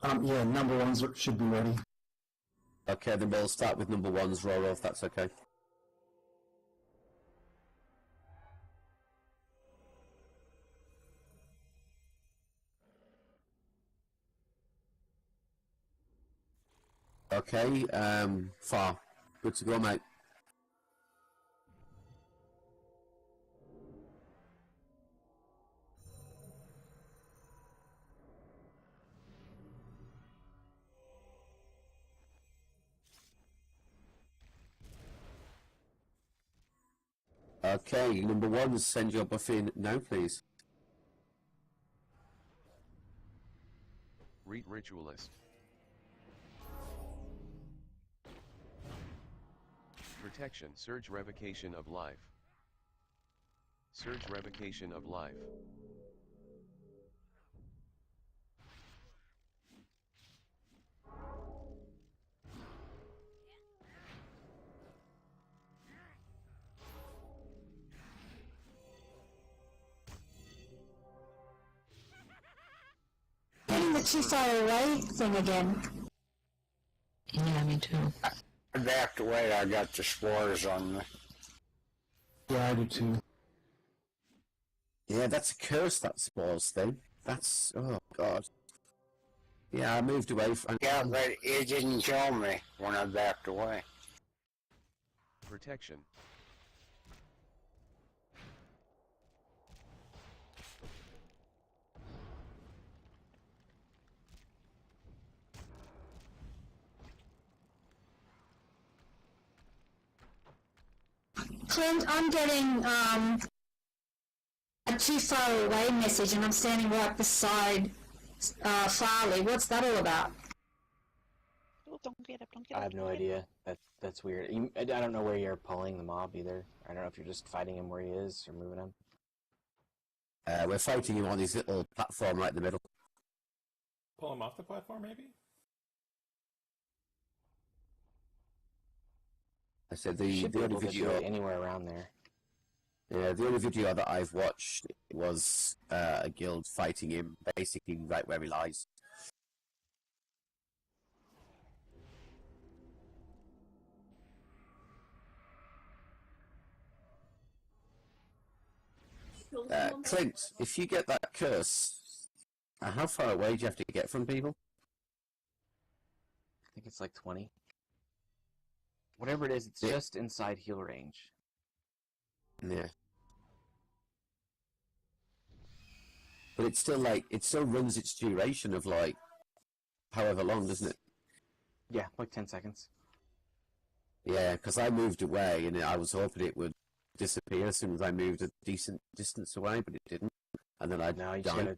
Speaker 13: Yeah, number ones should be ready.
Speaker 8: Okay, then we'll start with number 1's roll if that's okay. Okay, far. Good to go, mate. Okay, number 1, send your buff in now, please.
Speaker 7: Read Ritualist. Protection, Surge Revocation of Life. Surge Revocation of Life.
Speaker 10: Getting the too far away thing again.
Speaker 5: Yeah, me too.
Speaker 15: I backed away, I got the spores on me.
Speaker 13: Yeah, I do too.
Speaker 8: Yeah, that's a curse, that spores thing. That's... oh, God. Yeah, I moved away from...
Speaker 15: Yeah, but it didn't kill me when I backed away.
Speaker 7: Protection.
Speaker 10: Clint, I'm getting a too far away message and I'm standing right beside Farley. What's that all about?
Speaker 4: Oh, don't get up, don't get
Speaker 16: I
Speaker 4: up.
Speaker 16: have no idea. That's weird. I don't know where you're pulling the mob either. I don't know if you're just fighting him where he is or moving him.
Speaker 8: we're fighting him on his little platform right in the middle.
Speaker 14: Pull him off the platform, maybe?
Speaker 8: I said
Speaker 16: You
Speaker 8: the
Speaker 16: should be
Speaker 8: only
Speaker 16: able to do
Speaker 8: video...
Speaker 16: it anywhere around there.
Speaker 8: Yeah, the only video that I've watched was a guild fighting him, basically right where he lies. Clint, if you get that curse, how far away do you have to get from people?
Speaker 16: I think it's like 20. Whatever it is, it's just inside heal range.
Speaker 8: Yeah. But it's still like, it still runs its duration of like, however long, doesn't it?
Speaker 16: Yeah, like 10 seconds.
Speaker 8: Yeah, because I moved away and I was hoping it would disappear as soon as I moved a decent distance away, but it didn't. And then I
Speaker 16: Now you just gotta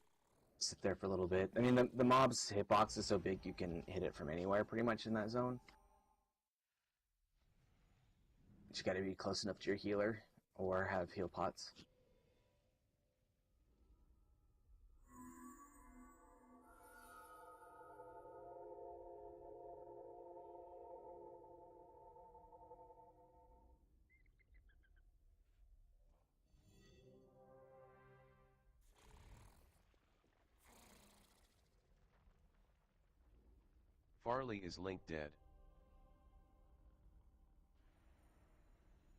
Speaker 16: sit there for a little bit. I mean, the mob's hitbox is so big you can hit it from anywhere pretty much in that zone. You just gotta be close enough to your healer or have heal pots.
Speaker 7: Farley is linked dead.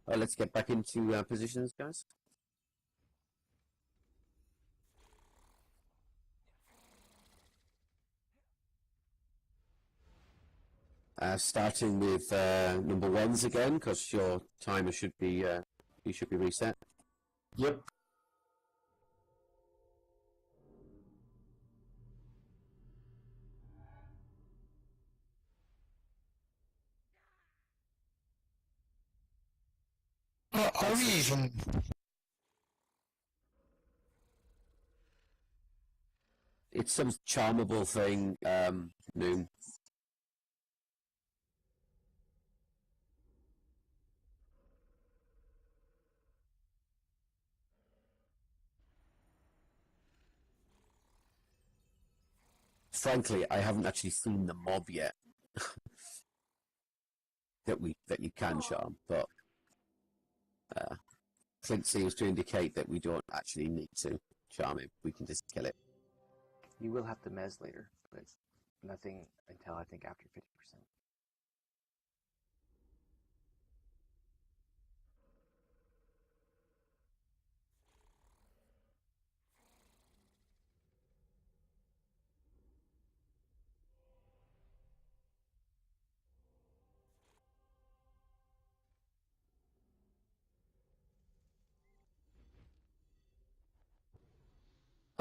Speaker 8: Let's get back into positions, guys. Starting with number ones again, because your timer should be you should be reset.
Speaker 13: Yep.
Speaker 2: Are we even?
Speaker 8: It's some charmable thing, Noom. Frankly, I haven't actually seen the mob yet that you can charm, but Clint seems to indicate that we don't actually need to charm him. We can just kill it.
Speaker 16: You will have to mez later, but nothing until I think after 50%.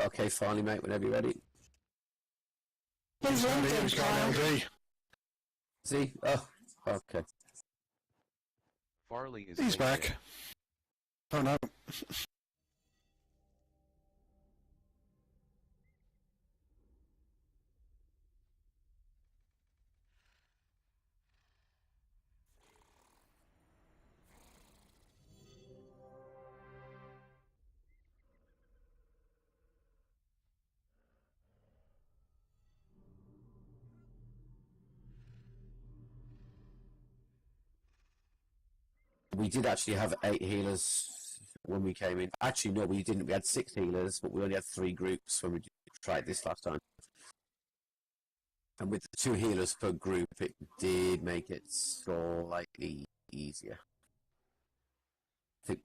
Speaker 8: Okay, Farley, mate, whenever you're ready.
Speaker 10: He's
Speaker 12: He's got an LD.
Speaker 8: See? Oh, okay.
Speaker 7: Farley is
Speaker 12: He's back. Oh no.
Speaker 8: We did actually have 8 healers when we came in. Actually, no, we didn't. We had 6 healers, but we only had 3 groups when we tried this last time. And with the 2 healers per group, it did make it slightly easier. I think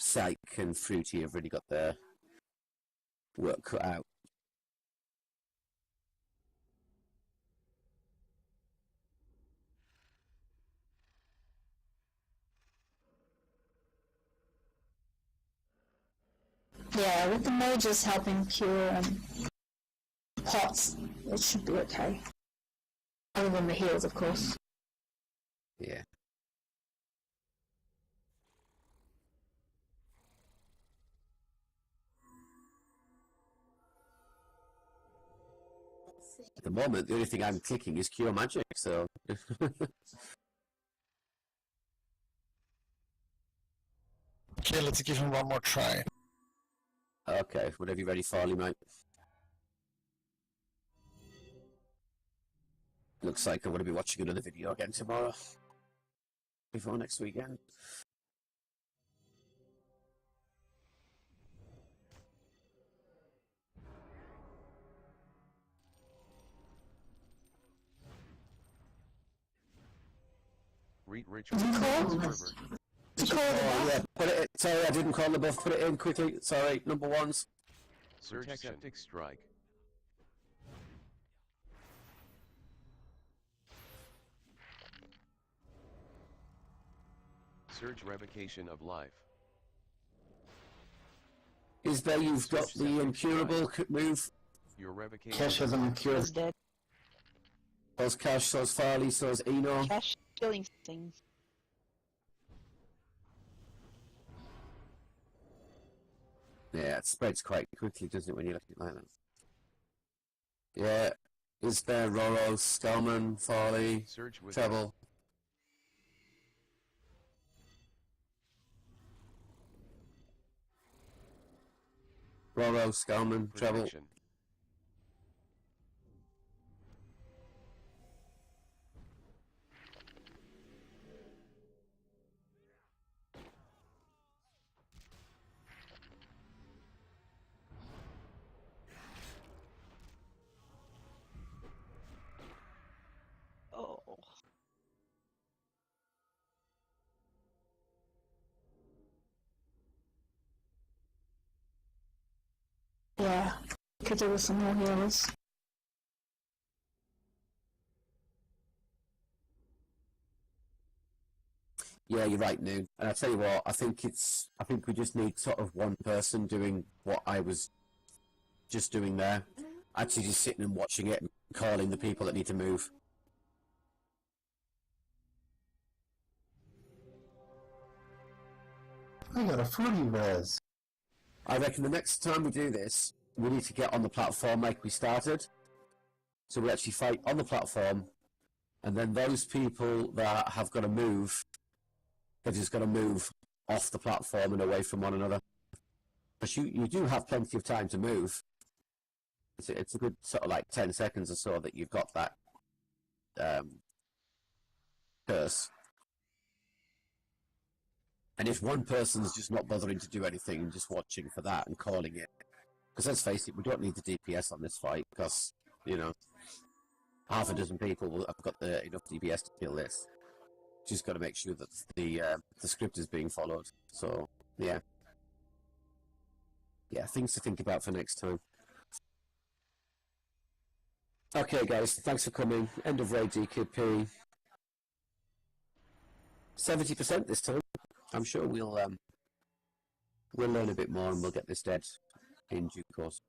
Speaker 8: Psych and Fruity have really got their work cut out.
Speaker 10: Yeah, with the mages helping cure pots, it should be okay. Other than the heals, of course.
Speaker 8: Yeah. At the moment, the only thing I'm clicking is Cure Magic, so...
Speaker 2: Okay, let's give him one more try.
Speaker 8: Okay, whenever you're ready, Farley, mate. Looks like I'm going to be watching another video again tomorrow. Before next weekend.
Speaker 7: Read Richard.
Speaker 8: Yeah, put it in. Sorry, I didn't call the buff. Put it in quickly. Sorry, number ones.
Speaker 7: Surge Septic Strike. Surge Revocation of Life.
Speaker 8: Is there you've got the incurable move?
Speaker 7: Your revocation.
Speaker 13: Cash has an incurable.
Speaker 4: He's dead.
Speaker 8: So's Cash, so's Farley, so's Eno.
Speaker 4: Cash killing things.
Speaker 8: Yeah, it spreads quite quickly, doesn't it, when you look at it like that? Yeah. Is there Roro, Skelman, Farley, Treble? Roro, Skelman, Treble.
Speaker 4: Oh.
Speaker 10: Yeah, could do with some more healers.
Speaker 8: Yeah, you're right, Noon. And I tell you what, I think we just need sort of one person doing what I was just doing there. Actually just sitting and watching it and calling the people that need to move.
Speaker 13: I got a 40 res.
Speaker 8: I reckon the next time we do this, we need to get on the platform like we started. So we actually fight on the platform, and then those people that have got to move, they're just got to move off the platform and away from one another. But you do have plenty of time to move. It's a good sort of like 10 seconds or so that you've got that curse. And if one person's just not bothering to do anything and just watching for that and calling it, because let's face it, we don't need the DPS on this fight, because, you know, half a dozen people have got enough DPS to kill this. Just got to make sure that the script is being followed. So, yeah. Yeah, things to think about for next time. Okay, guys, thanks for coming. End of raid DKP. 70% this time. I'm sure we'll learn a bit more and we'll get this dead in due course.